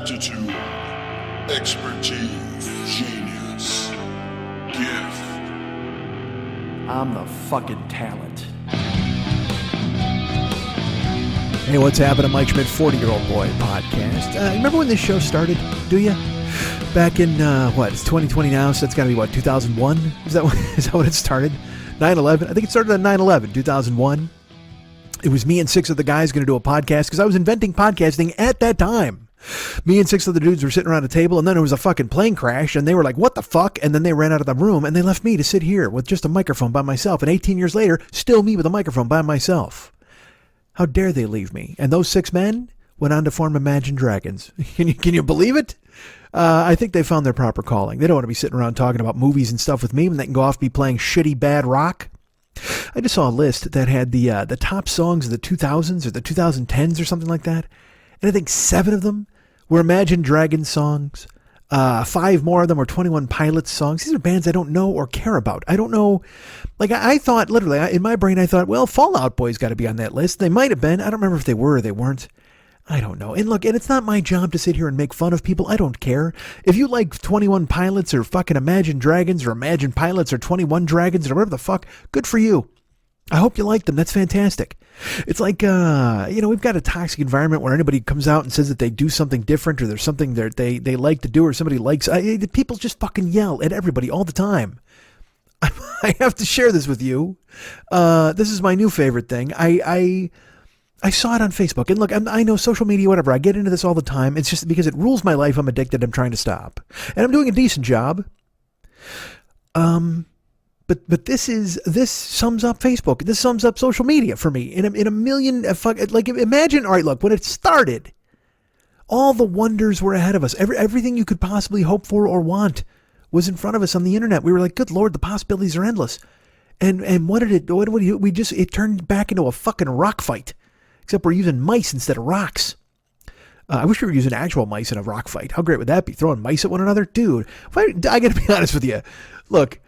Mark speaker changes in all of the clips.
Speaker 1: aptitude, expertise, genius, gift.
Speaker 2: I'm the fucking talent.
Speaker 3: Hey, what's happening? Mike Schmidt, 40-Year-Old Boy podcast. Remember when this show started? Do you? Back in, it's 2020 now, so it's got to be, 2001? Is that what it started? 9/11? I think it started on 9/11, 2001. It was me and 6 of the guys going to do a podcast because I was inventing podcasting at that time. Me and 6 of the dudes were sitting around a table, and then there was a fucking plane crash, and they were like, what the fuck? And then they ran out of the room, and they left me to sit here with just a microphone by myself. And 18 years later, still me with a microphone by myself. How dare they leave me? And those 6 men went on to form Imagine Dragons. Can you believe it? I think they found their proper calling. They don't want to be sitting around talking about movies and stuff with me when they can go off and be playing shitty bad rock. I just saw a list that had the top songs of the 2000s or the 2010s or something like that. And I think 7 of them were Imagine Dragons songs. 5 more of them were 21 Pilots songs. These are bands I don't know or care about. I don't know. Like, I thought, literally, in my brain, I thought, well, Fall Out Boy's got to be on that list. They might have been. I don't remember if they were or they weren't. I don't know. And look, and it's not my job to sit here and make fun of people. I don't care. If you like 21 Pilots or fucking Imagine Dragons or Imagine Pilots or 21 Dragons or whatever the fuck, good for you. I hope you like them. That's fantastic. It's like, we've got a toxic environment where anybody comes out and says that they do something different or there's something that they like to do or somebody likes. People just fucking yell at everybody all the time. I have to share this with you. This is my new favorite thing. I saw it on Facebook. And look, I know social media, whatever. I get into this all the time. It's just because it rules my life. I'm addicted. I'm trying to stop. And I'm doing a decent job. But this sums up Facebook. This sums up social media for me in a million. Imagine, all right, look, when it started, all the wonders were ahead of us. Everything you could possibly hope for or want was in front of us on the internet. We were like, good Lord, the possibilities are endless. And what did it do? It turned back into a fucking rock fight, except we're using mice instead of rocks. I wish we were using actual mice in a rock fight. How great would that be? Throwing mice at one another? Dude, I got to be honest with you. Look,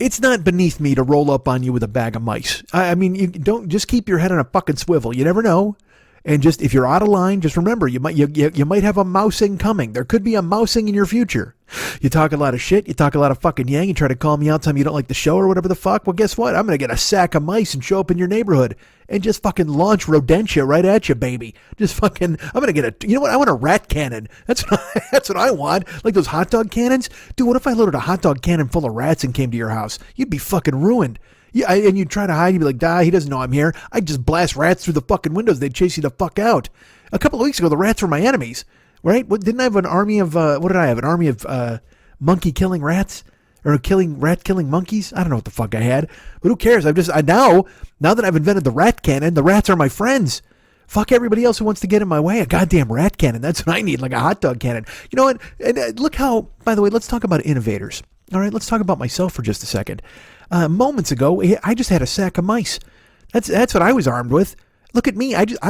Speaker 3: it's not beneath me to roll up on you with a bag of mice. I mean, you don't just keep your head on a fucking swivel. You never know. And just, if you're out of line, just remember, you might have a mousing coming. There could be a mousing in your future. You talk a lot of shit. You talk a lot of fucking yang. You try to call me out, tell me you don't like the show or whatever the fuck. Well, guess what? I'm going to get a sack of mice and show up in your neighborhood and just fucking launch Rodentia right at you, baby. Just fucking, I'm going to get you know what? I want a rat cannon. That's what I want. Like those hot dog cannons. Dude, what if I loaded a hot dog cannon full of rats and came to your house? You'd be fucking ruined. Yeah, and you'd try to hide. You'd be like, he doesn't know I'm here. I'd just blast rats through the fucking windows. They'd chase you the fuck out. A couple of weeks ago, the rats were my enemies, right? Didn't I have an army of, what did I have? An army of monkey-killing rats? Or rat-killing monkeys? I don't know what the fuck I had. But who cares? Now that I've invented the rat cannon, the rats are my friends. Fuck everybody else who wants to get in my way. A goddamn rat cannon. That's what I need, like a hot dog cannon. You know what? And look how, by the way, let's talk about innovators. All right, let's talk about myself for just a second. Moments ago, I just had a sack of mice. That's what I was armed with. Look at me. That's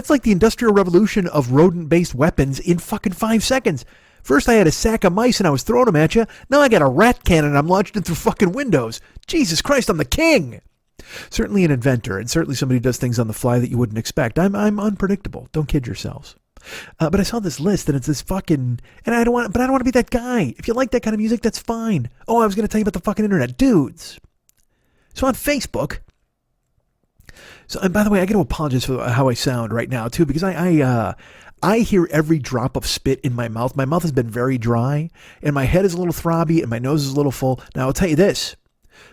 Speaker 3: like the Industrial Revolution of rodent-based weapons in fucking 5 seconds. First I had a sack of mice and I was throwing them at you. Now I got a rat cannon and I'm launching it through fucking windows. Jesus Christ, I'm the king. Certainly an inventor, and certainly somebody who does things on the fly that you wouldn't expect. I'm unpredictable. Don't kid yourselves. But I saw this list and it's this fucking, and I don't want to be that guy. If you like that kind of music, that's fine. Oh, I was going to tell you about the fucking internet. Dudes. So on Facebook, and by the way, I got to apologize for how I sound right now too, because I hear every drop of spit in my mouth. My mouth has been very dry and my head is a little throbby and my nose is a little full. Now I'll tell you this.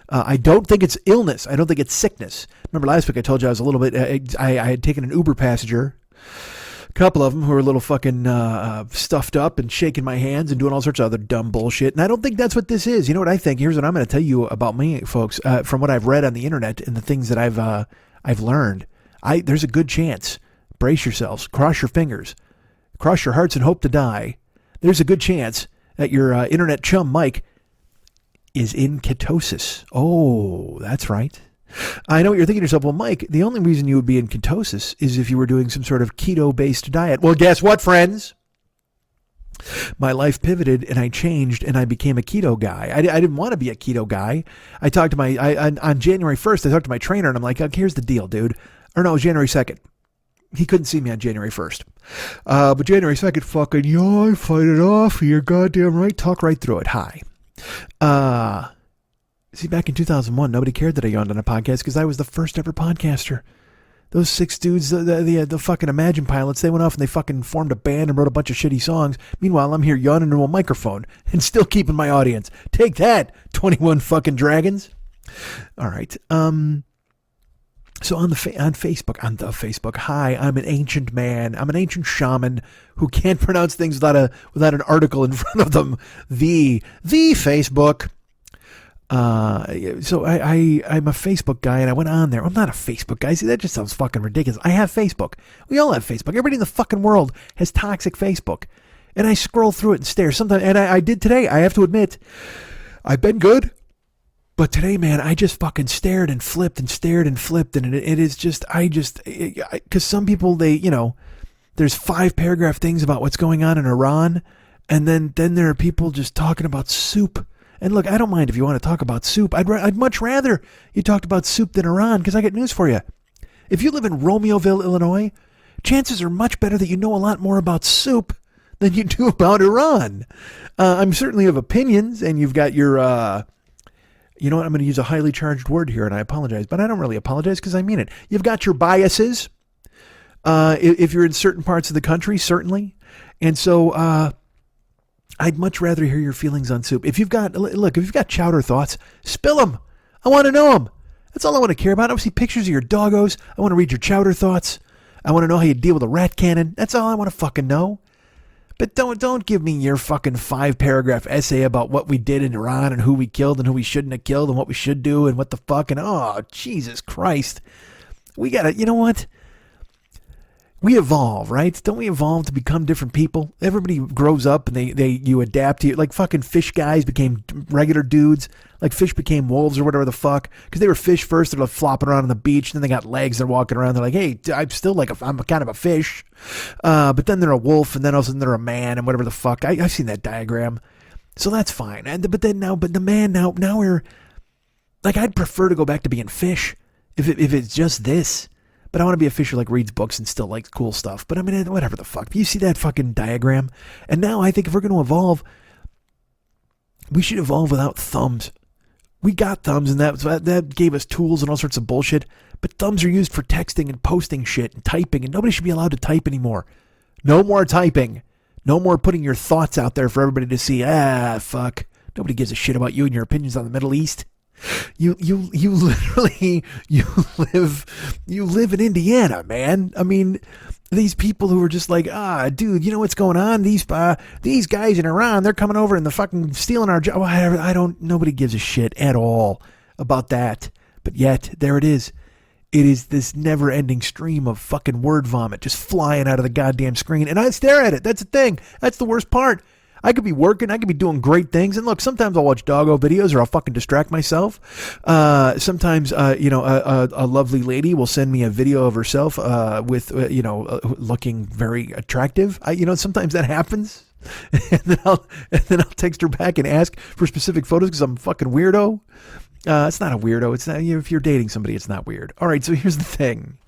Speaker 3: I don't think it's illness. I don't think it's sickness. Remember last week I told you I was a little bit, I had taken an Uber passenger, couple of them who were a little fucking stuffed up and shaking my hands and doing all sorts of other dumb bullshit. And I don't think that's what this is. You know what I think? Here's what I'm going to tell you about me, folks. From what I've read on the internet and the things that I've learned, there's a good chance. Brace yourselves. Cross your fingers. Cross your hearts and hope to die. There's a good chance that your internet chum Mike is in ketosis. Oh, that's right. I know what you're thinking to yourself. Well, Mike, the only reason you would be in ketosis is if you were doing some sort of keto-based diet. Well, guess what, friends? My life pivoted and I changed and I became a keto guy. I didn't want to be a keto guy. I talked to on January 1st, I talked to my trainer and I'm like, here's the deal, dude. Or no, it was January 2nd. He couldn't see me on January 1st. But January 2nd, fucking yawn, fight it off. You're goddamn right. Talk right through it. Hi. See, back in 2001, nobody cared that I yawned on a podcast because I was the first ever podcaster. Those 6 dudes, the fucking Imagine pilots, they went off and they fucking formed a band and wrote a bunch of shitty songs. Meanwhile, I'm here yawning into a microphone and still keeping my audience. Take that, 21 fucking dragons. All right. So on Facebook, hi, I'm an ancient man. I'm an ancient shaman who can't pronounce things without an article in front of them. The Facebook. So I'm a Facebook guy, and I went on there. I'm not a Facebook guy. See, that just sounds fucking ridiculous. I have Facebook. We all have Facebook. Everybody in the fucking world has toxic Facebook. And I scroll through it and stare. Sometimes, and I did today. I have to admit, I've been good. But today, man, I just fucking stared and flipped and stared and flipped. And it is just, because some people, there's 5-paragraph things about what's going on in Iran. And then there are people just talking about soup. And look, I don't mind if you want to talk about soup. I'd much rather you talked about soup than Iran, because I got news for you. If you live in Romeoville, Illinois, chances are much better that you know a lot more about soup than you do about Iran. I'm certainly of opinions, and you've got your... you know what? I'm going to use a highly charged word here, and I apologize, but I don't really apologize because I mean it. You've got your biases. If you're in certain parts of the country, certainly. And so I'd much rather hear your feelings on soup. If you've got chowder thoughts, spill them. I want to know them. That's all I want to care about. I want to see pictures of your doggos. I want to read your chowder thoughts. I want to know how you deal with a rat cannon. That's all I want to fucking know. But don't give me your fucking 5-paragraph essay about what we did in Iran and who we killed and who we shouldn't have killed and what we should do and what the fuck. And oh, Jesus Christ. We gotta, you know what? We evolve, right? Don't we evolve to become different people? Everybody grows up and you adapt to it. Like fucking fish guys became regular dudes. Like fish became wolves or whatever the fuck. Because they were fish first. They're like flopping around on the beach. And then they got legs. They're walking around. They're like, hey, I'm still like, I'm kind of a fish. But then they're a wolf. And then all of a sudden they're a man and whatever the fuck. I've seen that diagram. So that's fine. But the man now we're like, I'd prefer to go back to being fish if it's just this. But I want to be a fish who like reads books and still likes cool stuff. But I mean, whatever the fuck. You see that fucking diagram? And now I think if we're going to evolve, we should evolve without thumbs. We got thumbs, and that gave us tools and all sorts of bullshit. But thumbs are used for texting and posting shit and typing, and nobody should be allowed to type anymore. No more typing. No more putting your thoughts out there for everybody to see. Fuck. Nobody gives a shit about you and your opinions on the Middle East. You literally live in Indiana, man. I mean, these people who are just like, dude, you know what's going on? These guys in Iran, they're coming over and they're fucking stealing our job. Nobody gives a shit at all about that. But yet, there it is. It is this never-ending stream of fucking word vomit just flying out of the goddamn screen. And I stare at it. That's the thing. That's the worst part. I could be working. I could be doing great things. And look, sometimes I'll watch doggo videos or I'll fucking distract myself. Sometimes, a lovely lady will send me a video of herself with looking very attractive. Sometimes that happens. and then I'll text her back and ask for specific photos because I'm a fucking weirdo. It's not a weirdo. It's not, if you're dating somebody, it's not weird. All right, so here's the thing.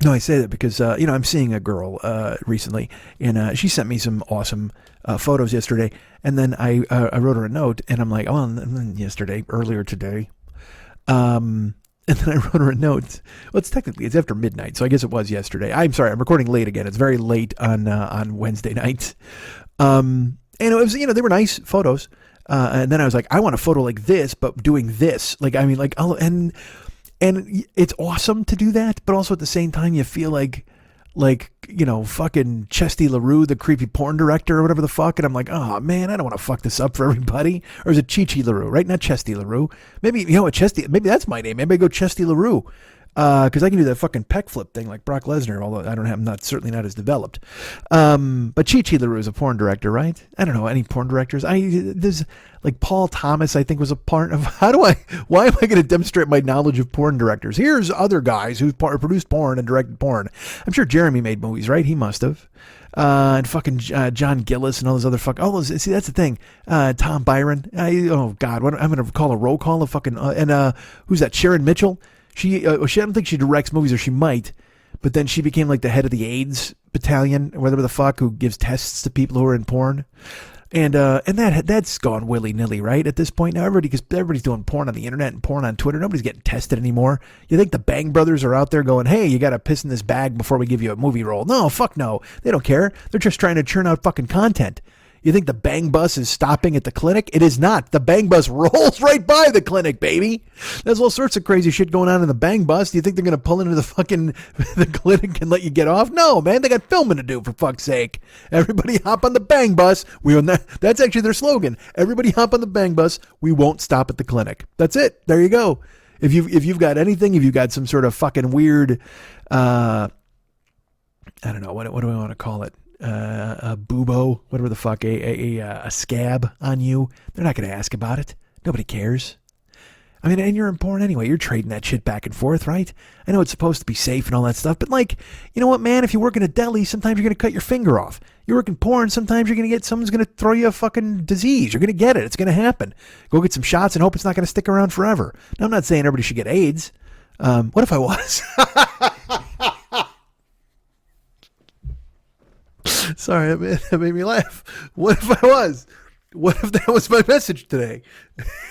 Speaker 3: No, I say that because, I'm seeing a girl recently, and she sent me some awesome photos yesterday, and then I wrote her a note, and I'm like, earlier today, and then I wrote her a note. Well, it's after midnight, so I guess it was yesterday. I'm sorry, I'm recording late again. It's very late on Wednesday night. And it was, they were nice photos, and then I was like, I want a photo like this, but doing this. And it's awesome to do that, but also at the same time, you feel like fucking Chesty LaRue, the creepy porn director or whatever the fuck. And I'm like, oh man, I don't want to fuck this up for everybody. Or is it Chi LaRue, right? Not Chesty LaRue. Maybe, maybe that's my name. Maybe I go Chesty LaRue. Because I can do that fucking pec flip thing like Brock Lesnar, although I'm certainly not as developed. But Chi LaRue is a porn director, right? I don't know any porn directors. There's like Paul Thomas, I think, was a part of. Why am I going to demonstrate my knowledge of porn directors? Here's other guys who produced porn and directed porn. I'm sure Jeremy made movies, right? He must have. And fucking John Gillis and all those other see, that's the thing. Tom Byron. Oh God, I'm going to call a roll call of fucking, who's that? Sharon Mitchell. She I don't think she directs movies, or she might, but then she became like the head of the AIDS battalion, or whatever the fuck, who gives tests to people who are in porn. And that's gone willy-nilly, right? At this point now, everybody's doing porn on the internet and porn on Twitter. Nobody's getting tested anymore. You think the Bang Brothers are out there going, hey, you got to piss in this bag before we give you a movie role? No, fuck no. They don't care. They're just trying to churn out fucking content. You think the Bang Bus is stopping at the clinic? It is not. The Bang Bus rolls right by the clinic, baby. There's all sorts of crazy shit going on in the Bang Bus. Do you think they're going to pull into the fucking the clinic and let you get off? No, man. They got filming to do, for fuck's sake. Everybody hop on the Bang Bus. That's actually their slogan. Everybody hop on the Bang Bus. We won't stop at the clinic. That's it. There you go. If you've got anything, if you've got some sort of fucking weird, I don't know, what do I want to call it? A bubo, whatever the fuck, a scab on you, they're not going to ask about it. Nobody cares. I mean, and you're in porn anyway. You're trading that shit back and forth, right? I know it's supposed to be safe and all that stuff, but like, you know what, man? If you work in a deli, sometimes you're going to cut your finger off. You work in porn, sometimes you're going to get, someone's going to throw you a fucking disease. You're going to get it. It's going to happen. Go get some shots and hope it's not going to stick around forever. Now, I'm not saying everybody should get AIDS. What if I was? Sorry, that made me laugh. What if I was? What if that was my message today?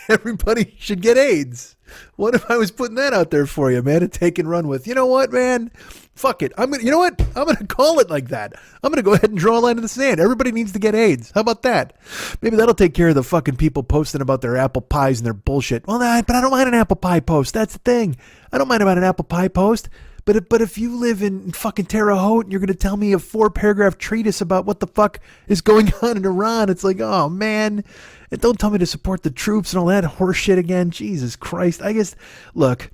Speaker 3: Everybody should get AIDS. What if I was putting that out there for you, man, to take and run with? You know what, man? Fuck it. You know what? I'm going to call it like that. I'm going to go ahead and draw a line in the sand. Everybody needs to get AIDS. How about that? Maybe that'll take care of the fucking people posting about their apple pies and their bullshit. Well, but I don't mind an apple pie post. That's the thing. I don't mind about an apple pie post. But if you live in fucking Terre Haute and you're going to tell me a 4-paragraph treatise about what the fuck is going on in Iran, it's like, oh, man. And don't tell me to support the troops and all that horse shit again. Jesus Christ. I guess, look,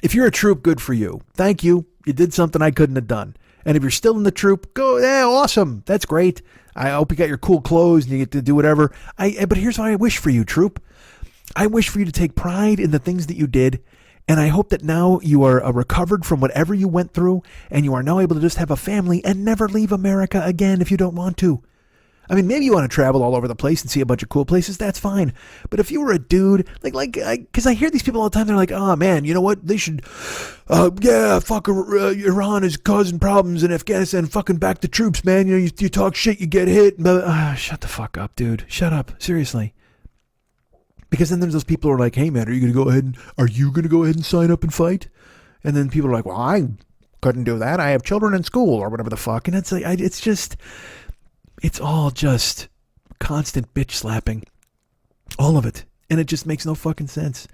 Speaker 3: if you're a troop, good for you. Thank you. You did something I couldn't have done. And if you're still in the troop, go, yeah, awesome. That's great. I hope you got your cool clothes and you get to do whatever. But here's what I wish for you, troop. I wish for you to take pride in the things that you did. And I hope that now you are recovered from whatever you went through, and you are now able to just have a family and never leave America again if you don't want to. I mean, maybe you want to travel all over the place and see a bunch of cool places. That's fine. But if you were a dude, because I hear these people all the time, they're like, oh, man, you know what? They should, fuck Iran is causing problems in Afghanistan. Fucking back the troops, man. You talk shit, you get hit. Shut the fuck up, dude. Shut up. Seriously. Because then there's those people who are like, hey, man, are you going to go ahead and sign up and fight? And then people are like, well, I couldn't do that. I have children in school or whatever the fuck. And it's like, it's all just constant bitch slapping. All of it. And it just makes no fucking sense.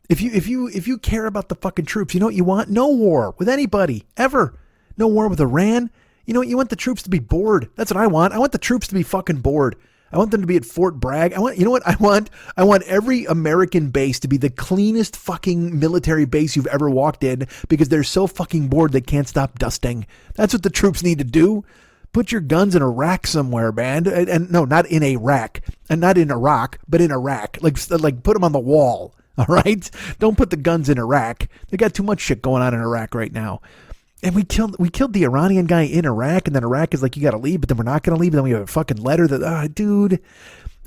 Speaker 3: If you care about the fucking troops, you know what you want? No war with anybody, ever. No war with Iran. You know what? You want the troops to be bored. That's what I want. I want the troops to be fucking bored. I want them to be at Fort Bragg. You know what I want? I want every American base to be the cleanest fucking military base you've ever walked in because they're so fucking bored they can't stop dusting. That's what the troops need to do. Put your guns in a rack somewhere, man. And no, not in a rack. And not in Iraq, but in a rack. Like put them on the wall, all right? Don't put the guns in Iraq. They got too much shit going on in Iraq right now. And we killed the Iranian guy in Iraq, and then Iraq is like, you got to leave, but then we're not going to leave. And then we have a fucking letter that, dude.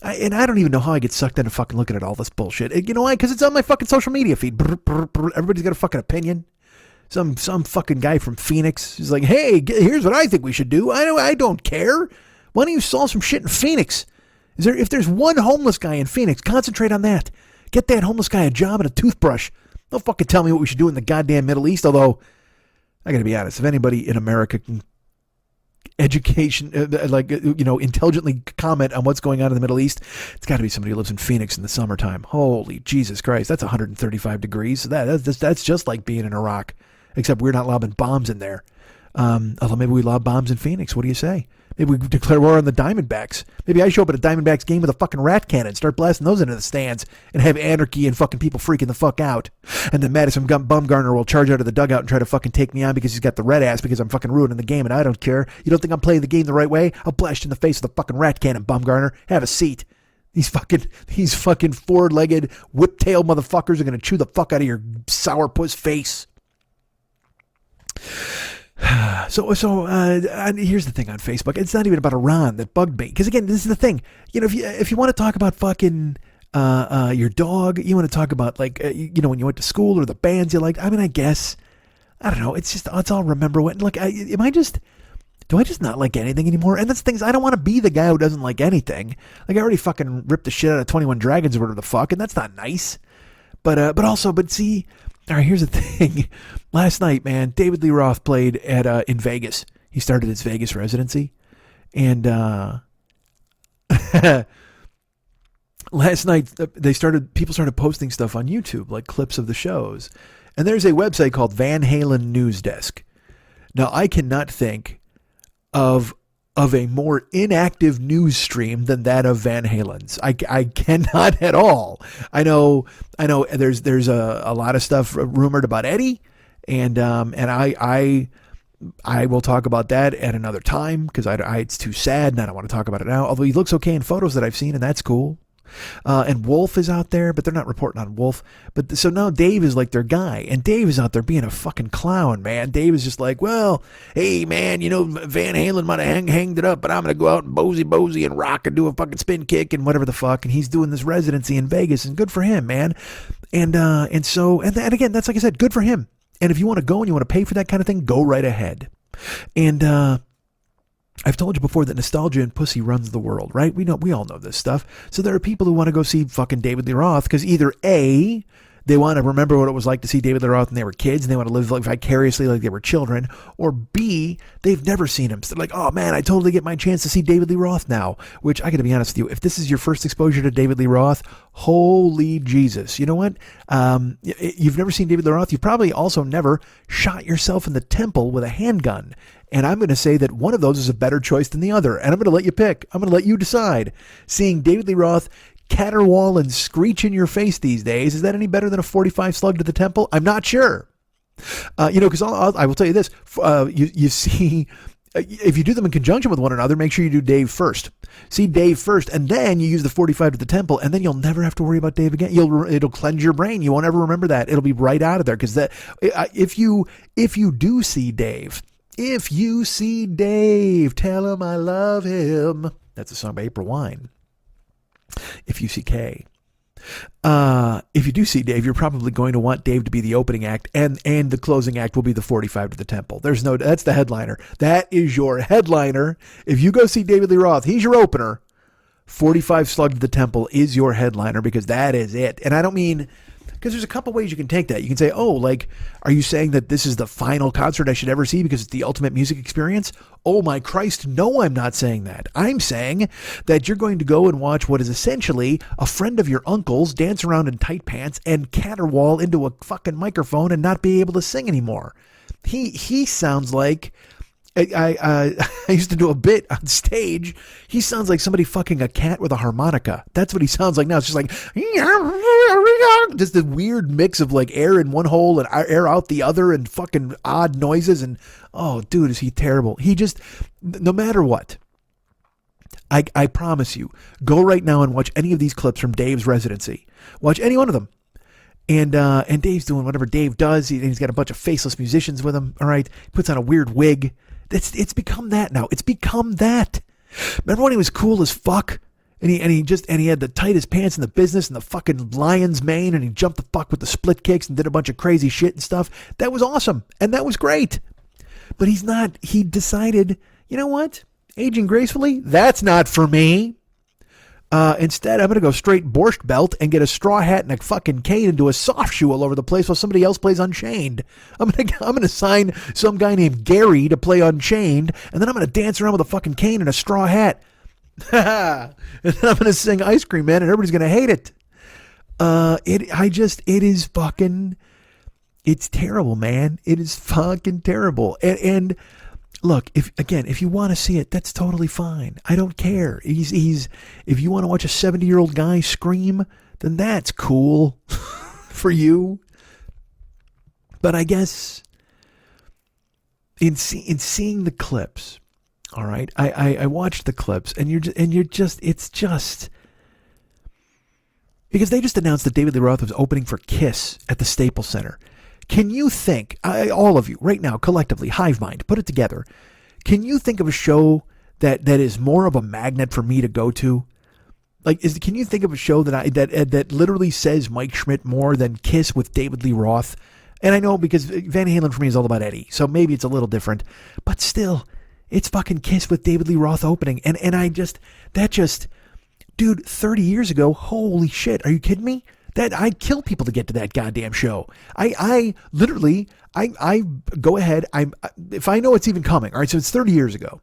Speaker 3: And I don't even know how I get sucked into fucking looking at all this bullshit. You know why? Because it's on my fucking social media feed. Everybody's got a fucking opinion. Some fucking guy from Phoenix is like, hey, here's what I think we should do. I don't care. Why don't you solve some shit in Phoenix? If there's one homeless guy in Phoenix, concentrate on that. Get that homeless guy a job and a toothbrush. Don't fucking tell me what we should do in the goddamn Middle East, although I got to be honest, if anybody in America can intelligently comment on what's going on in the Middle East, it's got to be somebody who lives in Phoenix in the summertime. Holy Jesus Christ, that's 135 degrees. That's just like being in Iraq, except we're not lobbing bombs in there. Although maybe we lob bombs in Phoenix. What do you say? Maybe we declare war on the Diamondbacks. Maybe I show up at a Diamondbacks game with a fucking rat cannon, start blasting those into the stands, and have anarchy and fucking people freaking the fuck out. And then Madison Bumgarner will charge out of the dugout and try to fucking take me on because he's got the red ass because I'm fucking ruining the game, and I don't care. You don't think I'm playing the game the right way? I'll blast you in the face with a fucking rat cannon, Bumgarner. Have a seat. These fucking four-legged, whip-tailed motherfuckers are going to chew the fuck out of your sourpuss face. So here's the thing on Facebook. It's not even about Iran that bugged me. Because again, this is the thing. You know, if you want to talk about fucking your dog, you want to talk about when you went to school or the bands you liked. I mean, I guess I don't know. It's all remember when. Look, do I just not like anything anymore? And that's things, I don't want to be the guy who doesn't like anything. Like, I already fucking ripped the shit out of 21 Dragons or whatever the fuck, and that's not nice. But see, all right, here's the thing. Last night, man, David Lee Roth played at in Vegas. He started his Vegas residency, and last night people started posting stuff on YouTube, like clips of the shows. And there's a website called Van Halen News Desk. Now, I cannot think of a more inactive news stream than that of Van Halen's. I cannot at all. I know there's a lot of stuff rumored about Eddie, and I will talk about that at another time, because it's too sad and I don't want to talk about it now. Although he looks okay in photos that I've seen, and that's cool. And Wolf is out there, but they're not reporting on Wolf. But so now Dave is like their guy, and Dave is out there being a fucking clown, man. Dave is just like, well, hey, man, Van Halen might have hanged it up, but I'm going to go out and bosey and rock and do a fucking spin kick and whatever the fuck. And he's doing this residency in Vegas, and good for him, man. And again, that's, like I said, good for him. And if you want to go and you want to pay for that kind of thing, go right ahead. And, I've told you before that nostalgia and pussy runs the world, right? We all know this stuff. So there are people who want to go see fucking David Lee Roth because either A, they want to remember what it was like to see David Lee Roth when they were kids and they want to live vicariously like they were children, or B, they've never seen him. So they're like, oh man, I totally get my chance to see David Lee Roth now. Which, I got to be honest with you, if this is your first exposure to David Lee Roth, holy Jesus. You know what? You've never seen David Lee Roth. You've probably also never shot yourself in the temple with a handgun. And I'm going to say that one of those is a better choice than the other. And I'm going to let you pick. I'm going to let you decide. Seeing David Lee Roth caterwaul and screech in your face these days, is that any better than a 45 slug to the temple? I'm not sure. Because I will tell you this. You see, if you do them in conjunction with one another, make sure you do Dave first. See Dave first, and then you use the 45 to the temple, and then you'll never have to worry about Dave again. It'll cleanse your brain. You won't ever remember that. It'll be right out of there. Because if you do see Dave... If you see Dave, tell him I love him. That's a song by April Wine. If you see K. If you do see Dave, you're probably going to want Dave to be the opening act, and the closing act will be the 45 to the temple. That's the headliner. That is your headliner. If you go see David Lee Roth, he's your opener. 45 slug to the temple is your headliner, because that is it. And I don't mean... Because there's a couple ways you can take that. You can say, oh, like, are you saying that this is the final concert I should ever see because it's the ultimate music experience? Oh, my Christ, no, I'm not saying that. I'm saying that you're going to go and watch what is essentially a friend of your uncle's dance around in tight pants and caterwaul into a fucking microphone and not be able to sing anymore. He sounds like... I used to do a bit on stage. He sounds like somebody fucking a cat with a harmonica. That's what he sounds like now. It's just like just a weird mix of like air in one hole and air out the other and fucking odd noises. And oh, dude, is he terrible. He just, no matter what, I promise you, go right now and watch any of these clips from Dave's residency. Watch any one of them. And Dave's doing whatever Dave does. He's got a bunch of faceless musicians with him. All right. He puts on a weird wig. It's become that now. It's become that. Remember when he was cool as fuck? And he had the tightest pants in the business and the fucking lion's mane, and he jumped the fuck with the split kicks and did a bunch of crazy shit and stuff. That was awesome. And that was great. But he decided, you know what? Aging gracefully? That's not for me. Instead, I'm going to go straight Borscht Belt and get a straw hat and a fucking cane and do a soft shoe all over the place while somebody else plays Unchained. I'm going to sign some guy named Gary to play Unchained, and then I'm going to dance around with a fucking cane and a straw hat. And then I'm going to sing Ice Cream Man, and everybody's going to hate it. It is fucking, it's terrible, man. It is fucking terrible. And look, if you want to see it, that's totally fine. I don't care. If you want to watch a 70-year-old guy scream, then that's cool for you. But I guess in seeing the clips, all right, I watched the clips, and it's just because they just announced that David Lee Roth was opening for Kiss at the Staples Center. Can you think, all of you, right now, collectively, hive mind, put it together, can you think of a show that is more of a magnet for me to go to? Like, can you think of a show that literally says Mike Schmidt more than Kiss with David Lee Roth And I know because Van Halen for me is all about Eddie, so maybe it's a little different, but still, it's fucking Kiss with David Lee Roth opening. And dude, 30 years ago, holy shit, are you kidding me? That I kill people to get to that goddamn show. I literally go ahead. If I know it's even coming. All right, so it's 30 years ago.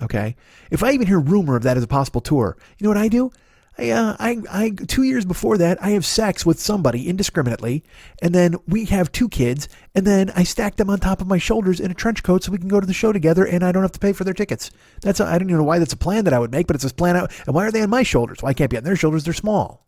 Speaker 3: Okay, if I even hear rumor of that as a possible tour, you know what I do? I 2 years before that, I have sex with somebody indiscriminately, and then we have 2 kids, and then I stack them on top of my shoulders in a trench coat so we can go to the show together, and I don't have to pay for their tickets. I don't even know why that's a plan that I would make, but it's a plan out. And why are they on my shoulders? Well, I can't be on their shoulders. They're small.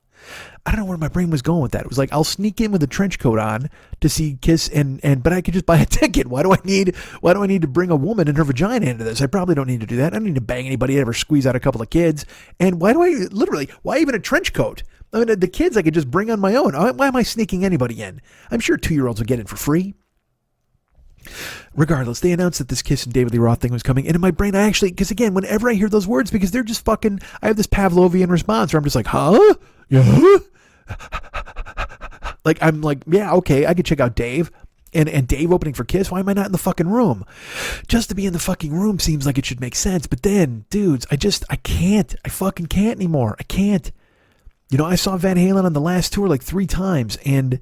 Speaker 3: I don't know where my brain was going with that. It was like, I'll sneak in with a trench coat on to see Kiss, but I could just buy a ticket. Why do I need to bring a woman and her vagina into this? I probably don't need to do that. I don't need to bang anybody, ever squeeze out a couple of kids. And why even a trench coat? I mean, the kids I could just bring on my own. Why am I sneaking anybody in? I'm sure 2-year-olds will get in for free. Regardless, they announced that this Kiss and David Lee Roth thing was coming, and in my brain, because again, whenever I hear those words, because they're just fucking, I have this Pavlovian response where I'm just like, huh? Yeah? Like, I'm like, yeah, okay, I could check out Dave, and Dave opening for Kiss. Why am I not in the fucking room? Just to be in the fucking room seems like it should make sense, but then, dudes, I can't. I fucking can't anymore. I can't. You know, I saw Van Halen on the last tour like 3 times, and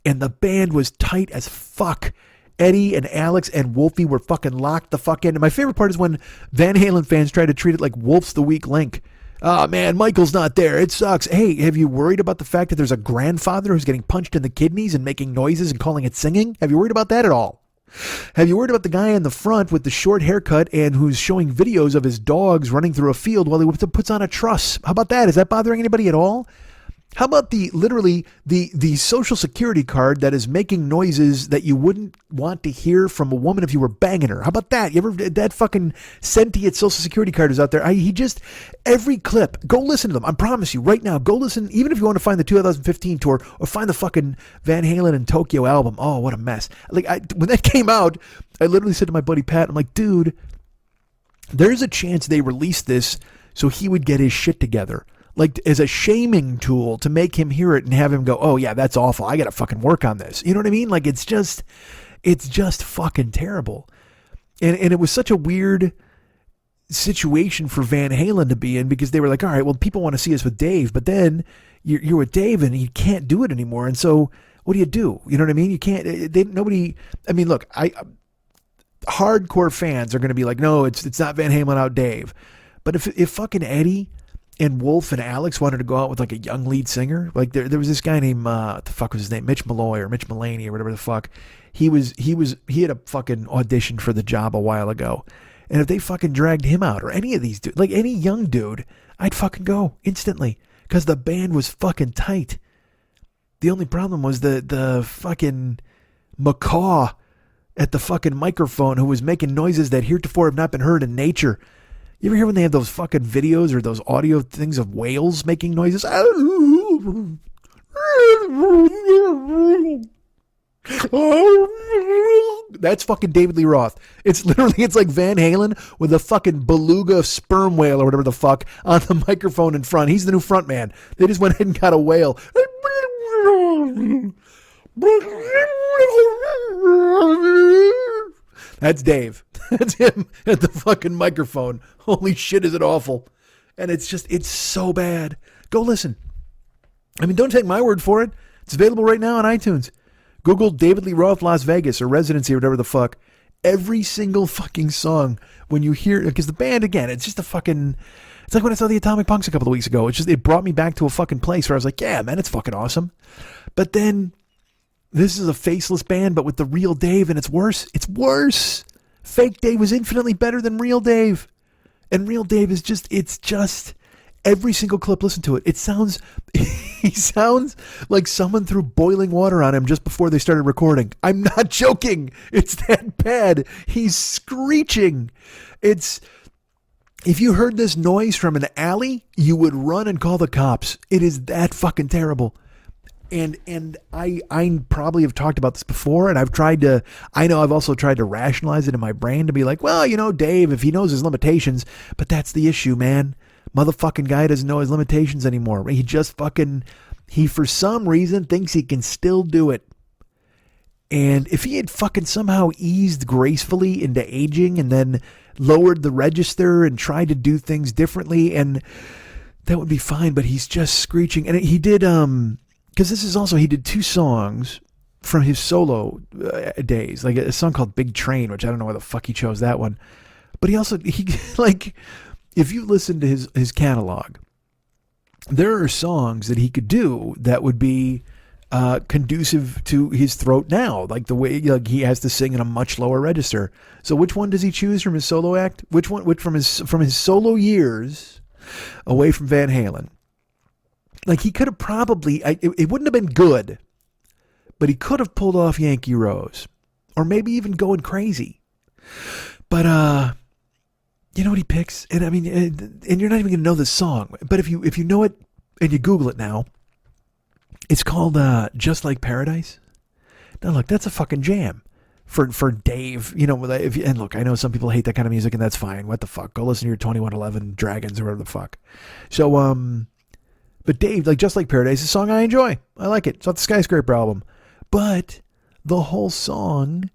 Speaker 3: the band was tight as fuck. Eddie and Alex and Wolfie were fucking locked the fuck in. And my favorite part is when Van Halen fans try to treat it like Wolf's the weak link. Oh, man, Michael's not there. It sucks. Hey, have you worried about the fact that there's a grandfather who's getting punched in the kidneys and making noises and calling it singing? Have you worried about that at all? Have you worried about the guy in the front with the short haircut and who's showing videos of his dogs running through a field while he puts on a truss? How about that? Is that bothering anybody at all? How about the social security card that is making noises that you wouldn't want to hear from a woman if you were banging her? How about that? That fucking sentient social security card is out there. Every clip, go listen to them. I promise you right now, go listen, even if you want to find the 2015 tour or find the fucking Van Halen and Tokyo album. Oh, what a mess. Like, when that came out, I literally said to my buddy Pat, I'm like, dude, there's a chance they released this so he would get his shit together. Like, as a shaming tool to make him hear it and have him go, oh yeah, that's awful. I got to fucking work on this. You know what I mean? Like, it's just fucking terrible. And it was such a weird situation for Van Halen to be in, because they were like, all right, well, people want to see us with Dave, but then you're with Dave and you can't do it anymore. And so what do? You know what I mean? You can't, look, hardcore fans are going to be like, no, it's not Van Halen out Dave. But if fucking Eddie and Wolf and Alex wanted to go out with like a young lead singer, like there was this guy named what the fuck was his name, Mitch Malloy or Mitch Mulaney or whatever the fuck. He had a fucking audition for the job a while ago, and if they fucking dragged him out or any of these dudes, like any young dude, I'd fucking go instantly because the band was fucking tight. The only problem was the fucking macaw at the fucking microphone who was making noises that heretofore have not been heard in nature. You ever hear when they have those fucking videos or those audio things of whales making noises? That's fucking David Lee Roth. It's like Van Halen with a fucking beluga sperm whale or whatever the fuck on the microphone in front. He's the new front man. They just went ahead and got a whale. That's Dave. That's him at the fucking microphone. Holy shit, is it awful. And it's so bad. Go listen. I mean, don't take my word for it. It's available right now on iTunes. Google David Lee Roth Las Vegas or Residency or whatever the fuck. Every single fucking song, when you hear, because the band, again, it's just it's like when I saw the Atomic Punks a couple of weeks ago. It brought me back to a fucking place where I was like, yeah, man, it's fucking awesome. But then this is a faceless band, but with the real Dave, and it's worse. It's worse. Fake Dave was infinitely better than real Dave. And real Dave is it's just every single clip, listen to it. He sounds like someone threw boiling water on him just before they started recording. I'm not joking. It's that bad. He's screeching. If you heard this noise from an alley, you would run and call the cops. It is that fucking terrible. And I probably have talked about this before, and I've also tried to rationalize it in my brain to be like, well, you know, Dave, if he knows his limitations, but that's the issue, man. Motherfucking guy doesn't know his limitations anymore. He just for some reason thinks he can still do it. And if he had fucking somehow eased gracefully into aging and then lowered the register and tried to do things differently, and that would be fine, but he's just screeching. And he did, because this is also, he did 2 songs from his solo days, like a song called Big Train, which I don't know why the fuck he chose that one. But he like, if you listen to his catalog, there are songs that he could do that would be conducive to his throat now, like the way he has to sing in a much lower register. So which one does he choose from his solo act? Which from his solo years away from Van Halen? Like, he could have probably, it wouldn't have been good, but he could have pulled off Yankee Rose, or maybe even Going Crazy. But you know what he picks? And I mean, and you're not even gonna know this song, but if you know it and you Google it now, it's called Just Like Paradise. Now look, that's a fucking jam for Dave. You know, and look, I know some people hate that kind of music, and that's fine. What the fuck? Go listen to your 2111 Dragons or whatever the fuck. So, but Dave, like Just Like Paradise, is a song I enjoy. I like it. It's off the Skyscraper album. But the whole song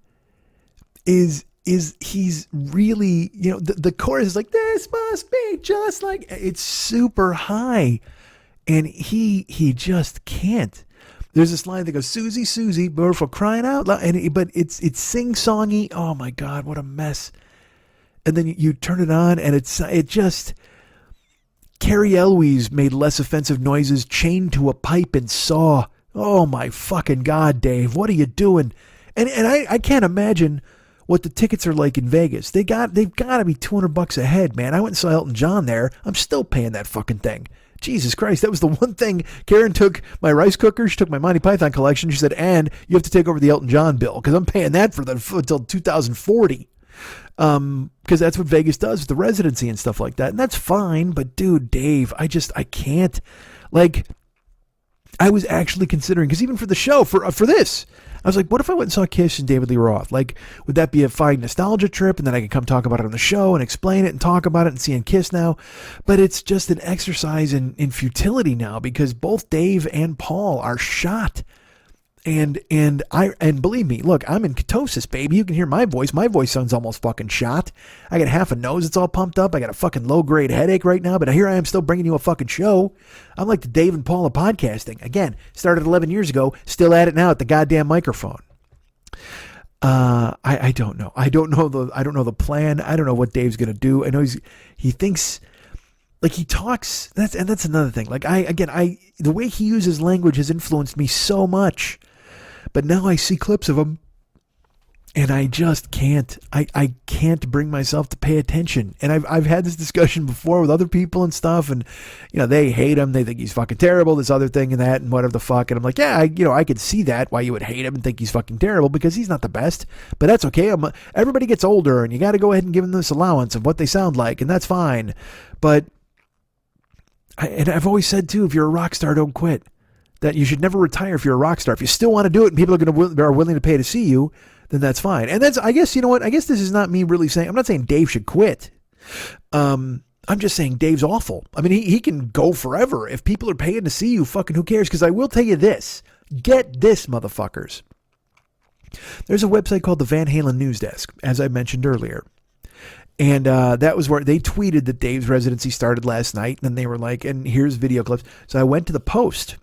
Speaker 3: is he's really, you know, the chorus is like, this must be just like, it's super high. And he just can't. There's this line that goes, Susie, Susie, but for crying out loud. But it's sing-songy. Oh my God, what a mess. And then you turn it on and it just, Carrie Elwes made less offensive noises chained to a pipe and saw. Oh my fucking God, Dave, what are you doing? And I can't imagine what the tickets are like in Vegas. They've got to be $200 a head, man. I went and saw Elton John there. I'm still paying that fucking thing. Jesus Christ, that was the one thing. Karen took my rice cooker, she took my Monty Python collection, she said, and you have to take over the Elton John bill, because I'm paying that until 2040. Because that's what Vegas does with the residency and stuff like that. And that's fine, but dude, Dave, I can't. Like, I was actually considering, because even for the show, for this, I was like, what if I went and saw Kiss and David Lee Roth? Like, would that be a fine nostalgia trip? And then I could come talk about it on the show and explain it and talk about it and seeing Kiss now. But it's just an exercise in futility now, because both Dave and Paul are shot. And believe me, look, I'm in ketosis, baby. You can hear my voice. My voice sounds almost fucking shot. I got half a nose. It's all pumped up. I got a fucking low-grade headache right now, but here I am still bringing you a fucking show. I'm like the Dave and Paul of podcasting. Again, started 11 years ago, still at it now at the goddamn microphone. I don't know. I don't know the plan. I don't know what Dave's going to do. I know he thinks, like, he talks, that's another thing. Like, the way he uses language has influenced me so much. But now I see clips of him, and I just can't. I can't bring myself to pay attention. And I've had this discussion before with other people and stuff, and you know, they hate him. They think he's fucking terrible. This other thing and that and whatever the fuck. And I'm like, yeah, I could see that why you would hate him and think he's fucking terrible, because he's not the best. But that's okay. Everybody gets older, and you got to go ahead and give them this allowance of what they sound like, and that's fine. But I've always said too, if you're a rock star, don't quit. That you should never retire if you're a rock star. If you still want to do it and people are willing to pay to see you, then that's fine. And that's, I guess, you know what? I guess this is not me really saying, I'm not saying Dave should quit. I'm just saying Dave's awful. I mean, he can go forever. If people are paying to see you, fucking who cares? Because I will tell you this. Get this, motherfuckers. There's a website called the Van Halen News Desk, as I mentioned earlier. And that was where they tweeted that Dave's residency started last night. And then they were like, and here's video clips. So I went to the Post,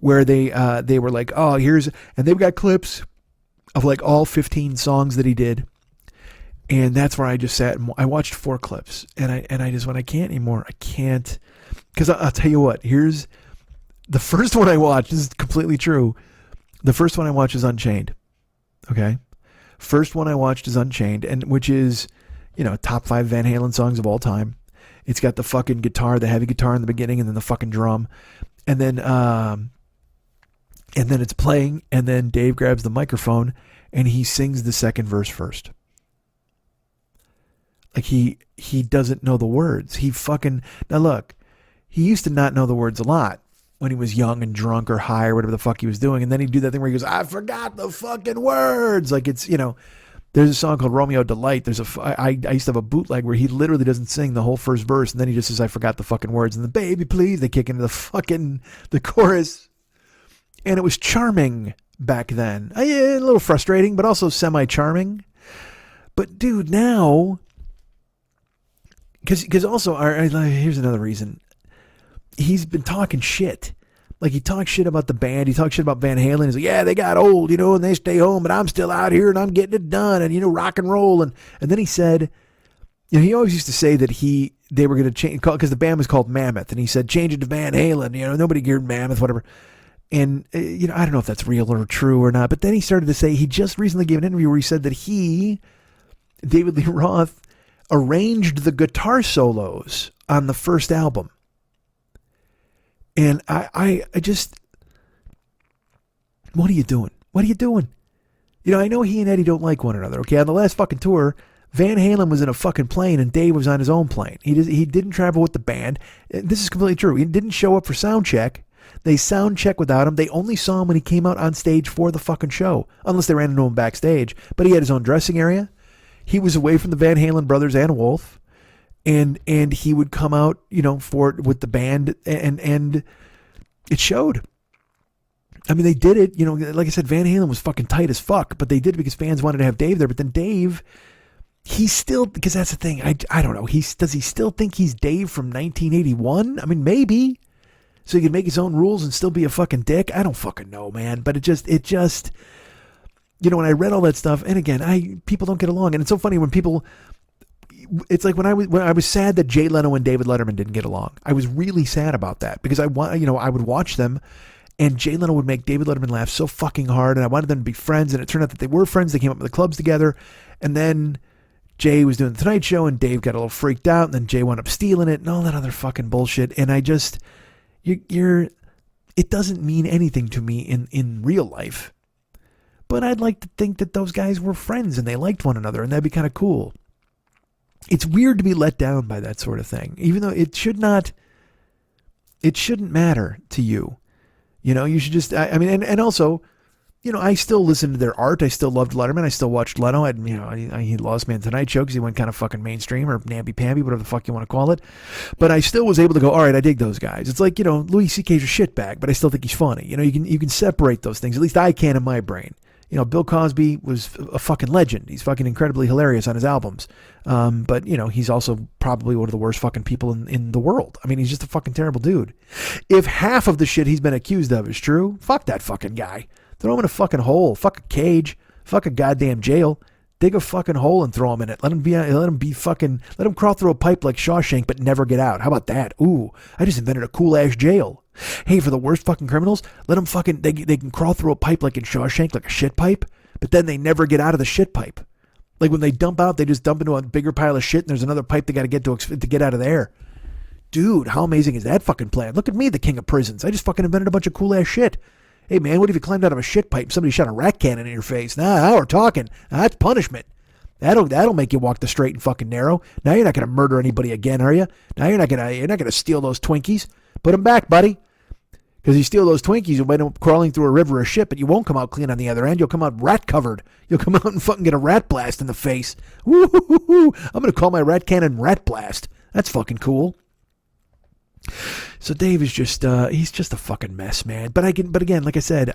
Speaker 3: where they were like, oh, and they've got clips of like all 15 songs that he did. And that's where I just sat and I watched 4 clips. And I just went, I can't anymore. I can't. Because I'll tell you what, here's the first one I watched. This is completely true. The first one I watched is Unchained. Okay? First one I watched is Unchained, and which is, you know, top 5 Van Halen songs of all time. It's got the fucking guitar, the heavy guitar in the beginning, and then the fucking drum. And then it's playing, and then Dave grabs the microphone, and he sings the second verse first. Like, he doesn't know the words. Now look, he used to not know the words a lot when he was young and drunk or high or whatever the fuck he was doing, and then he'd do that thing where he goes, I forgot the fucking words. Like, it's, you know, there's a song called Romeo Delight. I used to have a bootleg where he literally doesn't sing the whole first verse, and then he just says, I forgot the fucking words, and the baby please, they kick into the chorus. And it was charming back then. A little frustrating, but also semi-charming. But dude, now, because also, here's another reason. He's been talking shit. Like, he talks shit about the band. He talks shit about Van Halen. He's like, yeah, they got old, and they stay home, but I'm still out here and I'm getting it done, and, rock and roll. And then he said, he always used to say that they were going to change, because the band was called Mammoth, and he said, change it to Van Halen, nobody geared Mammoth, whatever. And, I don't know if that's real or true or not, but then he started to say, he just recently gave an interview where he said that David Lee Roth, arranged the guitar solos on the first album. And I just, what are you doing? What are you doing? I know he and Eddie don't like one another, okay? On the last fucking tour, Van Halen was in a fucking plane and Dave was on his own plane. He didn't travel with the band. This is completely true. He didn't show up for sound check. They sound checked without him. They only saw him when he came out on stage for the fucking show, unless they ran into him backstage. But he had his own dressing area. He was away from the Van Halen brothers and Wolf. And he would come out, with the band, and it showed. I mean, they did it, like I said, Van Halen was fucking tight as fuck, but they did it because fans wanted to have Dave there. But then Dave, he's still, because that's the thing, I don't know, does he still think he's Dave from 1981? I mean, maybe. So he could make his own rules and still be a fucking dick? I don't fucking know, man. But it just, when I read all that stuff, and again, people don't get along. And it's so funny when people, it's like when I was sad that Jay Leno and David Letterman didn't get along. I was really sad about that because I would watch them, and Jay Leno would make David Letterman laugh so fucking hard, and I wanted them to be friends, and it turned out that they were friends. They came up with the clubs together, and then Jay was doing the Tonight Show, and Dave got a little freaked out, and then Jay wound up stealing it, and all that other fucking bullshit. And I just, it doesn't mean anything to me in real life, but I'd like to think that those guys were friends and they liked one another, and that'd be kind of cool. It's weird to be let down by that sort of thing, even though it shouldn't matter to you. You should just, and also, I still listen to their art. I still loved Letterman. I still watched Leno. He lost me on Tonight Show because he went kind of fucking mainstream or namby-pamby, whatever the fuck you want to call it. But I still was able to go, all right, I dig those guys. It's like, Louis C.K.'s a shitbag, but I still think he's funny. You can separate those things. At least I can in my brain. Bill Cosby was a fucking legend. He's fucking incredibly hilarious on his albums. But, he's also probably one of the worst fucking people in the world. I mean, he's just a fucking terrible dude. If half of the shit he's been accused of is true, fuck that fucking guy. Throw him in a fucking hole. Fuck a cage. Fuck a goddamn jail. Dig a fucking hole and throw him in it. Let him crawl through a pipe like Shawshank but never get out. How about that? Ooh, I just invented a cool ass jail. Hey, for the worst fucking criminals, let them fucking, they can crawl through a pipe like in Shawshank, like a shit pipe, but then they never get out of the shit pipe. Like when they dump out, they just dump into a bigger pile of shit and there's another pipe they got to get to get out of there. Dude, how amazing is that fucking plan? Look at me, the king of prisons. I just fucking invented a bunch of cool ass shit. Hey man, what if you climbed out of a shit pipe and somebody shot a rat cannon in your face? Now we're talking. That's punishment. That'll make you walk the straight and fucking narrow. Now you're not going to murder anybody again, are you? Now you're not going to steal those Twinkies. Put them back, buddy. Because you steal those Twinkies, you'll end up crawling through a river of shit, but you won't come out clean on the other end. You'll come out rat covered. You'll come out and fucking get a rat blast in the face. Woo-hoo-hoo-hoo. I'm going to call my rat cannon Rat Blast. That's fucking cool. So Dave is just, he's just a fucking mess, man. But again, like I said,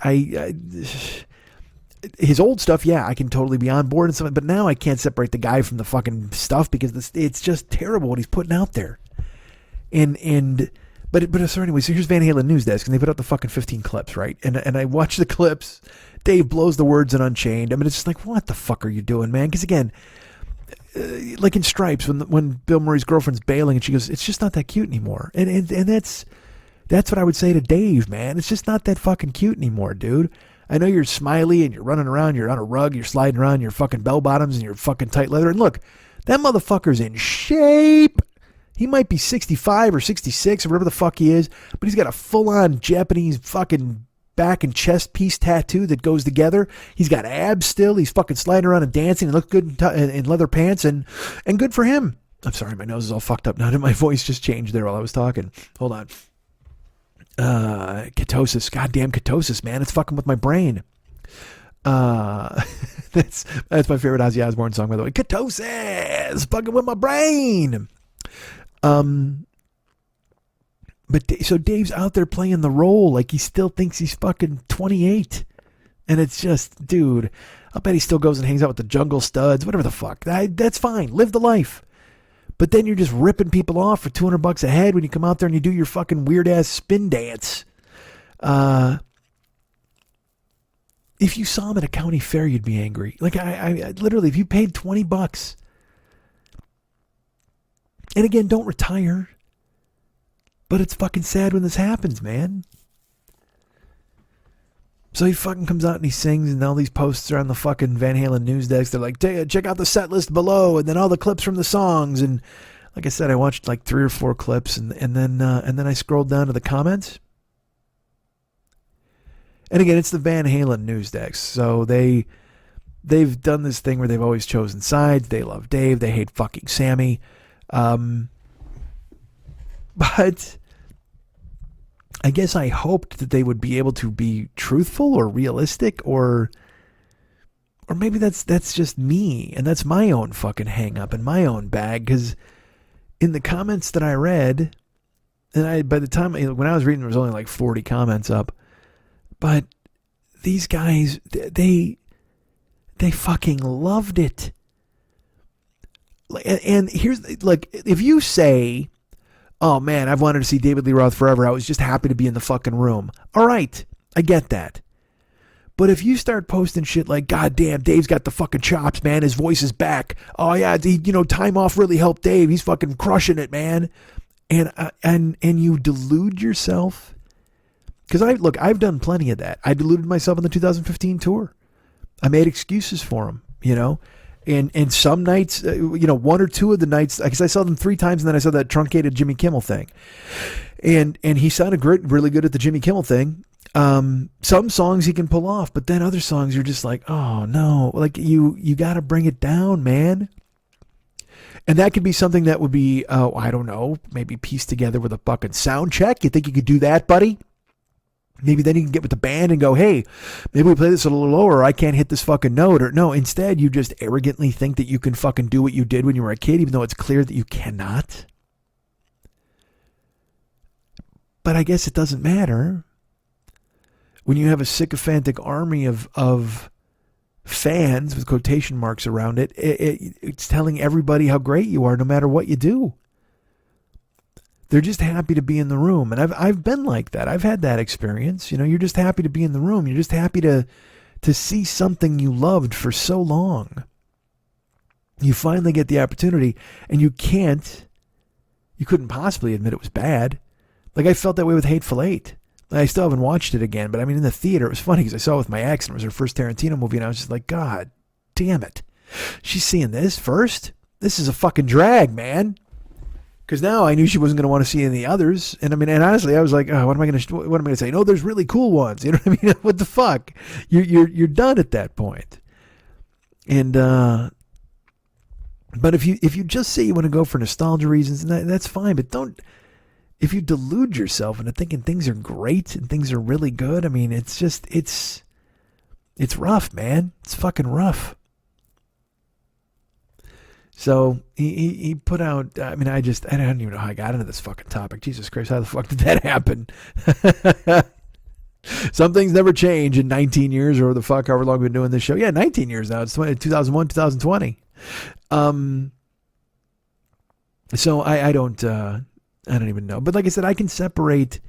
Speaker 3: his old stuff, yeah, I can totally be on board and stuff, but now I can't separate the guy from the fucking stuff because it's just terrible what he's putting out there. But so anyway, so here's Van Halen News Desk, and they put out the fucking 15 clips, right? And I watch the clips. Dave blows the words in Unchained. I mean, it's just like, what the fuck are you doing, man? Because again, like in Stripes, when Bill Murray's girlfriend's bailing, and she goes, it's just not that cute anymore. And that's what I would say to Dave, man. It's just not that fucking cute anymore, dude. I know you're smiley and you're running around, you're on a rug, you're sliding around, your fucking bell bottoms and your fucking tight leather. And look, that motherfucker's in shape. He might be 65 or 66 or whatever the fuck he is, but he's got a full-on Japanese fucking back and chest piece tattoo that goes together. He's got abs still. He's fucking sliding around and dancing and looks good in leather pants, and good for him. I'm sorry, my nose is all fucked up now. My voice just changed there while I was talking. Hold on. Ketosis. Goddamn ketosis, man. It's fucking with my brain. That's my favorite Ozzy Osbourne song, by the way. Ketosis! Fucking with my brain! But so Dave's out there playing the role like he still thinks he's fucking 28. And it's just, dude, I'll bet he still goes and hangs out with the Jungle Studs, whatever the fuck. That's fine. Live the life. But then you're just ripping people off for $200 a head when you come out there and you do your fucking weird ass spin dance. If you saw him at a county fair, you'd be angry. Like I literally, if you paid $20, and again, don't retire. But it's fucking sad when this happens, man. So he fucking comes out and he sings, and all these posts are on the fucking Van Halen news desk. They're like, check out the set list below, and then all the clips from the songs. And like I said, I watched like 3 or 4 clips, and then I scrolled down to the comments. And again, it's the Van Halen news desk, so they've done this thing where they've always chosen sides. They love Dave, they hate fucking Sammy. But I guess I hoped that they would be able to be truthful or realistic, or maybe that's just me, and that's my own fucking hang up in my own bag. Because in the comments that I read, and by the time when I was reading, there was only like 40 comments up, but these guys, they fucking loved it. And here's, like, if you say, oh man, I've wanted to see David Lee Roth forever, I was just happy to be in the fucking room. All right, I get that. But if you start posting shit like, God damn, Dave's got the fucking chops, man, his voice is back. Oh yeah, time off really helped Dave. He's fucking crushing it, man. And you delude yourself. Because I've done plenty of that. I deluded myself on the 2015 tour. I made excuses for him, And some nights, 1 or 2 of the nights, because I saw them 3 times, and then I saw that truncated Jimmy Kimmel thing. And he sounded really good at the Jimmy Kimmel thing. Some songs he can pull off, but then other songs you're just like, oh no, like you got to bring it down, man. And that could be something that would be, I don't know, maybe pieced together with a fucking sound check. You think you could do that, buddy? Maybe then you can get with the band and go, hey, maybe we play this a little lower, or I can't hit this fucking note. Or no, instead you just arrogantly think that you can fucking do what you did when you were a kid, even though it's clear that you cannot. But I guess it doesn't matter. When you have a sycophantic army of fans with quotation marks around it, it's telling everybody how great you are no matter what you do. They're just happy to be in the room. And I've been like that. I've had that experience. You're just happy to be in the room. You're just happy to see something you loved for so long. You finally get the opportunity, and you couldn't possibly admit it was bad. Like I felt that way with Hateful Eight. I still haven't watched it again, but I mean, in the theater, it was funny because I saw it with my ex, and it was her first Tarantino movie, and I was just like, God damn it. She's seeing this first? This is a fucking drag, man. Because now I knew she wasn't going to want to see any of the others. And I mean, and honestly, I was like, oh, what am I going to say? No, there's really cool ones. You know what I mean? What the fuck? You're done at that point. And, but if you just say you want to go for nostalgia reasons, that's fine. But if you delude yourself into thinking things are great and things are really good, I mean, it's rough, man. It's fucking rough. So he put out, I mean, I don't even know how I got into this fucking topic. Jesus Christ, how the fuck did that happen? Some things never change in 19 years or the fuck, however long we've been doing this show. Yeah, 19 years now. It's 2001, 2020. So I don't even know. But like I said, I can separate,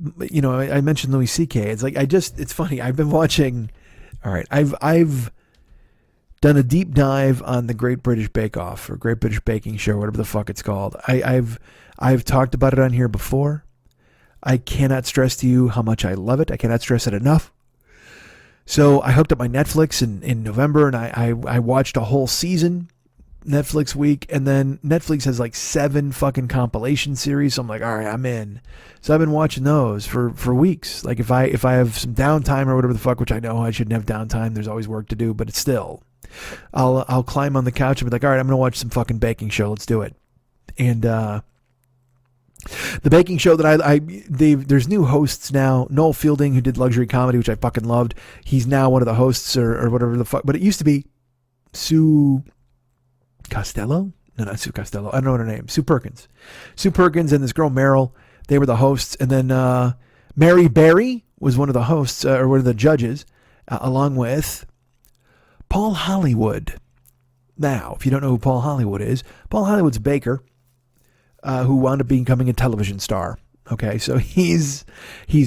Speaker 3: I mentioned Louis C.K. It's like, it's funny. I've been watching, all right, I've done a deep dive on the Great British Bake Off or Great British Baking Show, whatever the fuck it's called. I've talked about it on here before. I cannot stress to you how much I love it. I cannot stress it enough. So I hooked up my Netflix in November, and I watched a whole season, Netflix week, and then Netflix has like 7 fucking compilation series. So I'm like, all right, I'm in. So I've been watching those for weeks. Like if I have some downtime or whatever the fuck, which I know I shouldn't have downtime. There's always work to do, but it's still. I'll climb on the couch and be like, all right, I'm going to watch some fucking baking show. Let's do it. And the baking show that there's new hosts now. Noel Fielding, who did Luxury Comedy, which I fucking loved. He's now one of the hosts or whatever the fuck. But it used to be Sue Costello? No, not Sue Costello. I don't know what her name. Sue Perkins. Sue Perkins and this girl Meryl, they were the hosts. And then Mary Berry was one of the hosts or one of the judges. along with Paul Hollywood. Now, if you don't know who Paul Hollywood is, Paul Hollywood's a baker who wound up becoming a television star. Okay, so he's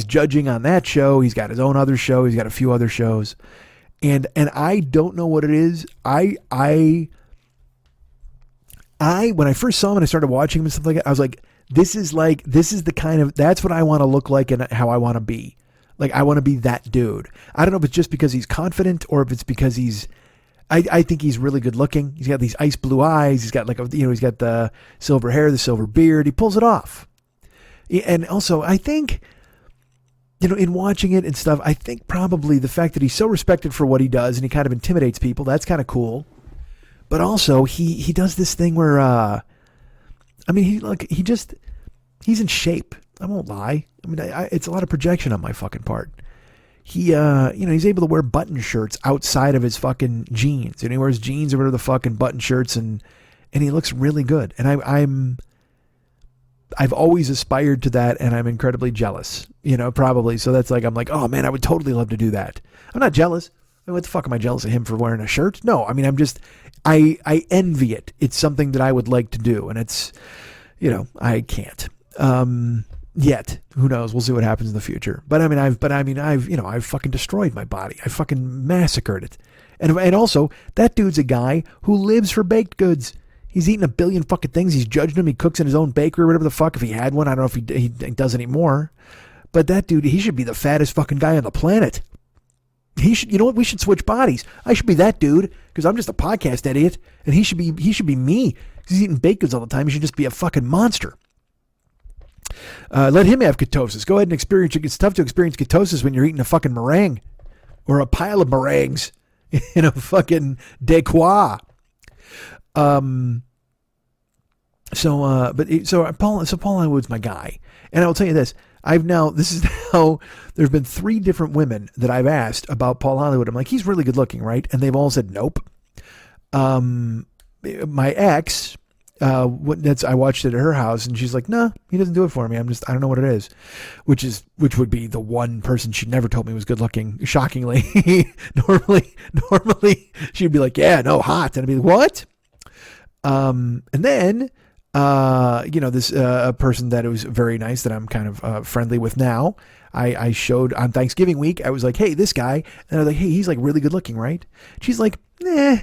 Speaker 3: judging on that show. He's got his own other show. He's got a few other shows, and I don't know what it is. I when I first saw him and I started watching him and stuff like that, I was like, this is the kind of, that's what I want to look like and how I want to be. Like, I want to be that dude. I don't know if it's just because he's confident or if it's because I think he's really good looking. He's got these ice blue eyes. He's got he's got the silver hair, the silver beard. He pulls it off. And also, I think, in watching it and stuff, I think probably the fact that he's so respected for what he does and he kind of intimidates people, that's kind of cool. But also, he does this thing where, he's in shape. I won't lie. I mean, it's a lot of projection on my fucking part. He's able to wear button shirts outside of his fucking jeans. And he wears jeans or whatever the fucking button shirts, and he looks really good. And I've always aspired to that, and I'm incredibly jealous, probably. So that's like, I'm like, oh man, I would totally love to do that. I'm not jealous. I mean, what the fuck am I jealous of him for wearing a shirt? No, I mean, I envy it. It's something that I would like to do, and it's, I can't. Yet, who knows? We'll see what happens in the future. But I've fucking destroyed my body. I fucking massacred it. And also, that dude's a guy who lives for baked goods. He's eating a billion fucking things. He's judging them. He cooks in his own bakery or whatever the fuck. If he had one, I don't know if he does anymore. But that dude, he should be the fattest fucking guy on the planet. He should, you know what? We should switch bodies. I should be that dude because I'm just a podcast idiot, and he should be me because he's eating baked goods all the time. He should just be a fucking monster. Let him have ketosis. Go ahead and experience it. It's tough to experience ketosis when you're eating a fucking meringue or a pile of meringues in a fucking Dequois. So Paul Hollywood's my guy. And I will tell you this. There's been 3 different women that I've asked about Paul Hollywood. I'm like, he's really good looking, right? And they've all said nope. My ex, I watched it at her house, and she's like, "No, he doesn't do it for me. I don't know what it is," which would be the one person she never told me was good looking. Shockingly, normally she'd be like, "Yeah, no, hot," and I'd be like, "What?" And then, this a person that was very nice that I'm kind of friendly with now. I showed on Thanksgiving week. I was like, "Hey, this guy," and I was like, "Hey, he's like really good looking, right?" She's like, "Nah."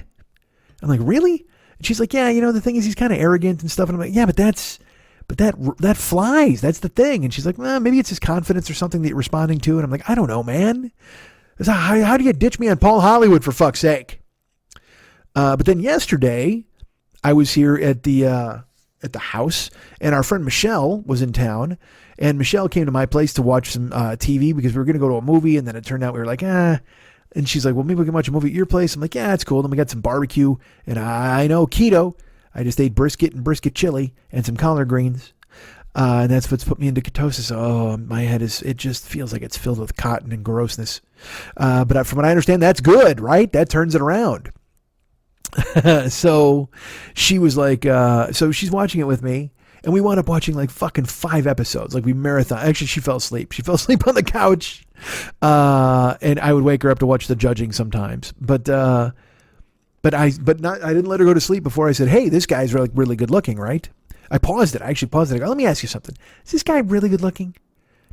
Speaker 3: I'm like, "Really?" And she's like, "Yeah, the thing is he's kind of arrogant and stuff." And I'm like, "Yeah, but that flies. That's the thing." And she's like, "Well, maybe it's his confidence or something that you're responding to." And I'm like, "I don't know, man. How do you ditch me on Paul Hollywood, for fuck's sake?" But then yesterday, I was here at the house, and our friend Michelle was in town, and Michelle came to my place to watch some TV because we were going to go to a movie, and then it turned out we were like, And she's like, "Well, maybe we can watch a movie at your place." I'm like, "Yeah, it's cool." Then we got some barbecue, and I know keto. I just ate brisket and brisket chili and some collard greens. And that's what's put me into ketosis. Oh, my head it just feels like it's filled with cotton and grossness. But from what I understand, that's good, right? That turns it around. So she was like, so she's watching it with me. And we wound up watching like fucking 5 episodes. Like we marathon. Actually, she fell asleep. She fell asleep on the couch. And I would wake her up to watch the judging sometimes. But I didn't let her go to sleep before I said, "Hey, this guy's really, really good looking, right?" I paused it. I actually paused it. I go, "Let me ask you something. Is this guy really good looking?"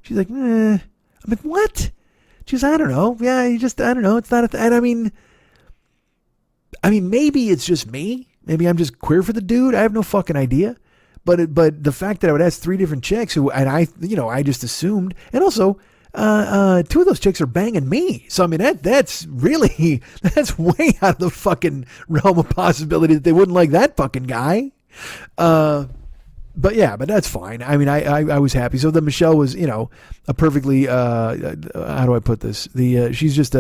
Speaker 3: She's like, "Eh." I'm like, "What?" She's, "I don't know. Yeah, I don't know. It's not and I mean, maybe it's just me. Maybe I'm just queer for the dude. I have no fucking idea. But the fact that I would ask 3 different chicks I just assumed, and also 2 of those chicks are banging me. So I mean that's way out of the fucking realm of possibility that they wouldn't like that fucking guy. But that's fine. I mean I was happy. So the Michelle was a perfectly how do I put this? She's just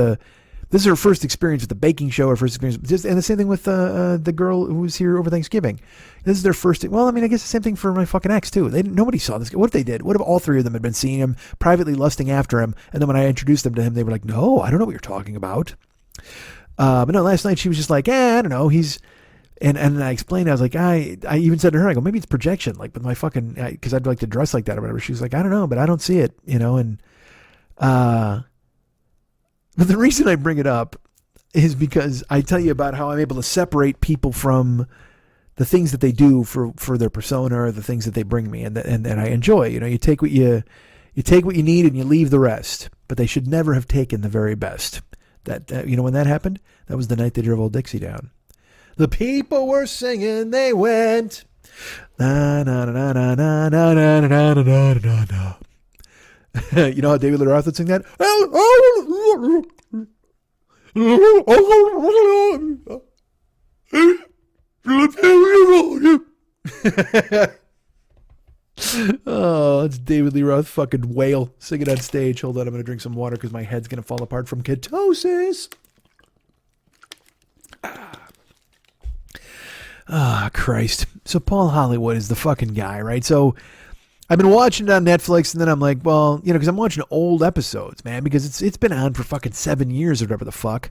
Speaker 3: this is her first experience with the baking show, and the same thing with the girl who was here over Thanksgiving. This is their first. Well, I mean, I guess the same thing for my fucking ex too. Nobody saw this. What if they did? What if all 3 of them had been seeing him, privately lusting after him, and then when I introduced them to him, they were like, "No, I don't know what you're talking about." But no, last night she was just like, "I don't know." And I explained. I was like, I even said to her, I go, "Maybe it's projection, like with my fucking because I'd like to dress like that or whatever." She was like, "I don't know, but I don't see it," And But the reason I bring it up is because I tell you about how I'm able to separate people from the things that they do for their persona, or the things that they bring me, and I enjoy. You take what you need and you leave the rest. But they should never have taken the very best. That when that happened, that was the night they drove Old Dixie down. The people were singing, they went na na na na na na na na na na na na. You know how David Lee Roth would sing that? Oh, it's David Lee Roth fucking whale singing on stage. Hold on, I'm going to drink some water because my head's going to fall apart from ketosis. Christ. So Paul Hollywood is the fucking guy, right? So I've been watching it on Netflix, and then I'm like, well, because I'm watching old episodes, man, because it's been on for fucking 7 years or whatever the fuck.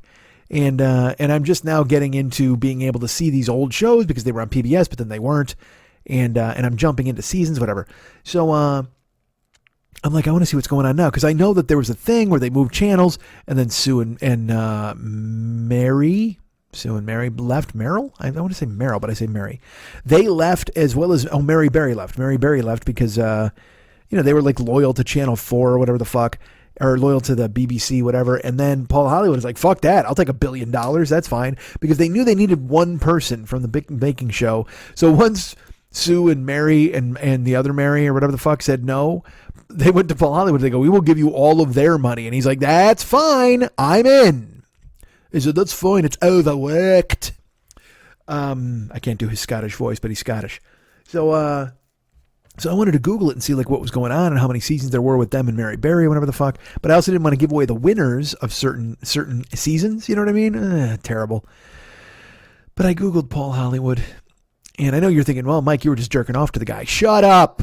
Speaker 3: And I'm just now getting into being able to see these old shows because they were on PBS, but then they weren't. And I'm jumping into seasons, whatever. So I'm like, I want to see what's going on now, because I know that there was a thing where they moved channels, and then Sue and Mary left. Meryl? I want to say Meryl, but I say Mary. They left, as well as Mary Berry left. Mary Berry left because they were like loyal to Channel 4 or whatever the fuck, or loyal to the BBC, whatever. And then Paul Hollywood is like, fuck that. I'll take $1 billion. That's fine. Because they knew they needed one person from the baking show. So once Sue and Mary and the other Mary or whatever the fuck said no, they went to Paul Hollywood. They go, we will give you all of their money. And he's like, that's fine. I'm in. He said, that's fine. It's overworked. I can't do his Scottish voice, but he's Scottish. So I wanted to Google it and see like what was going on and how many seasons there were with them and Mary Berry or whatever the fuck. But I also didn't want to give away the winners of certain seasons. You know what I mean? Terrible. But I Googled Paul Hollywood. And I know you're thinking, well, Mike, you were just jerking off to the guy. Shut up.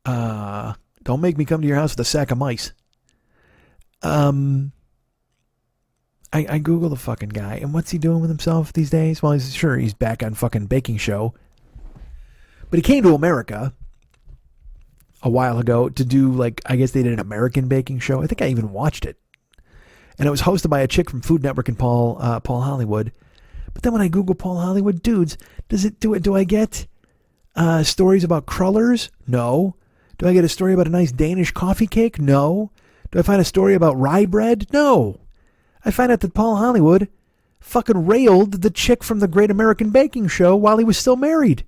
Speaker 3: Don't make me come to your house with a sack of mice. I Google the fucking guy, and what's he doing with himself these days? Well, he's back on fucking baking show. But he came to America a while ago to do, like, I guess they did an American baking show. I think I even watched it. And it was hosted by a chick from Food Network and Paul Hollywood. But then when I Google Paul Hollywood, dudes, do I get stories about crullers? No. Do I get a story about a nice Danish coffee cake? No. Do I find a story about rye bread? No. I find out that Paul Hollywood fucking railed the chick from the Great American Baking Show while he was still married.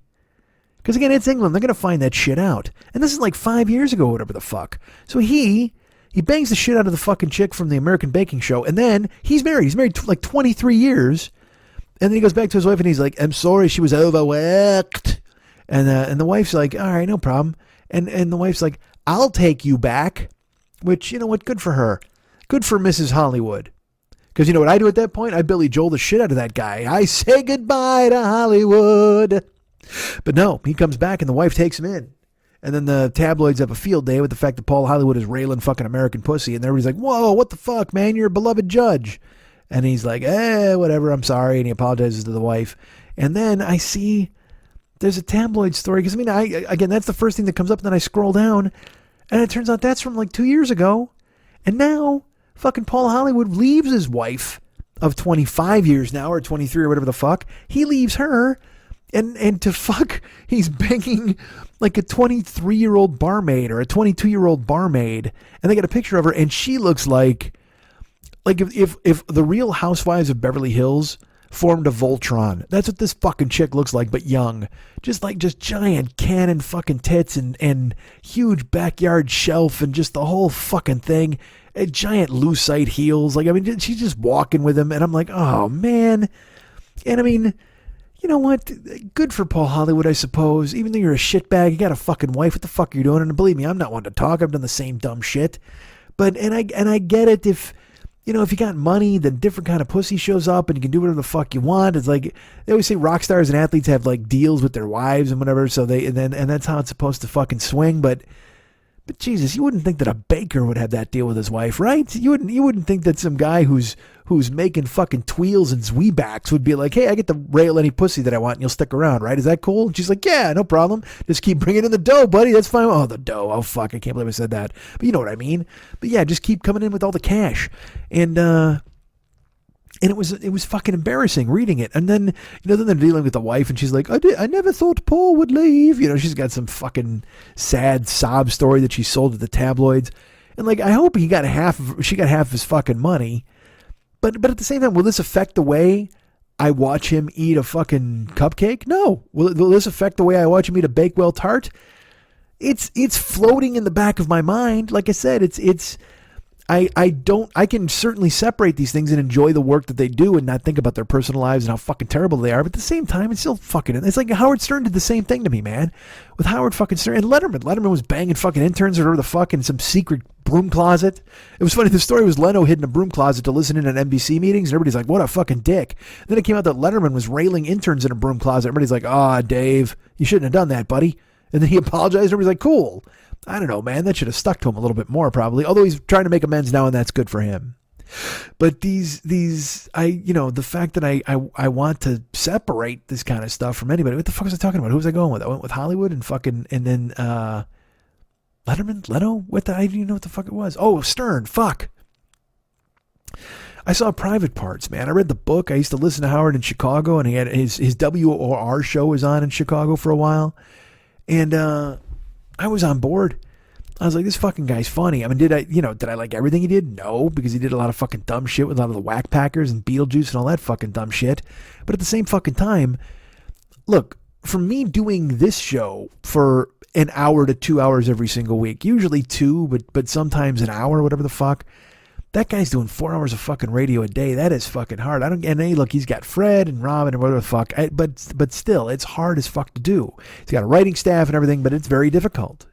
Speaker 3: Because again, it's England. They're going to find that shit out. And this is like 5 years ago or whatever the fuck. So he bangs the shit out of the fucking chick from the American Baking Show. And then he's married. He's married like 23 years. And then he goes back to his wife and he's like, I'm sorry, she was overworked. And the wife's like, all right, no problem. And the wife's like, I'll take you back. Which, you know what, good for her. Good for Mrs. Hollywood. Because you know what I do at that point? I Billy Joel the shit out of that guy. I say goodbye to Hollywood. But no, he comes back and the wife takes him in. And then the tabloids have a field day with the fact that Paul Hollywood is railing fucking American pussy. And everybody's like, whoa, what the fuck, man? You're a beloved judge. And he's like, whatever, I'm sorry. And he apologizes to the wife. And then I see there's a tabloid story. Because, again, that's the first thing that comes up. And then I scroll down. And it turns out that's from like 2 years ago. And now fucking Paul Hollywood leaves his wife of 25 years now, or 23 or whatever the fuck. He leaves her. And to fuck, he's banging like a 23-year-old barmaid or a 22-year-old barmaid. And they got a picture of her. And she looks like if the Real Housewives of Beverly Hills formed a Voltron. That's what this fucking chick looks like, but young. Just giant cannon fucking tits and huge backyard shelf and just the whole fucking thing. And giant lucite heels. She's just walking with him. And I'm like, oh, man. And you know what? Good for Paul Hollywood, I suppose. Even though you're a shitbag, you got a fucking wife. What the fuck are you doing? And believe me, I'm not one to talk. I've done the same dumb shit. But, and I get it if you got money, then different kind of pussy shows up and you can do whatever the fuck you want. It's like, they always say rock stars and athletes have like deals with their wives and whatever. So and that's how it's supposed to fucking swing. But But Jesus, you wouldn't think that a baker would have that deal with his wife, right? You wouldn't think that some guy who's making fucking tweels and Zweebacks would be like, hey, I get to rail any pussy that I want and you'll stick around, right? Is that cool? And she's like, yeah, no problem. Just keep bringing in the dough, buddy. That's fine. Oh, the dough. Oh, fuck. I can't believe I said that. But you know what I mean? But yeah, just keep coming in with all the cash. And it was fucking embarrassing reading it. And then, then they're dealing with the wife and she's like, I never thought Paul would leave. She's got some fucking sad sob story that she sold to the tabloids. And like, I hope she got half of his fucking money. But at the same time, will this affect the way I watch him eat a fucking cupcake? No. Will this affect the way I watch him eat a Bakewell tart? It's floating in the back of my mind. Like I said, I can certainly separate these things and enjoy the work that they do and not think about their personal lives and how fucking terrible they are. But at the same time, it's still fucking, it's like Howard Stern did the same thing to me, man. With Howard fucking Stern and Letterman. Letterman was banging fucking interns or whatever the fuck in some secret broom closet. It was funny. The story was Leno hid in a broom closet to listen in on NBC meetings and everybody's like, what a fucking dick. And then it came out that Letterman was railing interns in a broom closet. Everybody's like, Dave, you shouldn't have done that, buddy. And then he apologized. Everybody's like, cool. I don't know, man. That should have stuck to him a little bit more, probably. Although he's trying to make amends now, and that's good for him. But the fact that I want to separate this kind of stuff from anybody. What the fuck was I talking about? Who was I going with? I went with Hollywood and then Letterman, Leno. I didn't even know what the fuck it was. Oh, Stern. Fuck. I saw Private Parts, man. I read the book. I used to listen to Howard in Chicago, and he had his WOR show was on in Chicago for a while, and I was on board. I was like, this fucking guy's funny. I mean, did I like everything he did? No, because he did a lot of fucking dumb shit with a lot of the Whack Packers and Beetlejuice and all that fucking dumb shit. But at the same fucking time, look, for me doing this show for an hour to 2 hours every single week, usually 2, but sometimes an hour, whatever the fuck, that guy's doing 4 hours of fucking radio a day. That is fucking hard. And hey, look, he's got Fred and Robin and whatever the fuck. But still, it's hard as fuck to do. He's got a writing staff and everything, but it's very difficult.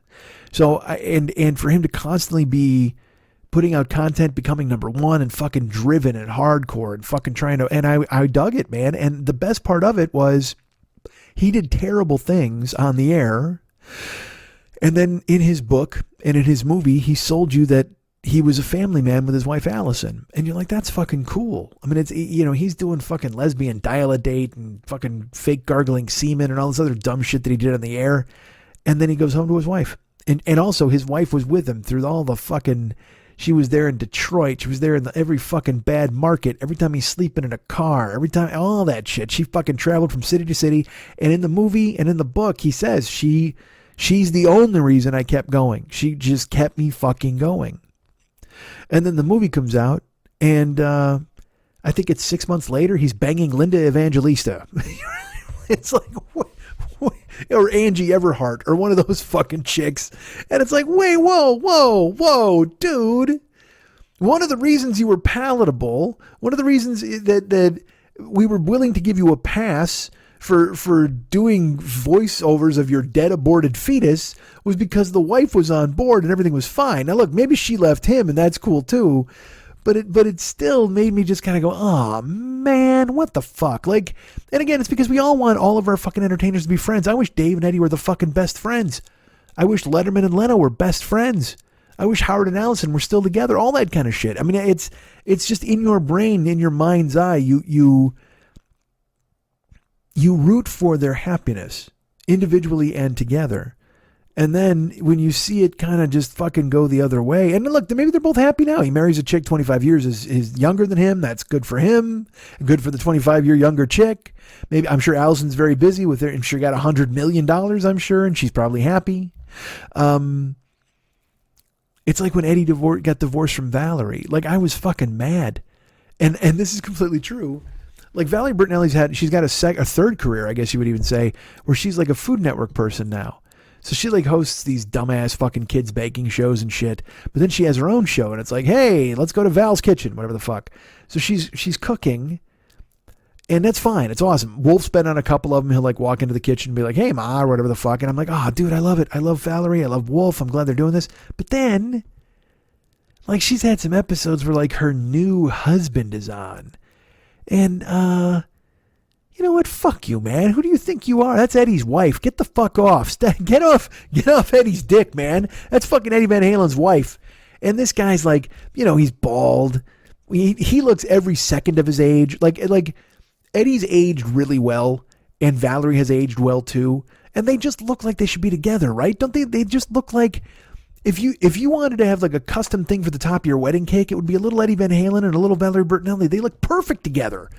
Speaker 3: So, and for him to constantly be putting out content, becoming number one and fucking driven and hardcore and fucking trying to, and I dug it, man. And the best part of it was he did terrible things on the air. And then in his book and in his movie, he sold you that he was a family man with his wife, Allison. And you're like, that's fucking cool. I mean, it's, he's doing fucking lesbian dial-a-date and fucking fake gargling semen and all this other dumb shit that he did on the air. And then he goes home to his wife. And also his wife was with him through all the fucking, she was there in Detroit. She was there in every fucking bad market. Every time he's sleeping in a car, every time, all that shit. She fucking traveled from city to city. And in the movie and in the book, he says she's the only reason I kept going. She just kept me fucking going. And then the movie comes out, and I think it's 6 months later, he's banging Linda Evangelista. It's like, what? Or Angie Everhart, or one of those fucking chicks. And it's like, wait, whoa, dude. One of the reasons you were palatable, one of the reasons that we were willing to give you a pass for doing voiceovers of your dead aborted fetus was because the wife was on board and everything was fine. Now look, maybe she left him and that's cool too, but it still made me just kind of go, oh man, what the fuck? Like, and again, it's because we all want all of our fucking entertainers to be friends. I wish Dave and Eddie were the fucking best friends. I wish Letterman and Leno were best friends. I wish Howard and Allison were still together, all that kind of shit. I mean, it's just in your brain, in your mind's eye, you root for their happiness individually and together. And then when you see it kind of just fucking go the other way, and look, maybe they're both happy now. He marries a chick 25 years is younger than him. That's good for him. Good for the 25-year younger chick. Maybe, I'm sure Allison's very busy with her. I'm sure got $100 million, I'm sure, and she's probably happy. It's like when Eddie got divorced from Valerie. Like, I was fucking mad. And this is completely true. Like, Valerie Bertinelli's she's got a third career, I guess you would even say, where she's like a Food Network person now. So she like hosts these dumbass fucking kids baking shows and shit. But then she has her own show and it's like, hey, let's go to Val's Kitchen, whatever the fuck. So she's cooking and that's fine. It's awesome. Wolf's been on a couple of them. He'll like walk into the kitchen and be like, hey, Ma, or whatever the fuck. And I'm like, oh, dude, I love it. I love Valerie. I love Wolf. I'm glad they're doing this. But then, like, she's had some episodes where like her new husband is on. And, You know what? Fuck you, man. Who do you think you are? That's Eddie's wife. Get the fuck off. Get off Eddie's dick, man. That's fucking Eddie Van Halen's wife. And this guy's like, he's bald. He looks every second of his age. Like Eddie's aged really well, and Valerie has aged well too. And they just look like they should be together, right? Don't they? They just look like if you wanted to have like a custom thing for the top of your wedding cake, it would be a little Eddie Van Halen and a little Valerie Bertinelli. They look perfect together.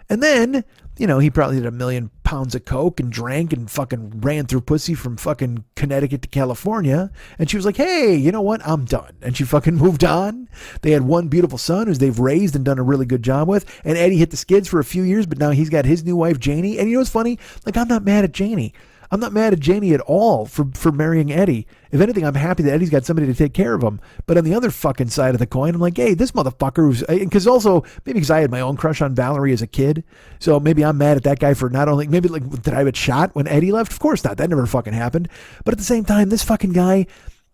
Speaker 3: And then, he probably did 1 million pounds of coke and drank and fucking ran through pussy from fucking Connecticut to California. And she was like, hey, you know what? I'm done. And she fucking moved on. They had one beautiful son who they've raised and done a really good job with. And Eddie hit the skids for a few years, but now he's got his new wife, Janie. And you know what's funny? Like, I'm not mad at Janie. I'm not mad at Janie at all for marrying Eddie. If anything, I'm happy that Eddie's got somebody to take care of him. But on the other fucking side of the coin, I'm like, hey, this motherfucker who's... Because also, maybe because I had my own crush on Valerie as a kid. So maybe I'm mad at that guy for not only... Maybe, like, did I have it shot when Eddie left? Of course not. That never fucking happened. But at the same time, this fucking guy...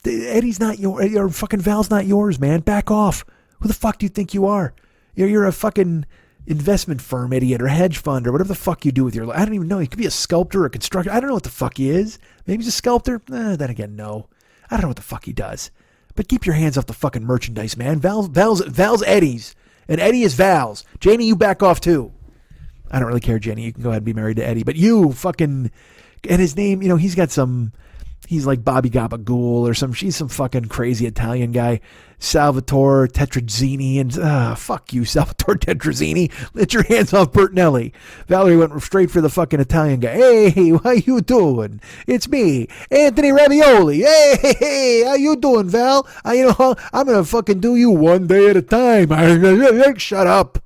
Speaker 3: Eddie's not yours. Or fucking Val's not yours, man. Back off. Who the fuck do you think you are? You're a fucking... investment firm idiot or hedge fund or whatever the fuck you do with your life. I don't even know. He could be a sculptor or a constructor. I don't know what the fuck he is. Maybe he's a sculptor. Then again, no. I don't know what the fuck he does. But keep your hands off the fucking merchandise, man. Val's Eddie's. And Eddie is Val's. Janie, you back off too. I don't really care, Janie. You can go ahead and be married to Eddie. But you fucking... And his name, he's got some... He's like Bobby Gabagool or she's some fucking crazy Italian guy. Salvatore Tetrazzini. And fuck you, Salvatore Tetrazzini. Let your hands off Bertinelli. Valerie went straight for the fucking Italian guy. Hey, how you doing? It's me, Anthony Ravioli. Hey, how you doing, Val? I'm going to fucking do you one day at a time. Shut up.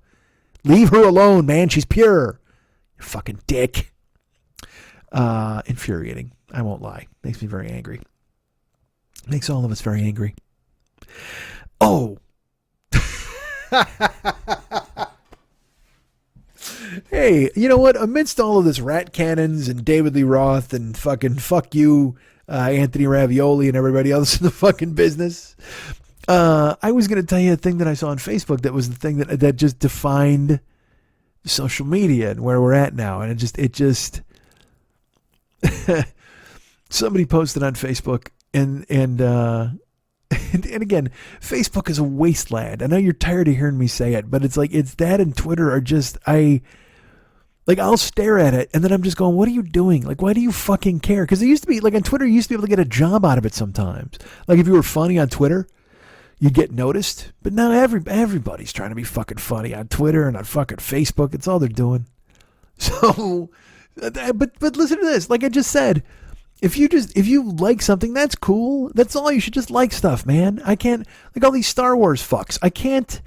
Speaker 3: Leave her alone, man. She's pure. You fucking dick. Infuriating. I won't lie. Makes me very angry. Makes all of us very angry. Oh. Hey, you know what? Amidst all of this rat cannons and David Lee Roth and fucking fuck you, Anthony Ravioli and everybody else in the fucking business, I was going to tell you a thing that I saw on Facebook that was the thing that just defined social media and where we're at now. And it just somebody posted on Facebook and again, Facebook is a wasteland. I know you're tired of hearing me say it, but it's like, it's that and Twitter are just, I'll stare at it and then I'm just going, what are you doing? Like, why do you fucking care? Because it used to be, like on Twitter, you used to be able to get a job out of it sometimes. Like if you were funny on Twitter, you'd get noticed. But now everybody's trying to be fucking funny on Twitter and on fucking Facebook. It's all they're doing. So, but listen to this. Like I just said, if you like something, that's cool. That's all. You should just like stuff, man. I can't, like all these Star Wars fucks. I can't,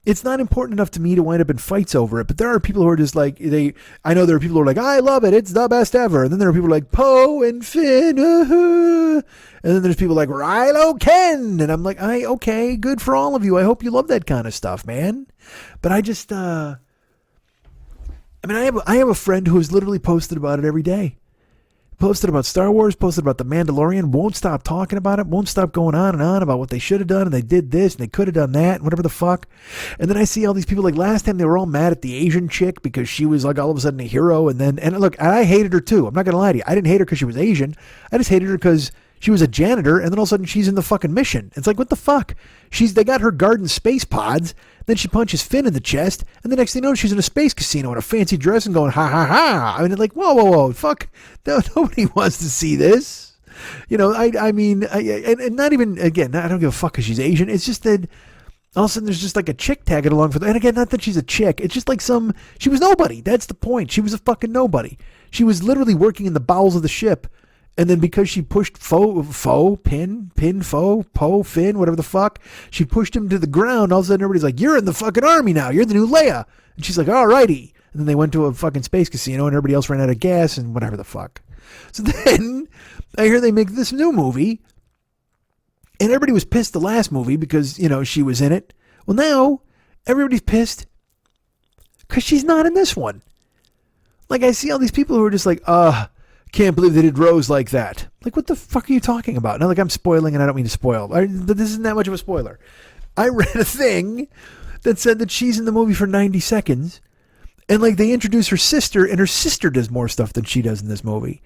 Speaker 3: it's not important enough to me to wind up in fights over it. But there are people who are just like, I know there are people who are like, I love it. It's the best ever. And then there are people like Poe and Finn. And then there's people like Rilo Ken. And I'm like, okay, good for all of you. I hope you love that kind of stuff, man. But I just, I have a friend who has literally posted about it every day. Posted about Star Wars, posted about The Mandalorian, won't stop talking about it, won't stop going on and on about what they should have done and they did this and they could have done that and whatever the fuck. And then I see all these people, like last time they were all mad at the Asian chick because she was like all of a sudden a hero. And look, I hated her too. I'm not going to lie to you. I didn't hate her because she was Asian. I just hated her because she was a janitor and then all of a sudden she's in the fucking mission. It's like, what the fuck? They got her guarding space pods. Then she punches Finn in the chest, and the next thing you know, she's in a space casino in a fancy dress and going, ha, ha, ha. I mean, like, whoa, fuck. No, nobody wants to see this. And not even, again, I don't give a fuck because she's Asian. It's just that all of a sudden there's just like a chick tagging along for that. And again, not that she's a chick. It's just like she was nobody. That's the point. She was a fucking nobody. She was literally working in the bowels of the ship. And then because she pushed Finn, whatever the fuck, she pushed him to the ground. All of a sudden everybody's like, you're in the fucking army now. You're the new Leia. And she's like, alrighty. And then they went to a fucking space casino and everybody else ran out of gas and whatever the fuck. So then I hear they make this new movie and everybody was pissed the last movie because, she was in it. Well, now everybody's pissed because she's not in this one. Like I see all these people who are just like, can't believe they did Rose like that. Like, what the fuck are you talking about? Now, like, I'm spoiling, and I don't mean to spoil. But this isn't that much of a spoiler. I read a thing that said that she's in the movie for 90 seconds, And like they introduce her sister, and her sister does more stuff than she does in this movie.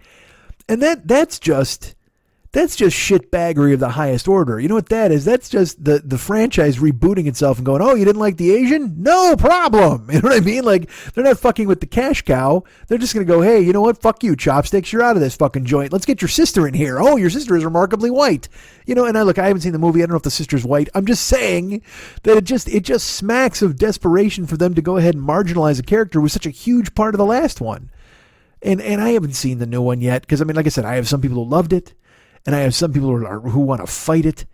Speaker 3: And that's just shitbaggery of the highest order. You know what that is? That's just the franchise rebooting itself and going, oh, you didn't like the Asian? No problem. You know what I mean? Like, they're not fucking with the cash cow. They're just going to go, hey, you know what? Fuck you, Chopsticks. You're out of this fucking joint. Let's get your sister in here. Oh, your sister is remarkably white. You know, and I haven't seen the movie. I don't know if the sister's white. I'm just saying that it just smacks of desperation for them to go ahead and marginalize a character who was such a huge part of the last one. And I haven't seen the new one yet because, I mean, like I said, I have some people who loved it. And I have some people who want to fight it.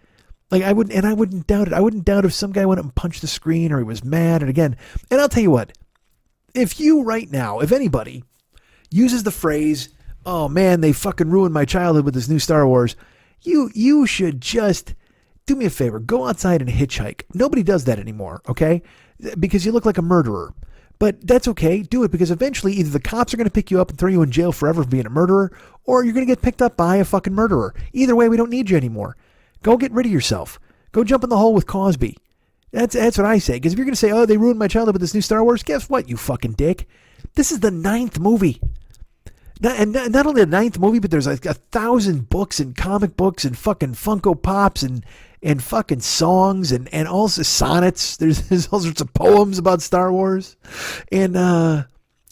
Speaker 3: Like I wouldn't doubt it. I wouldn't doubt if some guy went up and punched the screen or he was mad. And I'll tell you what, if you right now, if anybody uses the phrase, oh man, they fucking ruined my childhood with this new Star Wars, you should just do me a favor. Go outside and hitchhike. Nobody does that anymore, okay? Because you look like a murderer. But that's okay. Do it, because eventually either the cops are going to pick you up and throw you in jail forever for being a murderer, or you're going to get picked up by a fucking murderer. Either way, we don't need you anymore. Go get rid of yourself. Go jump in the hole with Cosby. That's what I say. Because if you're going to say, oh, they ruined my childhood with this new Star Wars, guess what, you fucking dick? This is the 9th movie. And not only the 9th movie, but there's like 1,000 books and comic books and fucking Funko Pops and fucking songs and also sonnets. There's all sorts of poems about Star Wars. And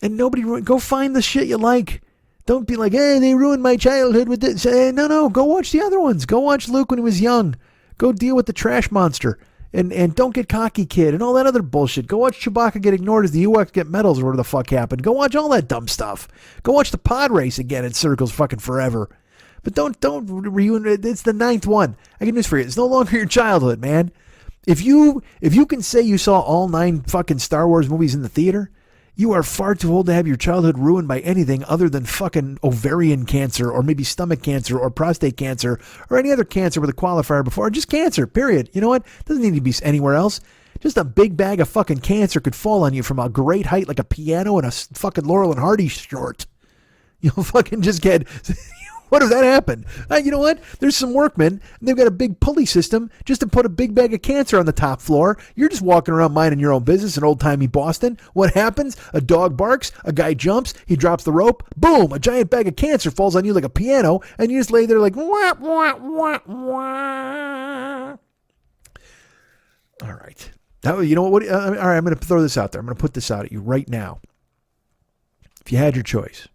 Speaker 3: nobody, go find the shit you like. Don't be like, hey, they ruined my childhood with this. No, go watch the other ones. Go watch Luke when he was young. Go deal with the trash monster. And don't get cocky, kid, and all that other bullshit. Go watch Chewbacca get ignored as the Ewoks get medals or whatever the fuck happened. Go watch all that dumb stuff. Go watch the pod race again in circles fucking forever. But don't ruin it. It's the 9th one. I got news for you. It's no longer your childhood, man. If you can say you saw all 9 fucking Star Wars movies in the theater, you are far too old to have your childhood ruined by anything other than fucking ovarian cancer or maybe stomach cancer or prostate cancer or any other cancer with a qualifier before. Or just cancer, period. You know what? Doesn't need to be anywhere else. Just a big bag of fucking cancer could fall on you from a great height like a piano and a fucking Laurel and Hardy short. You'll fucking just get... What if that happened? You know what? There's some workmen, and they've got a big pulley system just to put a big bag of cancer on the top floor. You're just walking around minding your own business in old-timey Boston. What happens? A dog barks, a guy jumps, he drops the rope, boom, a giant bag of cancer falls on you like a piano, and you just lay there like, wah, wah, wah, wah. All right. You know what? All right, I'm going to throw this out there. I'm going to put this out at you right now. If you had your choice,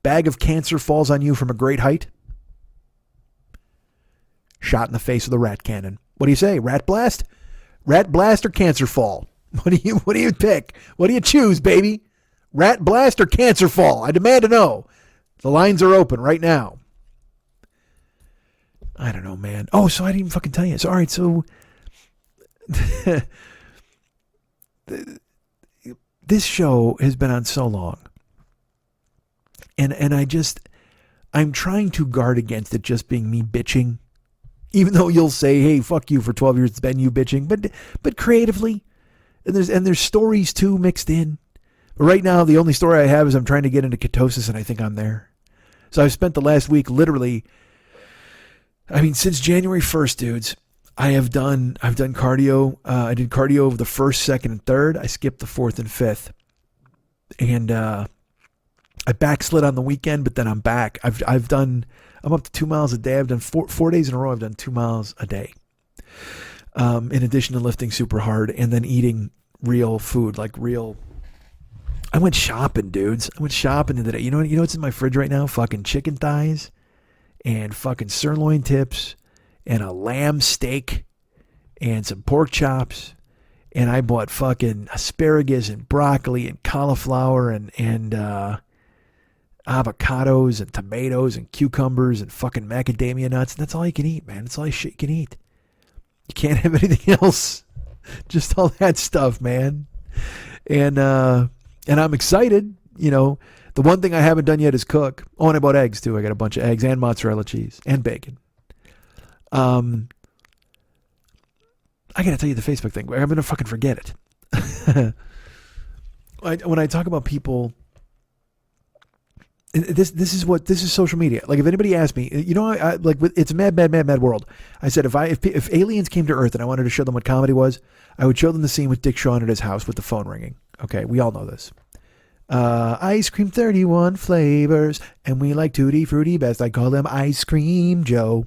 Speaker 3: bag of cancer falls on you from a great height, shot in the face with a rat cannon. What do you say? Rat blast? Rat blast or cancer fall? What do you pick? What do you choose, baby? Rat blast or cancer fall? I demand to know. The lines are open right now. I don't know, man. Oh, so I didn't even fucking tell you. So, all right, so this show has been on so long. And I'm trying to guard against it just being me bitching, even though you'll say, hey, fuck you, for 12 years it's been you bitching, but creatively, and there's stories too mixed in. But right now, the only story I have is I'm trying to get into ketosis, and I think I'm there. So I've spent the last week literally, since January 1st, dudes, I've done cardio. I did cardio over the 1st, 2nd, and 3rd. I skipped the 4th and 5th. And, I backslid on the weekend, but then I'm back. I'm up to 2 miles a day. I've done four days in a row. I've done 2 miles a day. In addition to lifting super hard and then eating real food, I went shopping, dudes. I went shopping today. You know what's in my fridge right now? Fucking chicken thighs and fucking sirloin tips and a lamb steak and some pork chops. And I bought fucking asparagus and broccoli and cauliflower and avocados and tomatoes and cucumbers and fucking macadamia nuts. And that's all you can eat, man. That's all shit you can eat. You can't have anything else. Just all that stuff, man. And I'm excited. You know, the one thing I haven't done yet is cook. Oh, and I bought eggs too. I got a bunch of eggs and mozzarella cheese and bacon. I gotta tell you the Facebook thing. I'm gonna fucking forget it. When I talk about people, this is social media. Like, if anybody asked me, it's a mad world. I said if aliens came to Earth and I wanted to show them what comedy was, I would show them the scene with Dick Shawn at his house with the phone ringing. Okay, we all know this. Ice cream 31 flavors, and we like Tutti Frutti best. I call them Ice Cream Joe.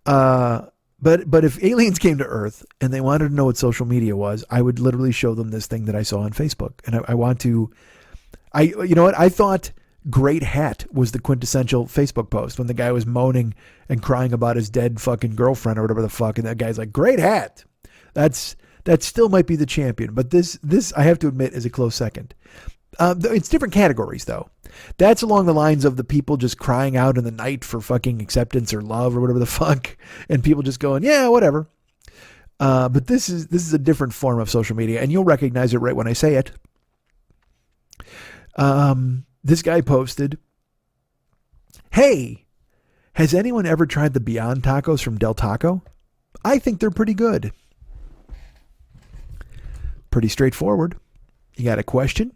Speaker 3: But if aliens came to Earth and they wanted to know what social media was, I would literally show them this thing that I saw on Facebook. And you know what? I thought Great Hat was the quintessential Facebook post when the guy was moaning and crying about his dead fucking girlfriend or whatever the fuck. And that guy's like, Great Hat. That still might be the champion. But this I have to admit is a close second. It's different categories, though. That's along the lines of the people just crying out in the night for fucking acceptance or love or whatever the fuck, and people just going, yeah, whatever. But this is a different form of social media, and you'll recognize it right when I say it. This guy posted, hey, has anyone ever tried the Beyond Tacos from Del Taco? I think they're pretty good. Pretty straightforward. You got a question?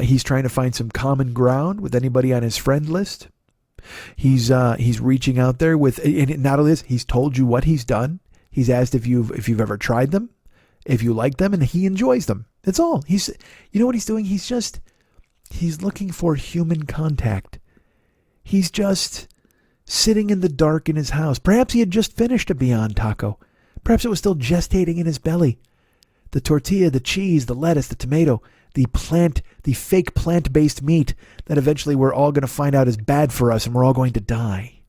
Speaker 3: He's trying to find some common ground with anybody on his friend list. He's reaching out there with, and not only this, he's told you what he's done. He's asked if you've ever tried them, if you like them, and he enjoys them. That's all. You know what he's doing? He's looking for human contact. He's just sitting in the dark in his house. Perhaps he had just finished a Beyond Taco. Perhaps it was still gestating in his belly. The tortilla, the cheese, the lettuce, the tomato, the fake plant-based meat that eventually we're all going to find out is bad for us and we're all going to die.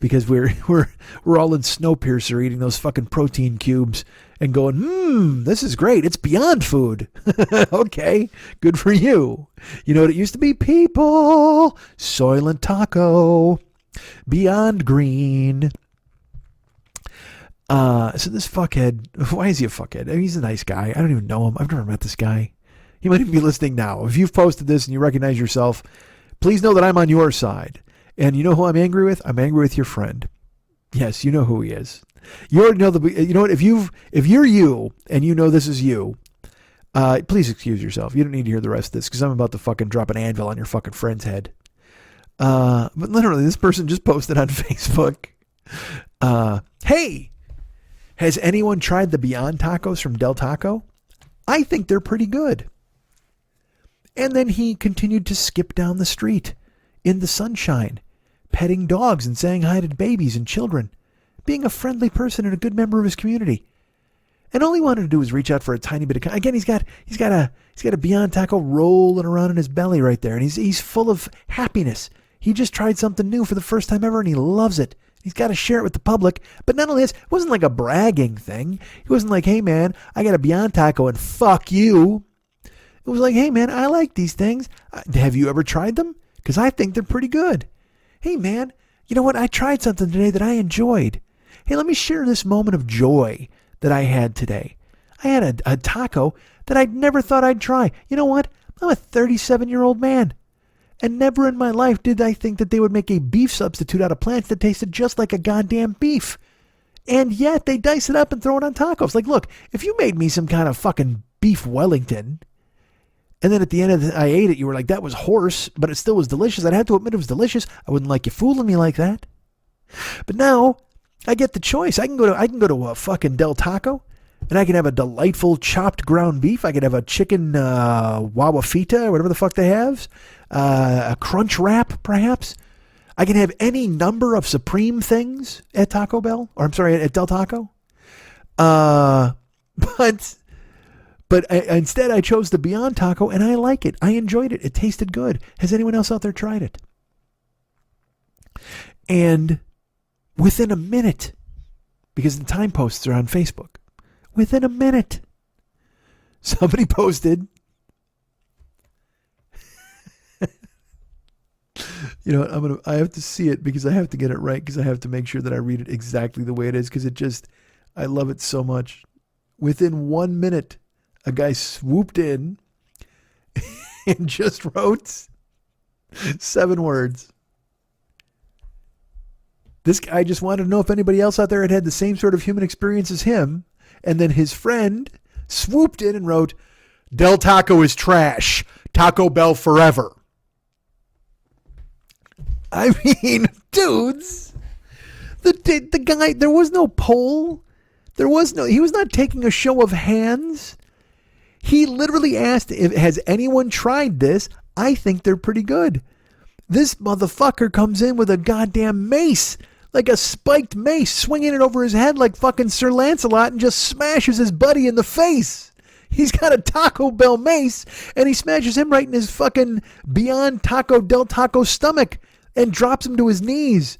Speaker 3: Because we're all in Snowpiercer eating those fucking protein cubes and going, this is great. It's Beyond Food. Okay, good for you. You know what it used to be? People, Soylent Taco, Beyond Green. So this fuckhead, why is he a fuckhead? I mean, he's a nice guy. I don't even know him. I've never met this guy. He might even be listening now. If you've posted this and you recognize yourself, please know that I'm on your side. And you know who I'm angry with? I'm angry with your friend. Yes, you know who he is. You already know you know what? If you're you and you know this is you, please excuse yourself. You don't need to hear the rest of this because I'm about to fucking drop an anvil on your fucking friend's head. But literally, this person just posted on Facebook. Hey, has anyone tried the Beyond Tacos from Del Taco? I think they're pretty good. And then he continued to skip down the street in the sunshine, petting dogs and saying hi to babies and children, being a friendly person and a good member of his community. And all he wanted to do was reach out for a tiny bit of, again, he's got a Beyond Taco rolling around in his belly right there, and he's full of happiness. He just tried something new for the first time ever, and he loves it. He's got to share it with the public. But not only this, it wasn't like a bragging thing. It wasn't like, hey, man, I got a Beyond Taco and fuck you. It was like, hey, man, I like these things. Have you ever tried them? Because I think they're pretty good. Hey, man, you know what? I tried something today that I enjoyed. Hey, let me share this moment of joy that I had today. I had a taco that I'd never thought I'd try. You know what? I'm a 37-year-old man. And never in my life did I think that they would make a beef substitute out of plants that tasted just like a goddamn beef. And yet they dice it up and throw it on tacos. Like, look, if you made me some kind of fucking beef Wellington, and then at the end of I ate it, you were like, that was horse, but it still was delicious. I'd have to admit it was delicious. I wouldn't like you fooling me like that. But now I get the choice. I can go to a fucking Del Taco, and I can have a delightful chopped ground beef. I could have a chicken wawafita, or whatever the fuck they have. A crunch wrap, perhaps. I can have any number of supreme things at Taco Bell, or I'm sorry, at Del Taco. But instead I chose the Beyond Taco, and I like it. I enjoyed it. It tasted good. Has anyone else out there tried it? And within a minute, because the time posts are on Facebook, within a minute, somebody posted, you know what, I have to see it because I have to get it right, because I have to make sure that I read it exactly the way it is, because I love it so much. Within 1 minute, a guy swooped in and just wrote 7 words. This guy just wanted to know if anybody else out there had the same sort of human experience as him. And then his friend swooped in and wrote, Del Taco is trash. Taco Bell forever. I mean, dudes, the guy, there was no poll. He was not taking a show of hands. He literally asked, has anyone tried this? I think they're pretty good. This motherfucker comes in with a goddamn mace, like a spiked mace, swinging it over his head like fucking Sir Lancelot, and just smashes his buddy in the face. He's got a Taco Bell mace, and he smashes him right in his fucking Beyond Taco Del Taco stomach and drops him to his knees.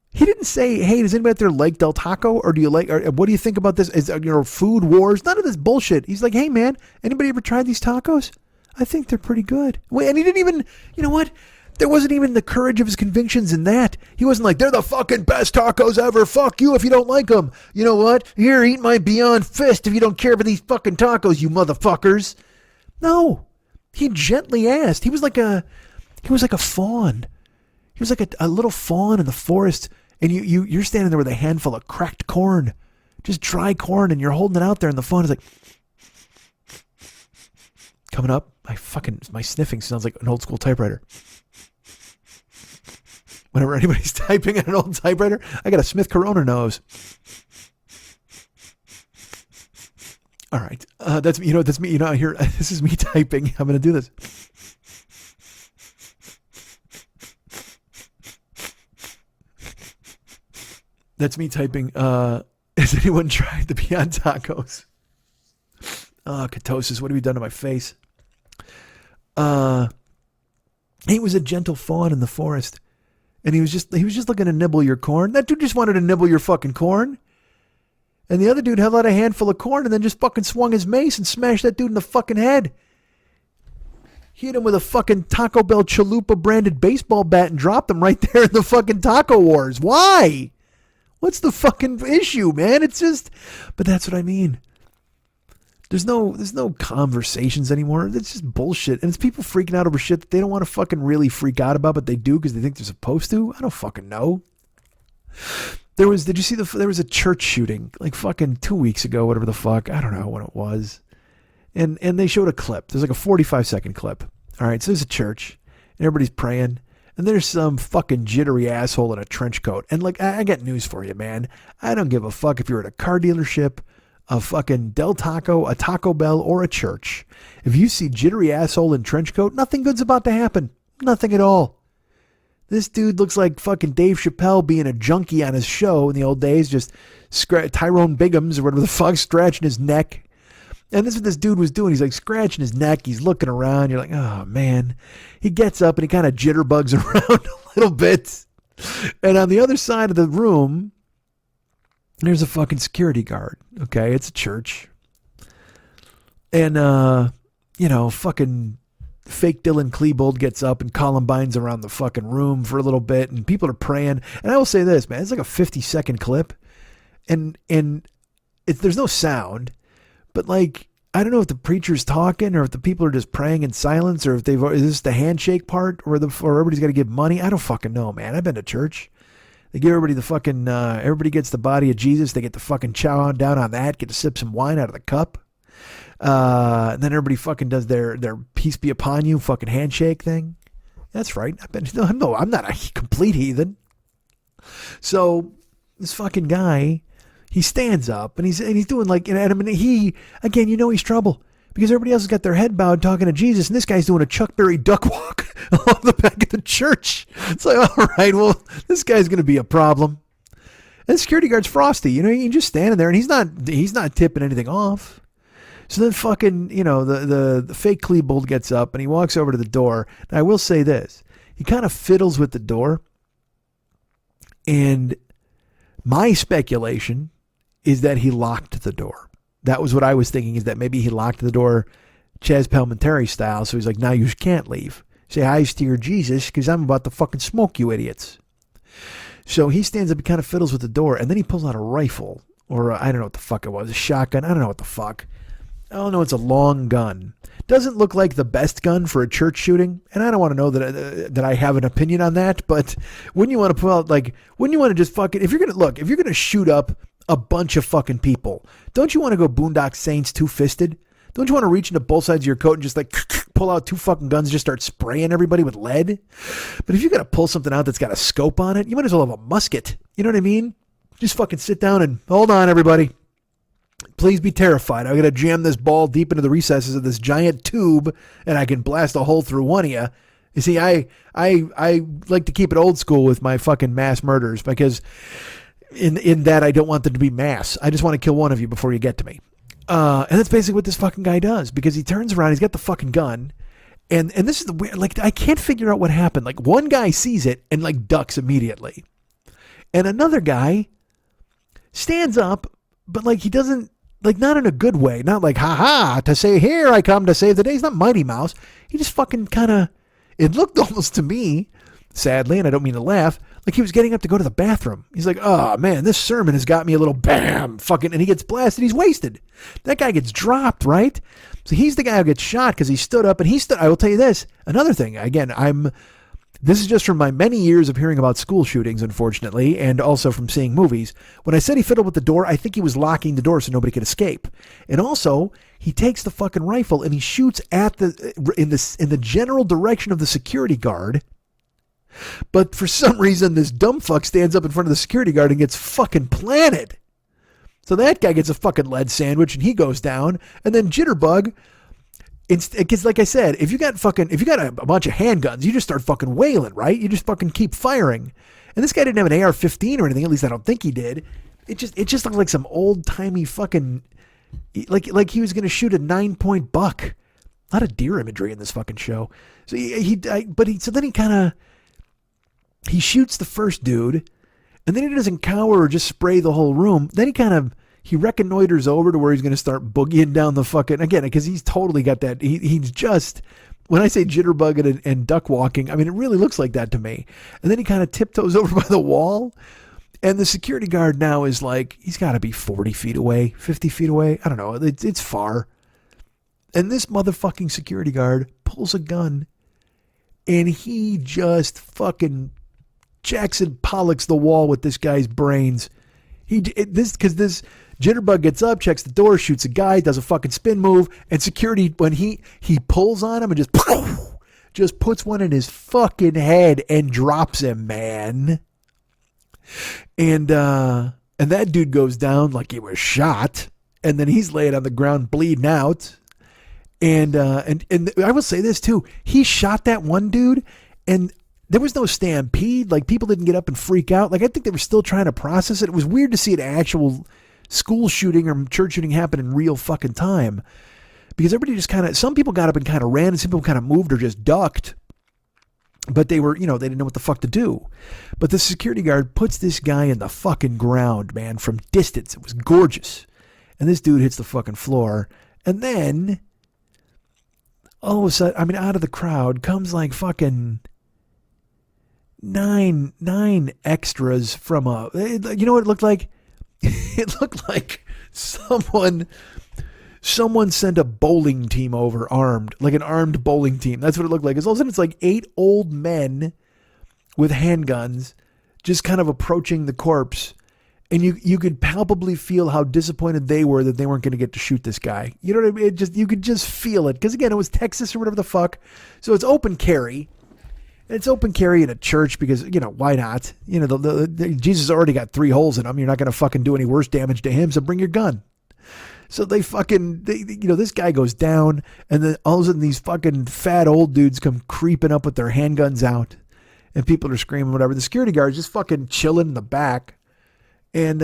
Speaker 3: He didn't say, hey, does anybody out there like Del Taco? Or do you like, or what do you think about this? Is, food wars? None of this bullshit. He's like, hey, man, anybody ever tried these tacos? I think they're pretty good. Wait, and he didn't even, you know what? There wasn't even the courage of his convictions in that. He wasn't like, they're the fucking best tacos ever. Fuck you if you don't like them. You know what? Here, eat my Beyond Fist if you don't care for these fucking tacos, you motherfuckers. No. He gently asked. He was like a fawn. He was like a little fawn in the forest. And you're standing there with a handful of cracked corn, just dry corn, and you're holding it out there, and the phone is like coming up. My sniffing sounds like an old school typewriter. Whenever anybody's typing on an old typewriter, I got a Smith Corona nose. All right, that's me. That's me. Here, this is me typing. I'm gonna do this. That's me typing. Has anyone tried the Beyond Tacos? Ketosis, what have you done to my face? He was a gentle fawn in the forest. And he was just looking to nibble your corn. That dude just wanted to nibble your fucking corn. And the other dude held out a handful of corn and then just fucking swung his mace and smashed that dude in the fucking head. He hit him with a fucking Taco Bell Chalupa branded baseball bat and dropped him right there in the fucking Taco Wars. Why? What's the fucking issue, man? It's just, but that's what I mean. There's no conversations anymore. It's just bullshit. And it's people freaking out over shit that they don't want to fucking really freak out about, but they do because they think they're supposed to. I don't fucking know. Did you see there was a church shooting like fucking 2 weeks ago, whatever the fuck. I don't know when it was. And they showed a clip. There's like a 45-second clip. All right. So there's a church and everybody's praying. And there's some fucking jittery asshole in a trench coat. And like, I got news for you, man. I don't give a fuck if you're at a car dealership, a fucking Del Taco, a Taco Bell, or a church. If you see jittery asshole in trench coat, nothing good's about to happen. Nothing at all. This dude looks like fucking Dave Chappelle being a junkie on his show in the old days, just Tyrone Biggums or whatever the fuck, scratching his neck. And this is what this dude was doing. He's like scratching his neck. He's looking around. You're like, oh, man. He gets up and he kind of jitterbugs around a little bit. And on the other side of the room, there's a fucking security guard. Okay, it's a church. And, fucking fake Dylan Klebold gets up and Columbine's around the fucking room for a little bit. And people are praying. And I will say this, man. It's like a 50-second clip. And there's no sound. But like, I don't know if the preacher's talking or if the people are just praying in silence or if is this the handshake part or everybody's got to give money. I don't fucking know, man. I've been to church. They give everybody the fucking, everybody gets the body of Jesus. They get to fucking chow down on that, get to sip some wine out of the cup. And then everybody fucking does their peace be upon you fucking handshake thing. That's right. I'm not a complete heathen. So this fucking guy, he stands up and he's doing like, and I mean, he's trouble because everybody else has got their head bowed talking to Jesus, and this guy's doing a Chuck Berry duck walk along the back of the church. It's like, all right, well, this guy's going to be a problem. And the security guard's frosty, he's just standing there and he's not tipping anything off. So then fucking, the fake Klebold gets up and he walks over to the door. Now I will say this, he kind of fiddles with the door, and my speculation is that he locked the door. That was what I was thinking, is that maybe he locked the door Chaz Palminteri style. So he's like, now you can't leave. Say hi to your Jesus because I'm about to fucking smoke you idiots. So he stands up and kind of fiddles with the door, and then he pulls out a rifle, or I don't know what the fuck it was, a shotgun. I don't know what the fuck. I don't know. It's a long gun. Doesn't look like the best gun for a church shooting, and I don't want to know that I have an opinion on that. But wouldn't you want to pull out, like, wouldn't you want to just fucking, if you're gonna shoot up a bunch of fucking people, don't you want to go Boondock Saints two-fisted? Don't you want to reach into both sides of your coat and just like pull out two fucking guns and just start spraying everybody with lead? But if you got to pull something out that's got a scope on it, you might as well have a musket. You know what I mean? Just fucking sit down and hold on, everybody. Please be terrified. I'm going to jam this ball deep into the recesses of this giant tube, and I can blast a hole through one of you. You see, I like to keep it old school with my fucking mass murders because in that I don't want them to be mass. I just want to kill one of you before you get to me. And that's basically what this fucking guy does, because he turns around, he's got the fucking gun, and this is the weird, like, I can't figure out what happened. Like, one guy sees it and, like, ducks immediately. And another guy stands up, but, like, he doesn't, like, not in a good way. Not like, ha-ha, to say, here I come to save the day. He's not Mighty Mouse. He just fucking kind of, it looked almost to me, sadly, and I don't mean to laugh, like he was getting up to go to the bathroom. He's like, oh, man, this sermon has got me a little bam, fucking, and he gets blasted. He's wasted. That guy gets dropped, right? So he's the guy who gets shot because he stood up, and I will tell you this, another thing, again, this is just from my many years of hearing about school shootings, unfortunately, and also from seeing movies. When I said he fiddled with the door, I think he was locking the door so nobody could escape. And also, he takes the fucking rifle and he shoots at in the general direction of the security guard. But for some reason, this dumb fuck stands up in front of the security guard and gets fucking planted. So that guy gets a fucking lead sandwich and he goes down. And then Jitterbug, because like I said, if you got a bunch of handguns, you just start fucking wailing, right? You just fucking keep firing. And this guy didn't have an AR-15 or anything. At least I don't think he did. It just looked like some old timey fucking, like he was gonna shoot a 9-point buck. A lot of deer imagery in this fucking show. So he shoots the first dude, and then he doesn't cower or just spray the whole room. Then he reconnoiters over to where he's going to start boogieing down the fucking, again, because he's totally got that. He's just, when I say jitterbug and duck walking, I mean, it really looks like that to me. And then he kind of tiptoes over by the wall, and the security guard now is like, he's got to be 40 feet away, 50 feet away. I don't know. It's far. And this motherfucking security guard pulls a gun, and he just fucking Jackson Pollocks the wall with this guy's brains. This Jitterbug gets up, checks the door, shoots a guy, does a fucking spin move, and security, when he pulls on him and just puts one in his fucking head and drops him, man. And that dude goes down like he was shot, and then he's laying on the ground bleeding out. And I will say this too, he shot that one dude, and there was no stampede. Like, people didn't get up and freak out. Like, I think they were still trying to process it. It was weird to see an actual school shooting or church shooting happen in real fucking time, because everybody just kind of, some people got up and kind of ran, and some people kind of moved or just ducked, but they were, they didn't know what the fuck to do. But the security guard puts this guy in the fucking ground, man, from distance. It was gorgeous. And this dude hits the fucking floor, and then all of a sudden, I mean, out of the crowd comes like fucking nine extras from you know what it looked like? It looked like someone sent a bowling team over armed, like an armed bowling team. That's what it looked like. All of a sudden it's like 8 old men with handguns just kind of approaching the corpse. And you could palpably feel how disappointed they were that they weren't going to get to shoot this guy. You know what I mean? You could just feel it. Because again, it was Texas or whatever the fuck. So it's open carry. It's open carry in a church because, why not? Jesus already got 3 holes in him. You're not going to fucking do any worse damage to him, so bring your gun. So they this guy goes down, and then all of a sudden these fucking fat old dudes come creeping up with their handguns out, and people are screaming, whatever. The security guard's just fucking chilling in the back. And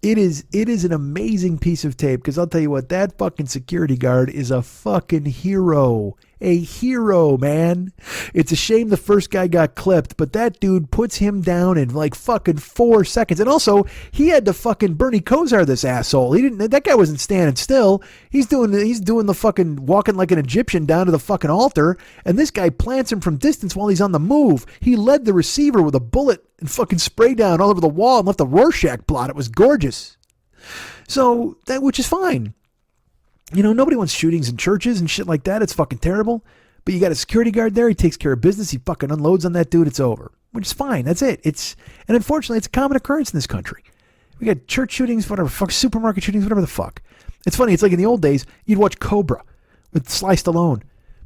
Speaker 3: it is an amazing piece of tape, because I'll tell you what, that fucking security guard is a fucking hero. A hero, man. It's a shame the first guy got clipped, but that dude puts him down in like fucking 4 seconds. And also, he had to fucking Bernie Kosar this asshole. That guy wasn't standing still. He's doing the fucking walking like an Egyptian down to the fucking altar, and this guy plants him from distance while he's on the move. He led the receiver with a bullet and fucking spray down all over the wall and left a Rorschach blot. It was gorgeous. So which is fine. Nobody wants shootings in churches and shit like that. It's fucking terrible. But you got a security guard there. He takes care of business. He fucking unloads on that dude. It's over. Which is fine. That's it. And unfortunately, it's a common occurrence in this country. We got church shootings, whatever, fuck, supermarket shootings, whatever the fuck. It's funny. It's like in the old days, you'd watch Cobra with Sly Stallone.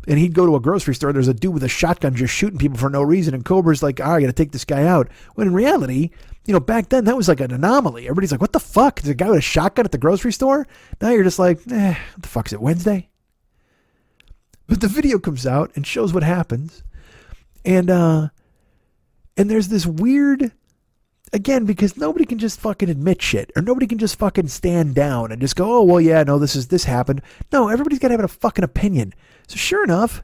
Speaker 3: And he'd go to a grocery store. There's a dude with a shotgun just shooting people for no reason. And Cobra's like, I got to take this guy out. When in reality, back then that was like an anomaly. Everybody's like, what the fuck? There's a guy with a shotgun at the grocery store? Now you're just like, what the fuck is it, Wednesday? But the video comes out and shows what happens. And there's this weird, again, because nobody can just fucking admit shit, or nobody can just fucking stand down and just go, oh, well, yeah, no, this happened. No, everybody's got to have a fucking opinion. So sure enough,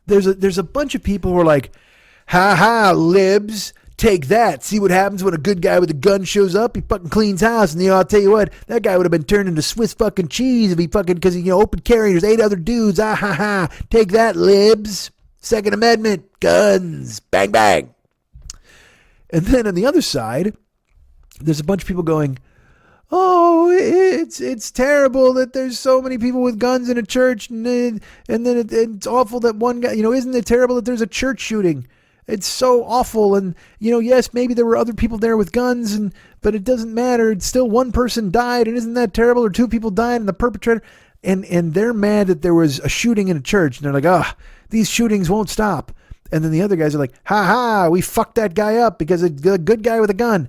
Speaker 3: there's a bunch of people who are like, ha ha, libs, take that. See what happens when a good guy with a gun shows up? He fucking cleans house. And I'll tell you what, that guy would have been turned into Swiss fucking cheese if he fucking, because he, open carry. There's 8 other dudes. Ah ha ha. Take that, libs. Second Amendment, guns, bang bang. And then on the other side, there's a bunch of people going, oh, it's terrible that there's so many people with guns in a church, and then it's awful that one guy, isn't it terrible that there's a church shooting? It's so awful, and yes, maybe there were other people there with guns, but it doesn't matter. It's still one person died, and isn't that terrible? Or 2 people died, and the perpetrator, and they're mad that there was a shooting in a church, and they're like, these shootings won't stop. And then the other guys are like, ha ha, we fucked that guy up because a good guy with a gun.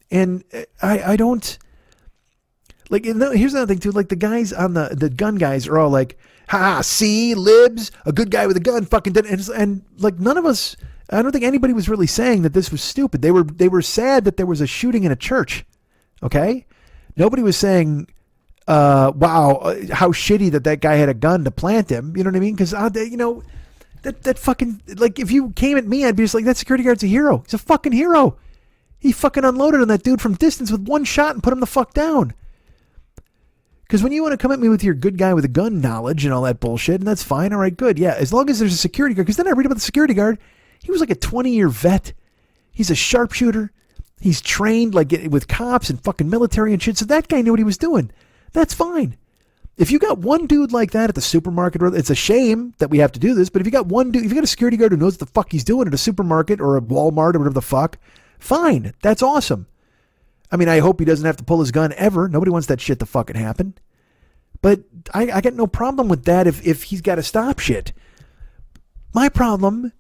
Speaker 3: And I don't, like, here's another thing too, like the guys on the gun guys are all like, ha ha, see, libs, a good guy with a gun fucking did. And like none of us, I don't think anybody was really saying that this was stupid. They were sad that there was a shooting in a church. Okay? Nobody was saying, wow, how shitty that guy had a gun to plant him. You know what I mean? Because, that fucking, like, if you came at me, I'd be just like, that security guard's a hero. He's a fucking hero. He fucking unloaded on that dude from distance with 1 shot and put him the fuck down. Because when you want to come at me with your good guy with a gun knowledge and all that bullshit, and that's fine, all right, good, yeah, as long as there's a security guard. Because then I read about the security guard. He was like a 20-year vet. He's a sharpshooter. He's trained like with cops and fucking military and shit. So that guy knew what he was doing. That's fine. If you got one dude like that at the supermarket, it's a shame that we have to do this, but if you got one dude, if you got a security guard who knows what the fuck he's doing at a supermarket or a Walmart or whatever the fuck, fine. That's awesome. I mean, I hope he doesn't have to pull his gun ever. Nobody wants that shit to fucking happen. But I got no problem with that if he's got to stop shit. My problem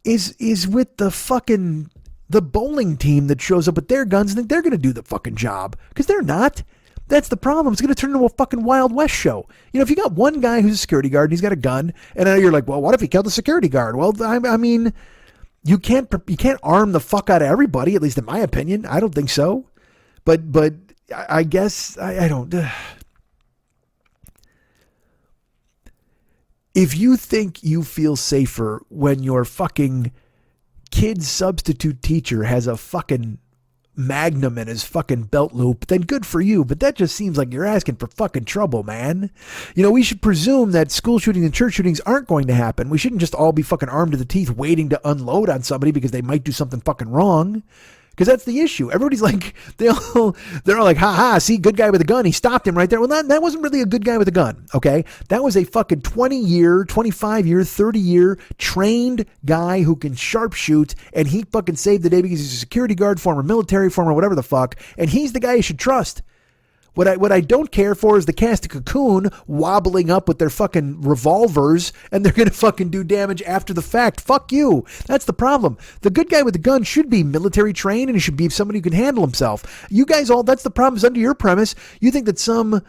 Speaker 3: is with the bowling team that shows up with their guns and think they're going to do the fucking job. Because they're not. That's the problem. It's going to turn into a fucking Wild West show. If you got one guy who's a security guard and he's got a gun, and then you're like, well, what if he killed the security guard? Well, I mean, you can't arm the fuck out of everybody, at least in my opinion. I don't think so. But I guess I don't. If you think you feel safer when your fucking kid's substitute teacher has a fucking Magnum in his fucking belt loop, then good for you. But that just seems like you're asking for fucking trouble, man. We should presume that school shootings and church shootings aren't going to happen. We shouldn't just all be fucking armed to the teeth waiting to unload on somebody because they might do something fucking wrong. Because that's the issue. Everybody's like, they're all like, ha ha, see, good guy with a gun. He stopped him right there. Well, that wasn't really a good guy with a gun, okay? That was a fucking 20-year, 25-year, 30-year trained guy who can sharpshoot, and he fucking saved the day because he's a security guard, former military, former whatever the fuck, and he's the guy you should trust. What I don't care for is the cast of Cocoon wobbling up with their fucking revolvers and they're going to fucking do damage after the fact. Fuck you. That's the problem. The good guy with the gun should be military trained and he should be somebody who can handle himself. You guys all, that's the problem, is under your premise. You think that some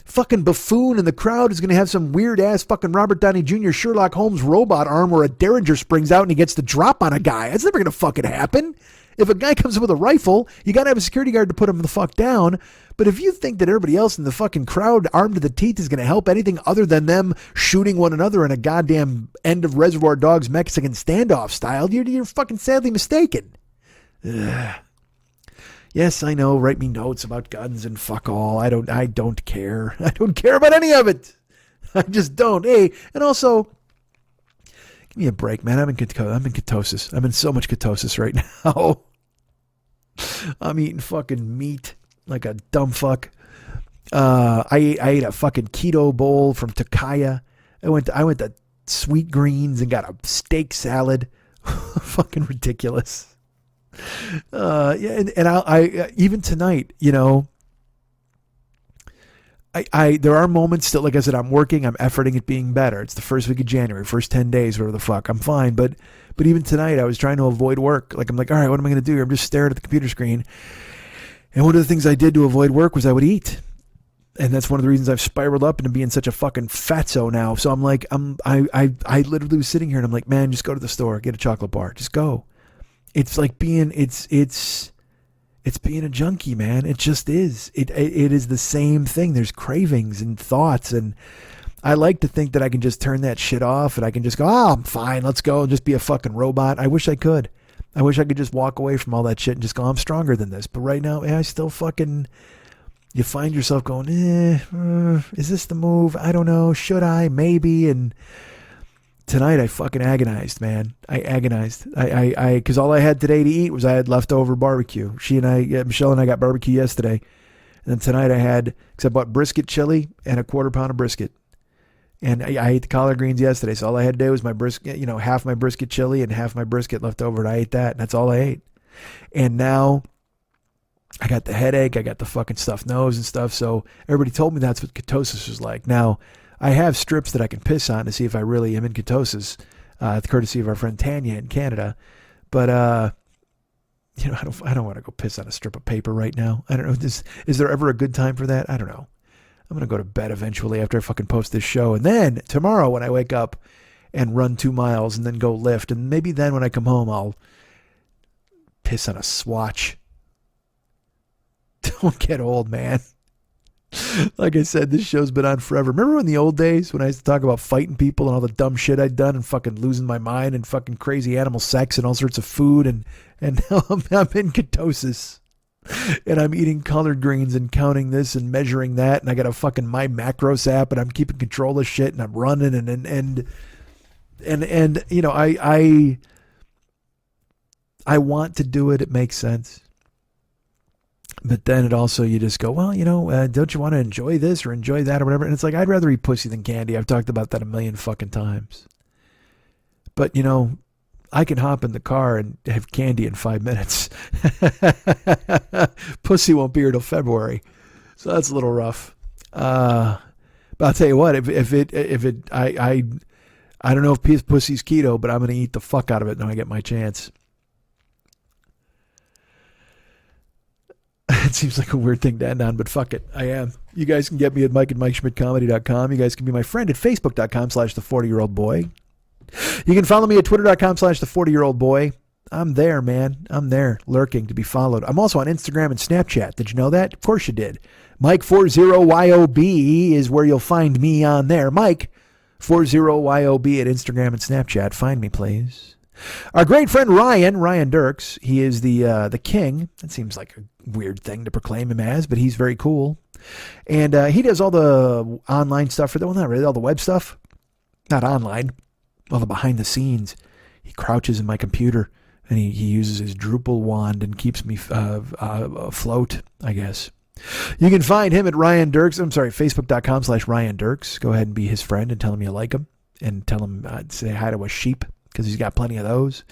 Speaker 3: fucking buffoon in the crowd is going to have some weird ass fucking Robert Downey Jr. Sherlock Holmes robot arm where a Derringer springs out and he gets the drop on a guy. That's never going to fucking happen. If a guy comes in with a rifle, you got to have a security guard to put him the fuck down. But if you think that everybody else in the fucking crowd armed to the teeth is going to help anything other than them shooting one another in a goddamn end of Reservoir Dogs Mexican standoff style, you're fucking sadly mistaken. Ugh. Yes, I know. Write me notes about guns and fuck all. I don't care. I don't care about any of it. I just don't. Hey, and also, give me a break, man. I'm in ketosis. I'm in so much ketosis right now. I'm eating fucking meat like a dumb fuck. I ate a fucking keto bowl from Takaya. I went to Sweet Greens and got a steak salad. Fucking ridiculous. Yeah, and I even tonight, there are moments still, like I said, I'm working, I'm efforting at being better. It's the first week of January, first 10 days, whatever the fuck. I'm fine. But even tonight, I was trying to avoid work. Like, I'm like, all right, what am I going to do? I'm just staring at the computer screen. And one of the things I did to avoid work was I would eat. And that's one of the reasons I've spiraled up into being such a fucking fatso now. So I'm like, I literally was sitting here and I'm like, man, just go to the store, get a chocolate bar, just go. It's like being, it's being a junkie, man. It just is. It is the same thing. There's cravings and thoughts, and I like to think that I can just turn that shit off and I can just go, oh, I'm fine. Let's go and just be a fucking robot. I wish I could. I wish I could just walk away from all that shit and just go, I'm stronger than this. But right now, I still fucking, you find yourself going, is this the move? I don't know. Should I? Maybe. And tonight I fucking agonized, man. I agonized. Because all I had today to eat was I had leftover barbecue. Michelle and I got barbecue yesterday. And then tonight because I bought brisket chili and a 1/4 pound of brisket. And I ate the collard greens yesterday. So all I had today was my brisket, half my brisket chili and half my brisket left over. And I ate that. And that's all I ate. And now I got the headache. I got the fucking stuffed nose and stuff. So everybody told me that's what ketosis was like. Now, I have strips that I can piss on to see if I really am in ketosis, courtesy of our friend Tanya in Canada. But, I don't want to go piss on a strip of paper right now. I don't know. Is there ever a good time for that? I don't know. I'm going to go to bed eventually after I fucking post this show. And then tomorrow when I wake up and run 2 miles and then go lift, and maybe then when I come home, I'll piss on a swatch. Don't get old, man. Like I said, this show's been on forever. Remember in the old days when I used to talk about fighting people and all the dumb shit I'd done and fucking losing my mind and fucking crazy animal sex and all sorts of food, and now I'm in ketosis. And I'm eating collard greens and counting this and measuring that, and I got a fucking My Macros app, and I'm keeping control of shit, and I'm running and I want to do it. It makes sense. But then it also, you just go, well, don't you want to enjoy this or enjoy that or whatever? And it's like, I'd rather eat pussy than candy. I've talked about that a million fucking times. But, I can hop in the car and have candy in 5 minutes. Pussy won't be here till February. So that's a little rough. But I'll tell you what, I don't know if pussy's keto, but I'm going to eat the fuck out of it when I get my chance. It seems like a weird thing to end on, but fuck it. I am. You guys can get me at mike@MikeSchmidtComedy.com. You guys can be my friend at Facebook.com/the40yearoldboy. You can follow me at Twitter.com/the40yearoldboy. I'm there, man. I'm there, lurking to be followed. I'm also on Instagram and Snapchat. Did you know that? Of course you did. Mike40YOB is where you'll find me on there. Mike40YOB at Instagram and Snapchat. Find me, please. Our great friend Ryan Dirks, he is the king. That seems like a weird thing to proclaim him as, but he's very cool. And he does all the online stuff not really, all the web stuff. Not online, all the behind the scenes. He crouches in my computer and he uses his Drupal wand and keeps me afloat, I guess. You can find him at Ryan Dirks. Facebook.com/Ryan Dirks. Go ahead and be his friend and tell him you like him and tell him say hi to a sheep, because he's got plenty of those.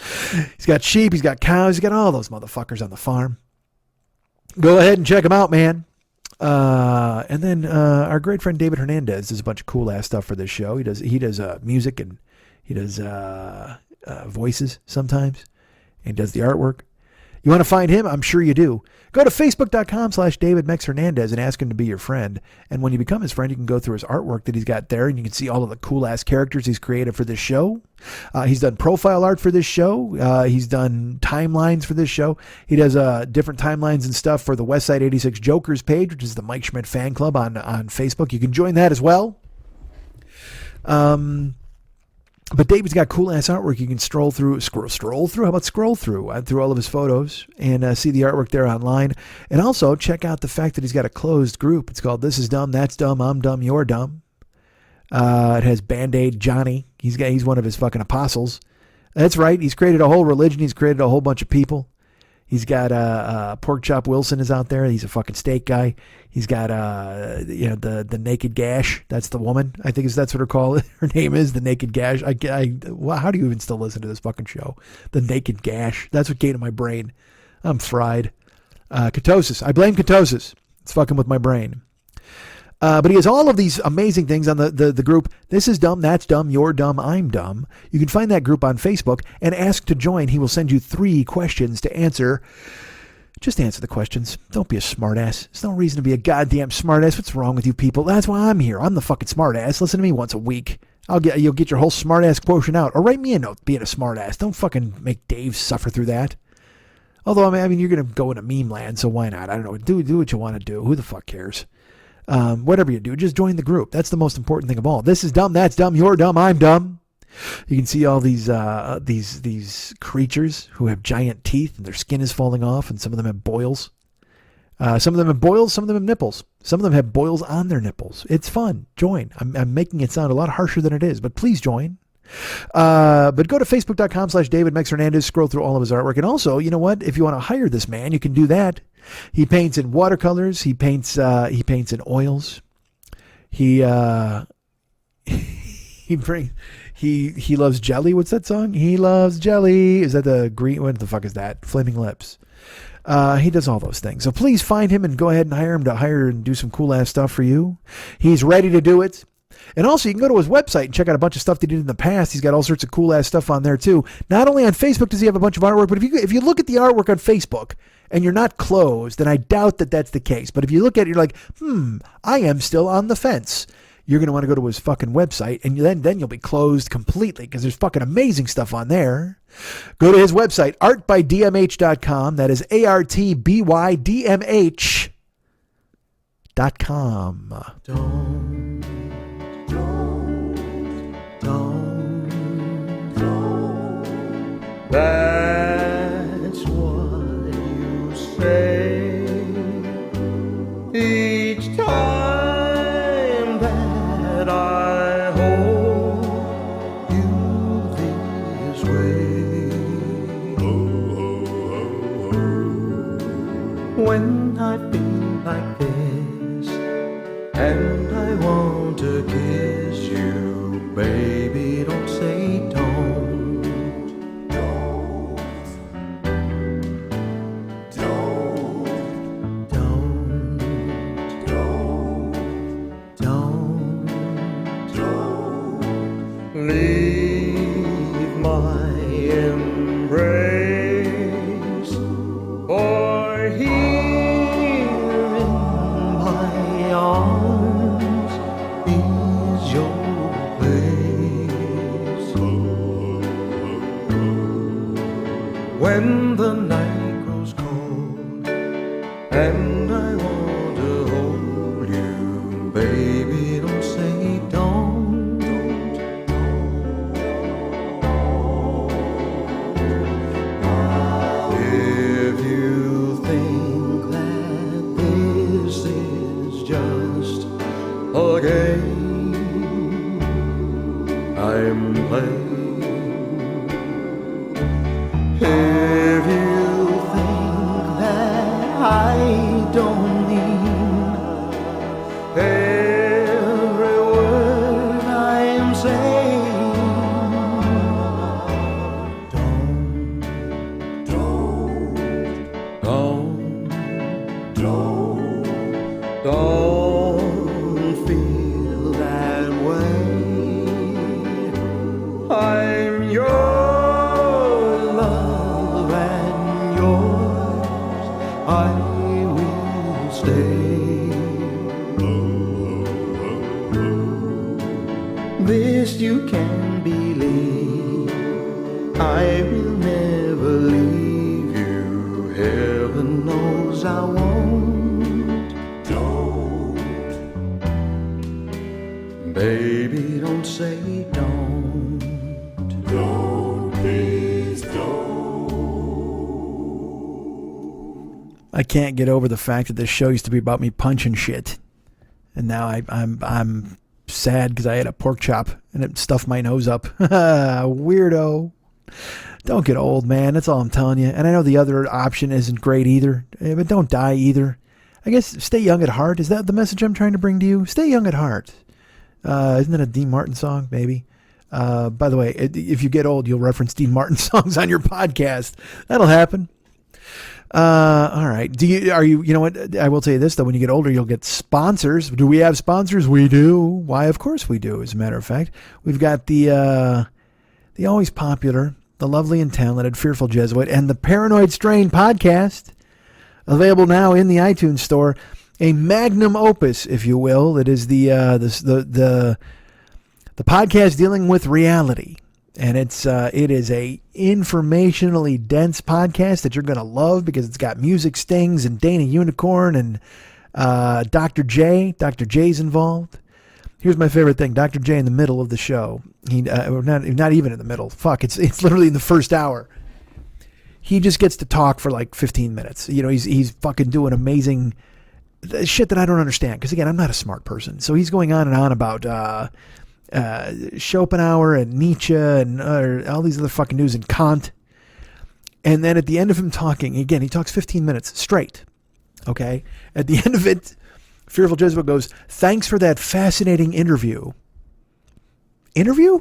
Speaker 3: He's got sheep, he's got cows, he's got all those motherfuckers on the farm. Go ahead and check him out, man. And then our great friend David Hernandez does a bunch of cool ass stuff for this show. He does music, and he does voices sometimes, and does the artwork. You want to find him? I'm sure you do. Go to Facebook.com/DavidMexHernandez and ask him to be your friend. And when you become his friend, you can go through his artwork that he's got there, and you can see all of the cool-ass characters he's created for this show. He's done profile art for this show. He's done timelines for this show. He does different timelines and stuff for the Westside 86 Jokers page, which is the Mike Schmidt fan club on Facebook. You can join that as well. But David's got cool ass artwork. You can scroll through. How about scroll through all of his photos and see the artwork there online. And also check out the fact that he's got a closed group. It's called This Is Dumb, That's Dumb, I'm Dumb, You're Dumb. It has Band-Aid Johnny. He's one of his fucking apostles. That's right. He's created a whole religion. He's created a whole bunch of people. He's got Pork Chop Wilson is out there. He's a fucking steak guy. He's got the Naked Gash. That's the woman. I think that's what her name is, the Naked Gash. How do you even still listen to this fucking show? The Naked Gash. That's what came to my brain. I'm fried. Ketosis. I blame ketosis. It's fucking with my brain. But he has all of these amazing things on the group. This is dumb, that's dumb, you're dumb, I'm dumb. You can find that group on Facebook and ask to join. He will send you 3 questions to answer. Just answer the questions. Don't be a smartass. There's no reason to be a goddamn smartass. What's wrong with you people? That's why I'm here. I'm the fucking smartass. Listen to me once a week. You'll get your whole smartass quotient out. Or write me a note being a smartass. Don't fucking make Dave suffer through that. Although, I mean, you're going to go into meme land, so why not? I don't know. Do what you want to do. Who the fuck cares? Whatever you do, just join the group. That's the most important thing of all. This is dumb, that's dumb, you're dumb, I'm dumb. You can see all these creatures who have giant teeth and their skin is falling off, and some of them have boils. Some of them have boils, some of them have nipples. Some of them have boils on their nipples. It's fun. Join. I'm making it sound a lot harsher than it is, but please join. But go to facebook.com/David Mex Hernandez, scroll through all of his artwork. And also, you know what? If you want to hire this man, you can do that. He paints in watercolors. He paints in oils. He loves jelly. What's that song? He loves jelly. Is that the green? What the fuck is that? Flaming Lips. He does all those things. So please find him and go ahead and hire and do some cool ass stuff for you. He's ready to do it. And also, you can go to his website and check out a bunch of stuff that he did in the past. He's got all sorts of cool ass stuff on there too. Not only on Facebook does he have a bunch of artwork, but if you look at the artwork on Facebook and you're not closed, then I doubt that that's the case. But if you look at it, you're like, I am still on the fence. You're going to want to go to his fucking website, and then you'll be closed completely because there's fucking amazing stuff on there. Go to his website, artbydmh.com. That is artbydmh.com. Don't. That's what you say each time that I hold you this way. When I feel like this and I want to kiss you, baby, don't say don't. Leave my embrace, or here in my arms is your place. When the night grows cold and I want to hold you, baby, don't say don't. A game I'm playing. If you think that I don't mean every word I'm saying, don't feel that way. I'm your love and yours I will stay. This you can believe, I will never leave you. Heaven knows I won't. Baby, don't say don't. Don't, please don't. I can't get over the fact that this show used to be about me punching shit, and now I'm sad because I had a pork chop and it stuffed my nose up. Weirdo. Don't get old, man. That's all I'm telling you. And I know the other option isn't great either, but don't die either. I guess stay young at heart. Is that the message I'm trying to bring to you? Stay young at heart. Isn't that a Dean Martin song? Maybe. By the way, if you get old, you'll reference Dean Martin songs on your podcast. That'll happen. All right. You know what? I will tell you this, though. When you get older, you'll get sponsors. Do we have sponsors? We do. Why? Of course we do, as a matter of fact. We've got the always popular, the lovely and talented Fearful Jesuit, and the Paranoid Strain podcast, available now in the iTunes store. A magnum opus, if you will. It is the podcast dealing with reality. And it is a informationally dense podcast that you're going to love because it's got music stings and Dana Unicorn and Dr. J. Dr. J's involved. Here's my favorite thing. Dr. J in the middle of the show. Not even in the middle. Fuck, it's literally in the first hour. He just gets to talk for like 15 minutes. You know, he's fucking doing amazing shit that I don't understand. Because again, I'm not a smart person. So he's going on and on about Schopenhauer and Nietzsche and all these other fucking news and Kant. And then at the end of him talking, again, he talks 15 minutes straight. Okay? At the end of it, Fearful Jesuit goes, "Thanks for that fascinating interview." Interview?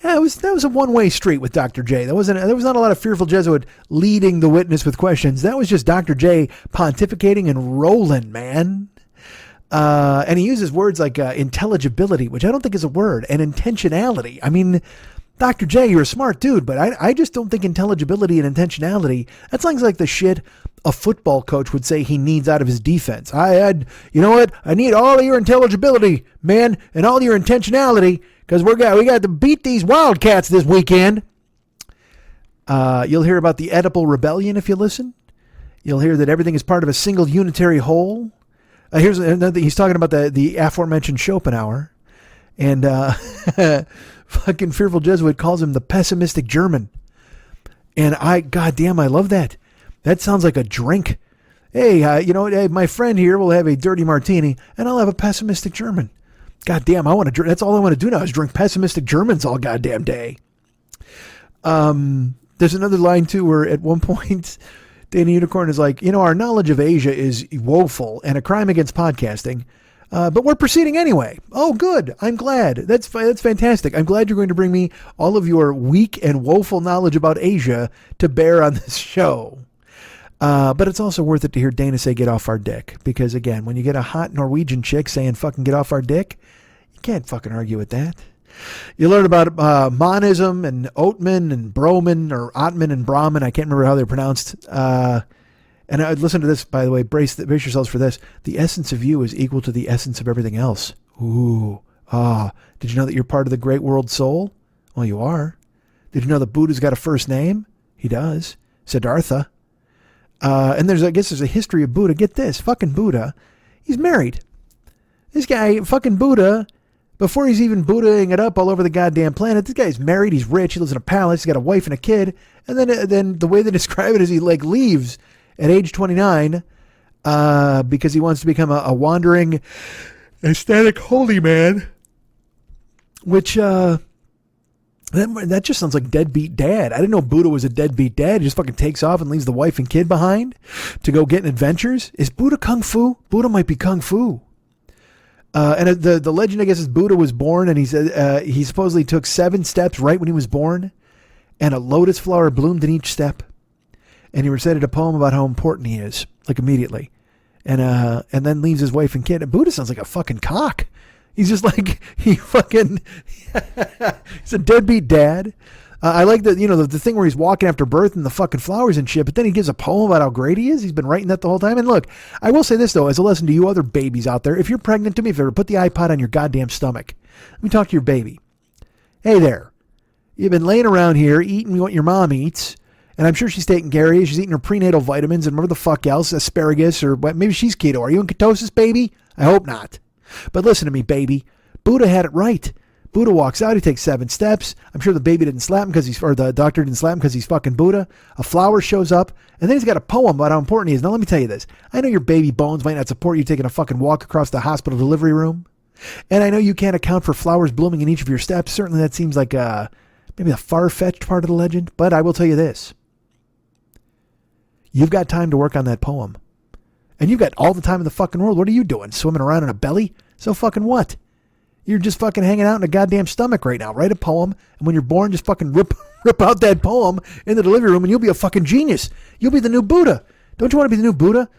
Speaker 3: Yeah, that was a one-way street with Dr. J. There was not a lot of Fearful Jesuit leading the witness with questions. That was just Dr. J pontificating and rolling, man. And he uses words like intelligibility, which I don't think is a word, and intentionality. I mean, Dr. J, you're a smart dude, but I just don't think intelligibility and intentionality, that sounds like the shit a football coach would say he needs out of his defense. You know what? I need all of your intelligibility, man, and all your intentionality, because we got to beat these Wildcats this weekend. You'll hear about the Oedipal rebellion if you listen. You'll hear that everything is part of a single unitary whole. Here's another. He's talking about the aforementioned Schopenhauer, and fucking Fearful Jesuit calls him the pessimistic German. And goddamn, I love that. That sounds like a drink. Hey, hey, my friend here will have a dirty martini, and I'll have a pessimistic German. Goddamn, I want to drink. That's all I want to do now is drink pessimistic Germans all goddamn day. There's another line too where at one point Dana Unicorn is like, our knowledge of Asia is woeful and a crime against podcasting, but we're proceeding anyway. Oh, good. I'm glad. That's fantastic. I'm glad you're going to bring me all of your weak and woeful knowledge about Asia to bear on this show. But it's also worth it to hear Dana say, "Get off our dick." Because again, when you get a hot Norwegian chick saying fucking "get off our dick," you can't fucking argue with that. You learn about monism and Oatman and Broman or Ottman and Brahman. I can't remember how they're pronounced. And I'd listen to this, by the way. Brace yourselves for this. The essence of you is equal to the essence of everything else. Ooh. Did you know that you're part of the great world soul? Well, you are. Did you know that Buddha's got a first name? He does. Siddhartha. And there's a history of Buddha. Get this. Fucking Buddha. He's married. This guy, fucking Buddha, before he's even Buddhaing it up all over the goddamn planet, this guy's married, he's rich, he lives in a palace, he's got a wife and a kid, and then the way they describe it is he leaves at age 29 because he wants to become a wandering aesthetic holy man, which that just sounds like deadbeat dad. I didn't know Buddha was a deadbeat dad. He just fucking takes off and leaves the wife and kid behind to go get in adventures. Is Buddha kung fu? Buddha might be kung fu. And the legend, I guess, is Buddha was born, and he said he supposedly took 7 steps right when he was born, and a lotus flower bloomed in each step. And he recited a poem about how important he is, like immediately, and then leaves his wife and kid. And Buddha sounds like a fucking cock. He's just like he's a deadbeat dad. I like the thing where he's walking after birth and the fucking flowers and shit, but then he gives a poem about how great he is. He's been writing that the whole time. And look, I will say this, though, as a lesson to you other babies out there. If you're pregnant, if you ever put the iPod on your goddamn stomach, let me talk to your baby. Hey there. You've been laying around here eating what your mom eats, and I'm sure she's taking care of you. She's eating her prenatal vitamins and whatever the fuck else, asparagus, or what? Maybe she's keto. Are you in ketosis, baby? I hope not. But listen to me, baby. Buddha had it right. Buddha walks out, he takes 7 steps. I'm sure the baby didn't slap him or the doctor didn't slap him because he's fucking Buddha. A flower shows up, and then he's got a poem about how important he is. Now let me tell you this. I know your baby bones might not support you taking a fucking walk across the hospital delivery room. And I know you can't account for flowers blooming in each of your steps. Certainly that seems like maybe a far-fetched part of the legend. But I will tell you this. You've got time to work on that poem. And you've got all the time in the fucking world. What are you doing? Swimming around in a belly? So fucking what? You're just fucking hanging out in a goddamn stomach right now. Write a poem, and when you're born, just fucking rip out that poem in the delivery room, and you'll be a fucking genius. You'll be the new Buddha. Don't you want to be the new Buddha?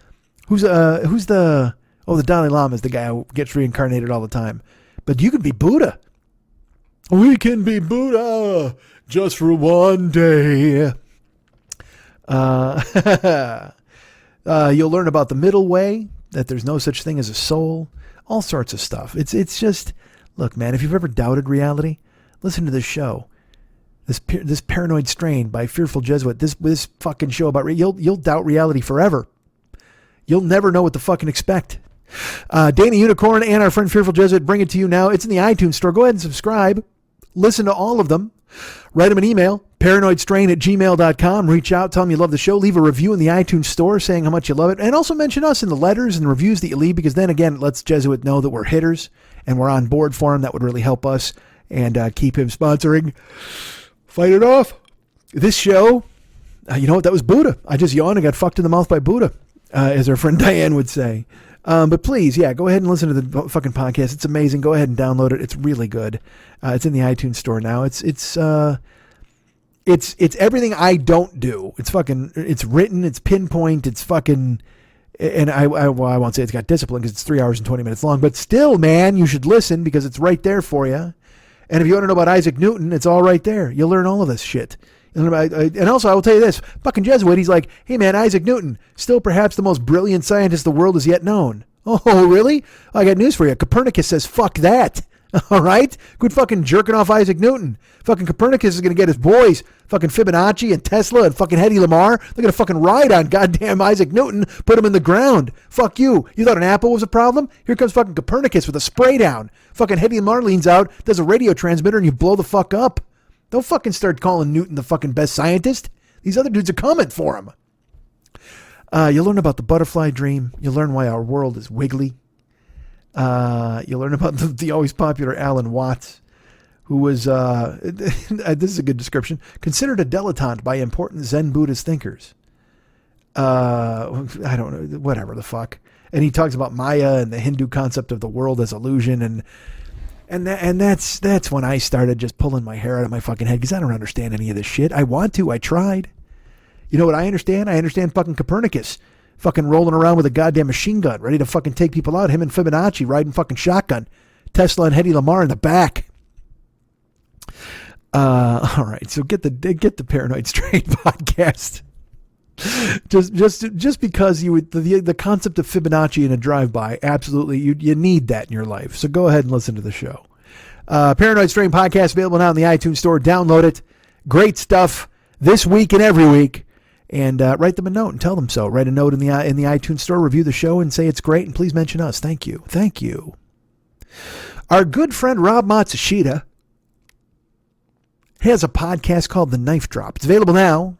Speaker 3: Who's the Dalai Lama is the guy who gets reincarnated all the time. But you can be Buddha. We can be Buddha just for one day. You'll learn about the middle way, that there's no such thing as a soul, all sorts of stuff. It's just, look, man, if you've ever doubted reality, listen to this show. This Paranoid Strain by Fearful Jesuit. This fucking show about you'll doubt reality forever. You'll never know what to fucking expect. Dana Unicorn and our friend Fearful Jesuit bring it to you now. It's in the iTunes store. Go ahead and subscribe. Listen to all of them. Write them an email, paranoidstrain@gmail.com. Reach out, tell them you love the show. Leave a review in the iTunes store saying how much you love it. And also mention us in the letters and the reviews that you leave, because then again, it lets Jesuit know that we're hitters and we're on board for him. That would really help us and keep him sponsoring. Fight it off. This show, you know what? That was Buddha. I just yawned and got fucked in the mouth by Buddha, as our friend Diane would say. But please, yeah, go ahead and listen to the fucking podcast. It's amazing. Go ahead and download it. It's really good. It's in the iTunes store now. It's everything I don't do. It's written. It's pinpoint. It's fucking, and I won't say it's got discipline because it's 3 hours and 20 minutes long, but still, man, you should listen because it's right there for you. And if you want to know about Isaac Newton, it's all right there. You'll learn all of this shit. And also, I will tell you this, fucking Jesuit, he's like, hey man, Isaac Newton, still perhaps the most brilliant scientist the world has yet known. Oh, really? I got news for you. Copernicus says, fuck that. All right? Quit fucking jerking off Isaac Newton. Fucking Copernicus is going to get his boys, fucking Fibonacci and Tesla and fucking Hedy Lamarr. They're going to fucking ride on goddamn Isaac Newton, put him in the ground. Fuck you. You thought an apple was a problem? Here comes fucking Copernicus with a spray down. Fucking Hedy Lamarr leans out, does a radio transmitter, and you blow the fuck up. Don't fucking start calling Newton the fucking best scientist. These other dudes are coming for him. You'll learn about the butterfly dream. You'll learn why our world is wiggly. You'll learn about the always popular Alan Watts, who was, this is a good description, considered a dilettante by important Zen Buddhist thinkers. I don't know, whatever the fuck. And he talks about Maya and the Hindu concept of the world as illusion, and that's when I started just pulling my hair out of my fucking head, because I don't understand any of this shit. I want to. I tried. You know what I understand? I understand fucking Copernicus fucking rolling around with a goddamn machine gun, ready to fucking take people out. Him and Fibonacci riding fucking shotgun. Tesla and Hedy Lamarr in the back. All right, so get the Paranoid Strain podcast. Just because you would the concept of Fibonacci in a drive-by, absolutely you need that in your life. So go ahead and listen to the show. Paranoid Strain podcast available now in the iTunes store. Download it. Great stuff this week and every week. And write them a note and tell them so. Write a note in the iTunes store, review the show, and say it's great. And please mention us. Thank you. Thank you. Our good friend Rob Matsushita has a podcast called The Knife Drop. It's available now.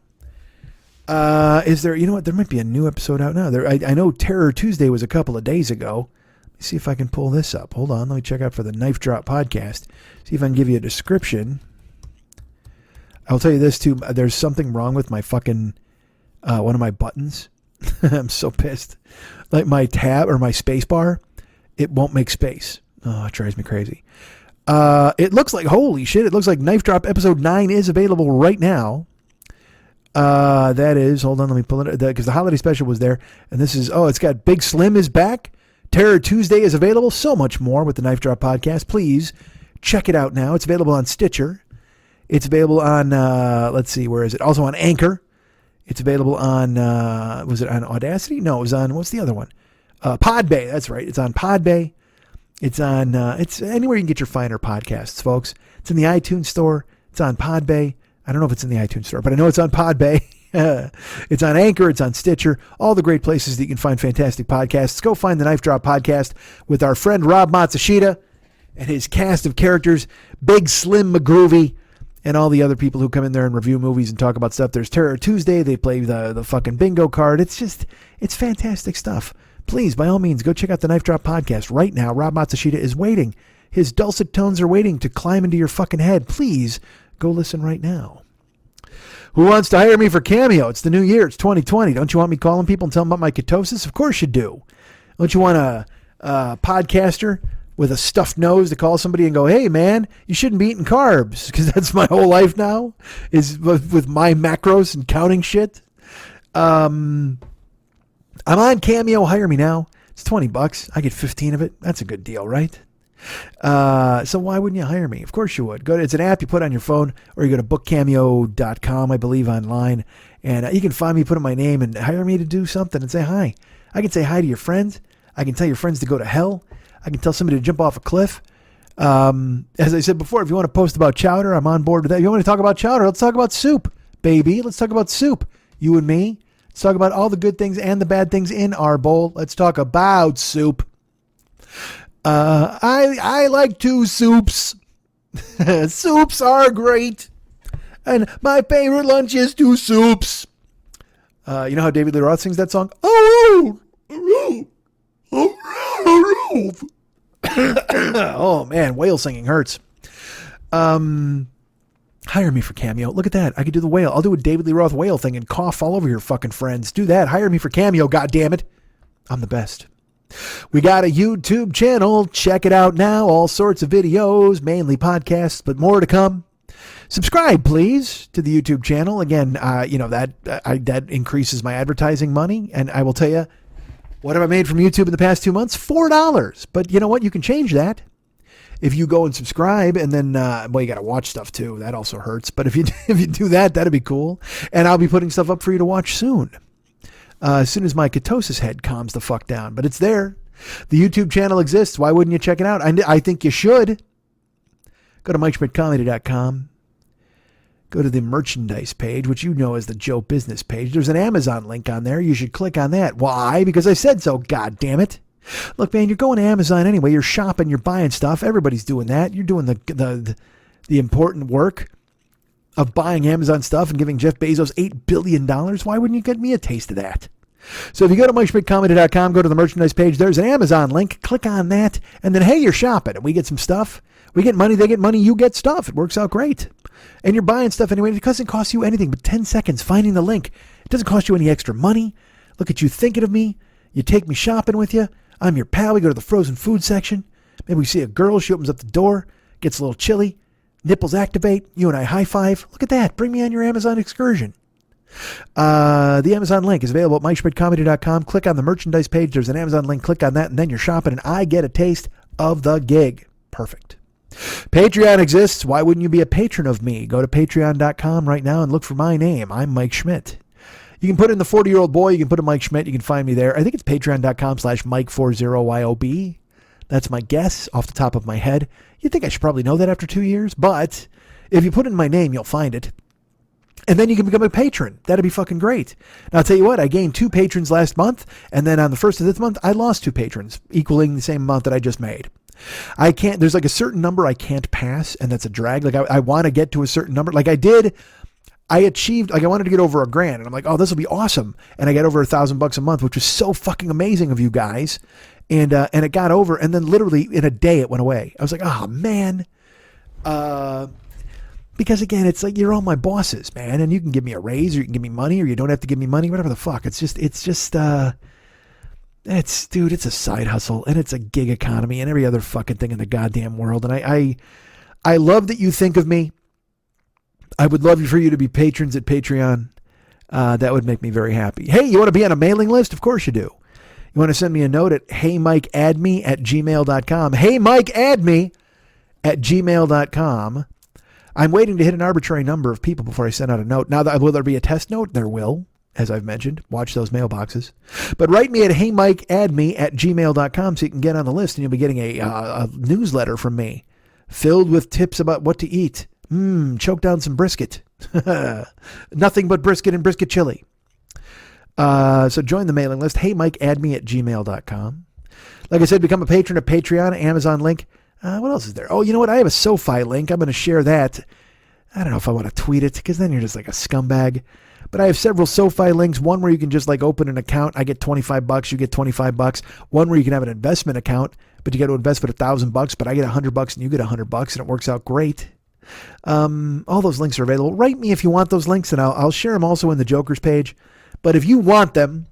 Speaker 3: Is there? You know what? There might be a new episode out now. I know Terror Tuesday was a couple of days ago. Let me see if I can pull this up. Hold on. Let me check out for the Knife Drop podcast. See if I can give you a description. I'll tell you this too. There's something wrong with my fucking one of my buttons. I'm so pissed. Like my tab or my space bar, it won't make space. Oh, it drives me crazy. It looks like, holy shit, it looks like Knife Drop episode 9 is available right now. That is, hold on, let me pull it, because the holiday special was there. And this is, it's got Big Slim is back. Terror Tuesday is available. So much more with the Knife Drop podcast. Please check it out now. It's available on Stitcher. It's available on, let's see, where is it? Also on Anchor. It's available on, was it on Audacity? No, it was on, what's the other one? Podbay, that's right. It's on Podbay. It's on, it's anywhere you can get your finer podcasts, folks. It's in the iTunes store. It's on Podbay. I don't know if it's in the iTunes store, but I know it's on Podbay. It's on Anchor. It's on Stitcher. All the great places that you can find fantastic podcasts. Go find the Knife Drop podcast with our friend Rob Matsushita and his cast of characters, Big Slim McGroovy, and all the other people who come in there and review movies and talk about stuff. There's Terror Tuesday. They play the fucking bingo card. It's fantastic stuff. Please, by all means, go check out the Knife Drop podcast right now. Rob Matsushita is waiting. His dulcet tones are waiting to climb into your fucking head. Please go listen right now. Who wants to hire me for Cameo? It's the new year. It's 2020. Don't you want me calling people and telling them about my ketosis? Of course you do. Don't you want a podcaster with a stuffed nose to call somebody and go, hey, man, you shouldn't be eating carbs, because that's my whole life now, is with my macros and counting shit. I'm on Cameo. Hire me now. It's $20. I get 15 of it. That's a good deal, right? So why wouldn't you hire me? Of course you would. It's an app you put on your phone, or you go to bookcameo.com, I believe, online, and you can find me, put in my name, and hire me to do something and say hi. I can say hi to your friends. I can tell your friends to go to hell. I can tell somebody to jump off a cliff. As I said before, if you want to post about chowder, I'm on board with that. If you want to talk about chowder, let's talk about soup, baby. Let's talk about soup. You and me. Let's talk about all the good things and the bad things in our bowl. Let's talk about soup. I like two soups. Soups are great. And my favorite lunch is two soups. You know how David Lee Roth sings that song? Oh man, whale singing hurts. Hire me for Cameo. Look at that. I could do the whale. I'll do a David Lee Roth whale thing and cough all over your fucking friends. Do that. Hire me for Cameo, goddammit. I'm the best. We got a YouTube channel. Check it out now. All sorts of videos, mainly podcasts, but more to come. Subscribe, please, to the YouTube channel. Again, that increases my advertising money. And I will tell you, what have I made from YouTube in the past 2 months? $4. But you know what? You can change that. If you go and subscribe, and then, you got to watch stuff too. That also hurts. But if you do that, that'd be cool. And I'll be putting stuff up for you to watch soon. As soon as my ketosis head calms the fuck down. But it's there. The YouTube channel exists. Why wouldn't you check it out? I think you should. Go to MikeSchmidtComedy.com. Go to the merchandise page, which you know as the Joe Business page. There's an Amazon link on there. You should click on that. Why? Because I said so, God damn it. Look, man, you're going to Amazon anyway. You're shopping, you're buying stuff. Everybody's doing that. You're doing the important work of buying Amazon stuff and giving Jeff Bezos $8 billion. Why wouldn't you get me a taste of that? So if you go to MikeSchmidtComedy.com, go to the merchandise page. There's an Amazon link. Click on that. And then, hey, you're shopping. And we get some stuff. We get money. They get money. You get stuff. It works out great. And you're buying stuff anyway. It doesn't cost you anything but 10 seconds finding the link. It doesn't cost you any extra money. Look at you thinking of me. You take me shopping with you. I'm your pal. We go to the frozen food section. Maybe we see a girl. She opens up the door. Gets a little chilly. Nipples activate. You and I high five. Look at that. Bring me on your Amazon excursion. The Amazon link is available at MikeSchmidtComedy.com. Click on the merchandise page. There's an Amazon link. Click on that, and then you're shopping, and I get a taste of the gig. Perfect. Patreon exists. Why wouldn't you be a patron of me? Go to Patreon.com right now and look for my name. I'm Mike Schmidt. You can put in the 40-year-old boy. You can put in Mike Schmidt. You can find me there. I think it's Patreon.com/Mike40YOB. That's my guess off the top of my head. You'd think I should probably know that after 2 years, but if you put in my name, you'll find it. And then you can become a patron. That'd be fucking great. Now, I'll tell you what, I gained 2 patrons last month, and then on the first of this month, I lost 2 patrons, equaling the same amount that I just made. There's like a certain number I can't pass, and that's a drag. Like I want to get to a certain number. Like I achieved, like I wanted to get over $1,000, and I'm like, oh, this will be awesome. And I got over $1,000 a month, which was so fucking amazing of you guys. And it got over, and then literally in a day it went away. I was like, oh man. Because again, it's like, you're all my bosses, man, and you can give me a raise, or you can give me money, or you don't have to give me money, whatever the fuck. It's a side hustle, and it's a gig economy, and every other fucking thing in the goddamn world. And I love that you think of me. I would love for you to be patrons at Patreon. That would make me very happy. Hey, you want to be on a mailing list? Of course you do. You want to send me a note at heymikeaddme@gmail.com. heymikeaddme@gmail.com. I'm waiting to hit an arbitrary number of people before I send out a note. Now, will there be a test note? There will, as I've mentioned. Watch those mailboxes. But write me at heymikeaddme@gmail.com so you can get on the list, and you'll be getting a newsletter from me filled with tips about what to eat. Choke down some brisket. Nothing but brisket and brisket chili. So join the mailing list. heymikeaddme@gmail.com. Like I said, become a patron of Patreon, Amazon link. What else is there? Oh, you know what? I have a SoFi link. I'm going to share that. I don't know if I want to tweet it, because then you're just like a scumbag. But I have several SoFi links. One where you can just like open an account. I get $25. You get $25. One where you can have an investment account, but you got to invest for $1,000. But I get $100 and you get $100, and it works out great. All those links are available. Write me if you want those links, and I'll share them also in the Jokers page. But if you want them,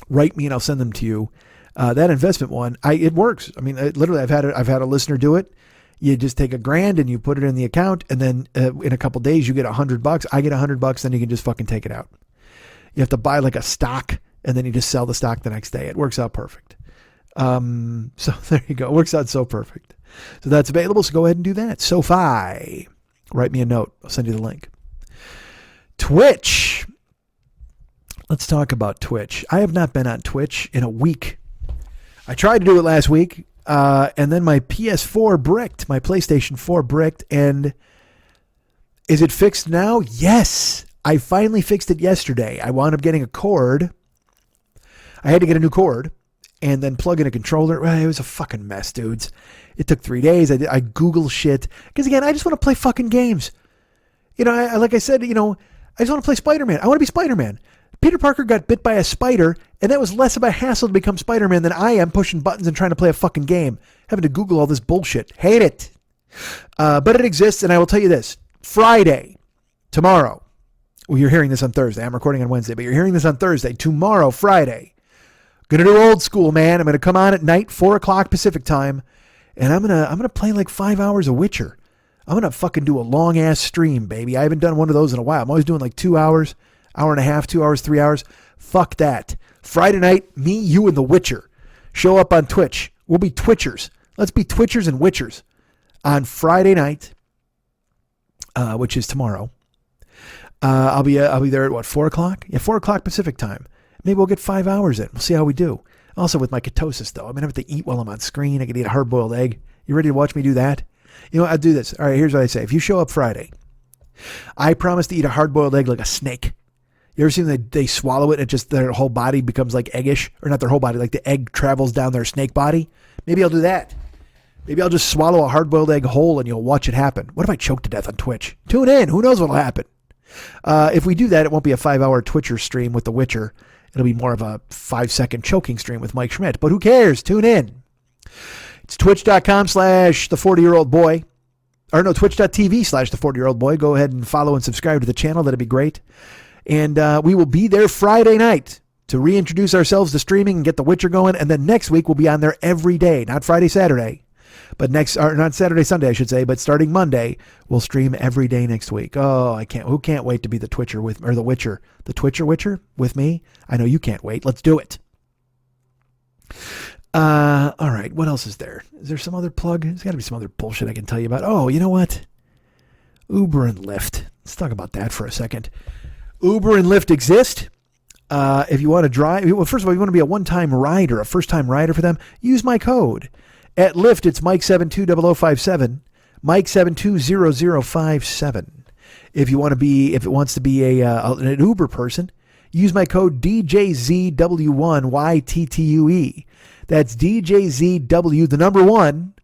Speaker 3: write me and I'll send them to you. That investment one, it works. I mean, literally, I've had a listener do it. You just take $1,000 and you put it in the account, and then in a couple days you get $100. I get $100, then you can just fucking take it out. You have to buy like a stock, and then you just sell the stock the next day. It works out perfect. So there you go. It works out so perfect. So that's available. So go ahead and do that. SoFi. Write me a note. I'll send you the link. Twitch. Let's talk about Twitch. I have not been on Twitch in a week. I tried to do it last week, and then my PS4 bricked, my PlayStation 4 bricked, and is it fixed now? Yes. I finally fixed it yesterday. I wound up getting a cord. I had to get a new cord and then plug in a controller. Well, it was a fucking mess, dudes. It took 3 days. I Google shit. Because again, I just want to play fucking games. You know, like I said, you know, I just want to play Spider-Man. I want to be Spider-Man. Peter Parker got bit by a spider, and that was less of a hassle to become Spider-Man than I am pushing buttons and trying to play a fucking game. Having to Google all this bullshit. Hate it. But it exists, and I will tell you this. Friday, tomorrow. Well, you're hearing this on Thursday. I'm recording on Wednesday, but you're hearing this on Thursday. Tomorrow, Friday. Gonna do old school, man. I'm gonna come on at night, 4 o'clock Pacific time, and I'm gonna play like 5 hours of Witcher. I'm gonna fucking do a long ass stream, baby. I haven't done one of those in a while. I'm always doing like 2 hours, hour and a half, 2 hours, 3 hours. Fuck that. Friday night, me, you, and the Witcher. Show up on Twitch. We'll be Twitchers. Let's be Twitchers and Witchers on Friday night, which is tomorrow. I'll be there at what, 4 o'clock? Yeah, 4 o'clock Pacific time. Maybe we'll get 5 hours in. We'll see how we do. Also with my ketosis though, I'm gonna have to eat while I'm on screen. I can eat a hard-boiled egg. You ready to watch me do that? You know, I'll do this. All right, here's what I say. If you show up Friday, I promise to eat a hard-boiled egg like a snake. You ever seen they swallow it and just their whole body becomes like eggish? Or not their whole body, like the egg travels down their snake body? Maybe I'll do that. Maybe I'll just swallow a hard-boiled egg whole and you'll watch it happen. What if I choke to death on Twitch? Tune in. Who knows what'll happen? If we do that, it won't be a 5-hour Twitcher stream with The Witcher. It'll be more of a 5-second choking stream with Mike Schmidt. But who cares? Tune in. It's twitch.com/the40year-old-boy. Or no, twitch.tv/the40year-old-boy. Go ahead and follow and subscribe to the channel. That'd be great. And we will be there Friday night to reintroduce ourselves to streaming and get The Witcher going. And then next week, we'll be on there every day. Not Friday, Saturday. But not Saturday, Sunday, I should say, but starting Monday, we'll stream every day next week. Oh, who can't wait to be the Twitcher or the Witcher? The Witcher with me? I know you can't wait. Let's do it. All right. What else is there? Is there some other plug? There's got to be some other bullshit I can tell you about. Oh, you know what? Uber and Lyft. Let's talk about that for a second. Uber and Lyft exist. If you want to drive, well, first of all, you want to be a one-time rider, a first-time rider for them, use my code. At Lyft, it's Mike720057, Mike720057. If it wants to be an Uber person, use my code DJZW1YTTUE. That's DJZW, the number 1,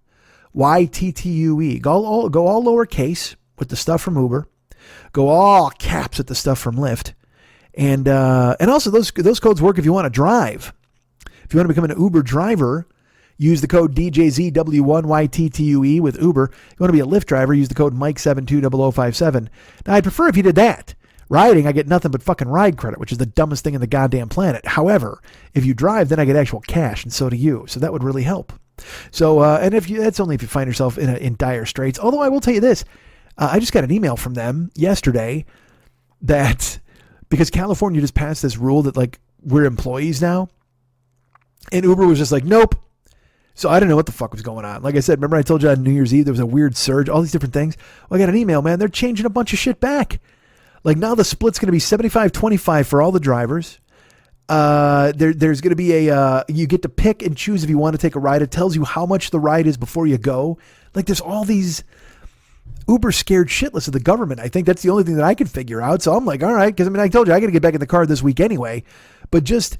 Speaker 3: YTTUE. Go all lowercase with the stuff from Uber. Go all caps with the stuff from Lyft. And also those codes work if you want to drive. If you want to become an Uber driver, use the code DJZW1YTTUE with Uber. You want to be a Lyft driver, use the code Mike720057. Now, I'd prefer if you did that. Riding, I get nothing but fucking ride credit, which is the dumbest thing in the goddamn planet. However, if you drive, then I get actual cash, and so do you. So that would really help. So, and that's only if you find yourself in dire straits. Although I will tell you this, I just got an email from them yesterday that because California just passed this rule that like we're employees now, and Uber was just like, nope. So I don't know what the fuck was going on. Like I said, remember I told you on New Year's Eve there was a weird surge, all these different things. Well, I got an email, man. They're changing a bunch of shit back. Like now the split's going to be 75-25 for all the drivers. There's going to be you get to pick and choose if you want to take a ride. It tells you how much the ride is before you go. Like there's all these Uber scared shitless of the government. I think that's the only thing that I could figure out. So I'm like, all right, because I mean, I told you I got to get back in the car this week anyway. But just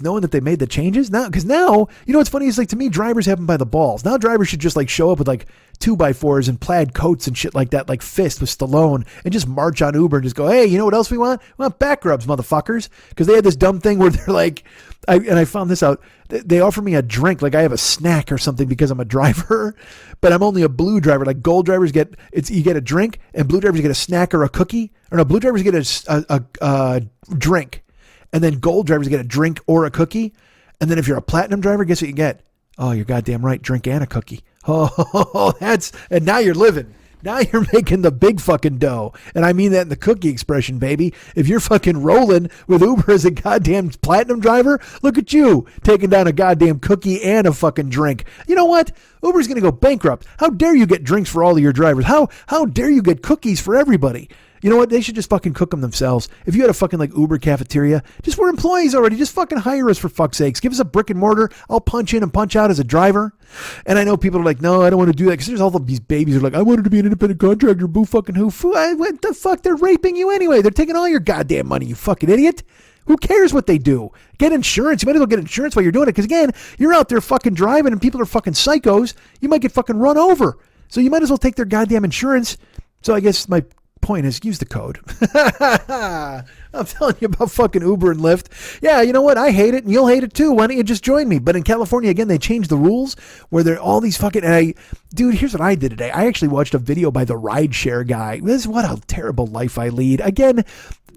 Speaker 3: knowing that they made the changes now, because now, you know what's funny is like to me, drivers have them by the balls. Now drivers should just like show up with like 2x4s and plaid coats and shit like that, like Fist with Stallone, and just march on Uber and just go, hey, you know what else we want? We want back rubs, motherfuckers. Because they had this dumb thing where they're like, I found this out. They offer me a drink, like I have a snack or something because I'm a driver, but I'm only a blue driver. Like gold drivers you get a drink, and blue drivers get a snack or a cookie. Or no, blue drivers get a drink. And then gold drivers get a drink or a cookie. And then if you're a platinum driver, guess what you get? Oh, you're goddamn right. Drink and a cookie. Oh, and now you're living. Now you're making the big fucking dough. And I mean that in the cookie expression, baby. If you're fucking rolling with Uber as a goddamn platinum driver, look at you taking down a goddamn cookie and a fucking drink. You know what? Uber's going to go bankrupt. How dare you get drinks for all of your drivers? How dare you get cookies for everybody? You know what? They should just fucking cook them themselves. If you had a fucking like Uber cafeteria, just we're employees already. Just fucking hire us for fuck's sakes. Give us a brick and mortar. I'll punch in and punch out as a driver. And I know people are like, no, I don't want to do that. Because there's all these babies who are like, I wanted to be an independent contractor. Boo fucking who? What the fuck? They're raping you anyway. They're taking all your goddamn money, you fucking idiot. Who cares what they do? Get insurance. You might as well get insurance while you're doing it. Because again, you're out there fucking driving and people are fucking psychos. You might get fucking run over. So you might as well take their goddamn insurance. So I guess my point is use the code. I'm telling you about fucking Uber and Lyft. Yeah, you know what? I hate it and you'll hate it too. Why don't you just join me? But in California, again, they changed the rules where they're all these fucking... dude, here's what I did today. I actually watched a video by the rideshare guy. This is what a terrible life I lead. Again,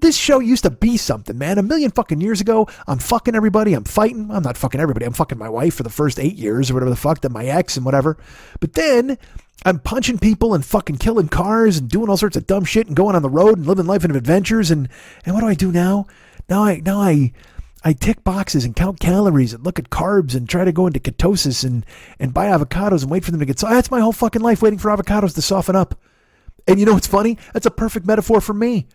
Speaker 3: this show used to be something, man. A million fucking years ago, I'm fucking everybody. I'm fighting. I'm not fucking everybody. I'm fucking my wife for the first 8 years or whatever the fuck, then my ex and whatever. But then I'm punching people and fucking killing cars and doing all sorts of dumb shit and going on the road and living life of adventures. And what do I do now? Now I tick boxes and count calories and look at carbs and try to go into ketosis and buy avocados and wait for them to get... So that's my whole fucking life, waiting for avocados to soften up. And you know what's funny? That's a perfect metaphor for me.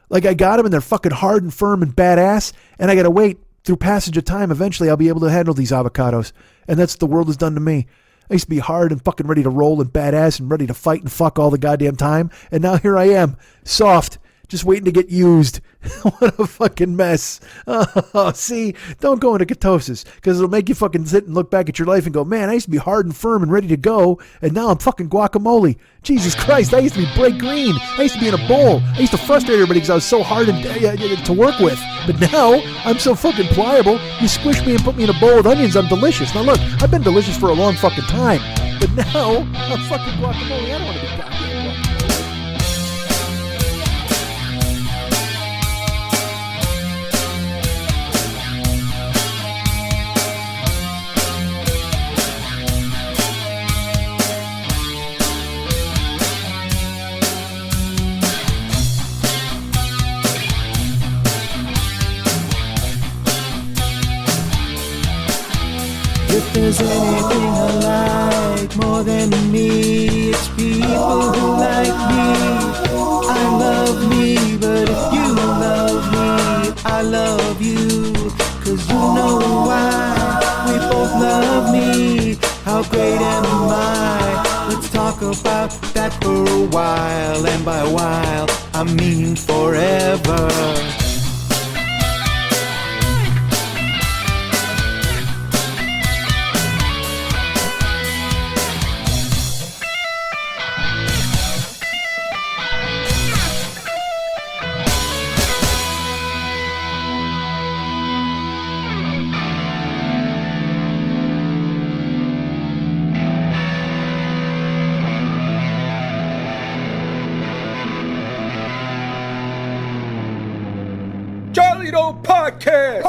Speaker 3: Like I got them and they're fucking hard and firm and badass. And I got to wait through passage of time. Eventually I'll be able to handle these avocados. And that's what the world has done to me. I used to be hard and fucking ready to roll and badass and ready to fight and fuck all the goddamn time. And now here I am, soft, just waiting to get used. What a fucking mess. Oh, see, don't go into ketosis because it'll make you fucking sit and look back at your life and go, man, I used to be hard and firm and ready to go. And now I'm fucking guacamole. Jesus Christ, I used to be bright green. I used to be in a bowl. I used to frustrate everybody because I was so hard to work with. But now I'm so fucking pliable. You squish me and put me in a bowl with onions, I'm delicious. Now look, I've been delicious for a long fucking time. But now I'm fucking guacamole. I don't want to be goddamn guacamole.
Speaker 4: If there's anything I like more than me, it's people who like me. I love me, but if you love me, I love you. 'Cause you know why we both love me. How great am I? Let's talk about that for a while. And by a while, I mean forever.
Speaker 2: Charlie Doe Podcast.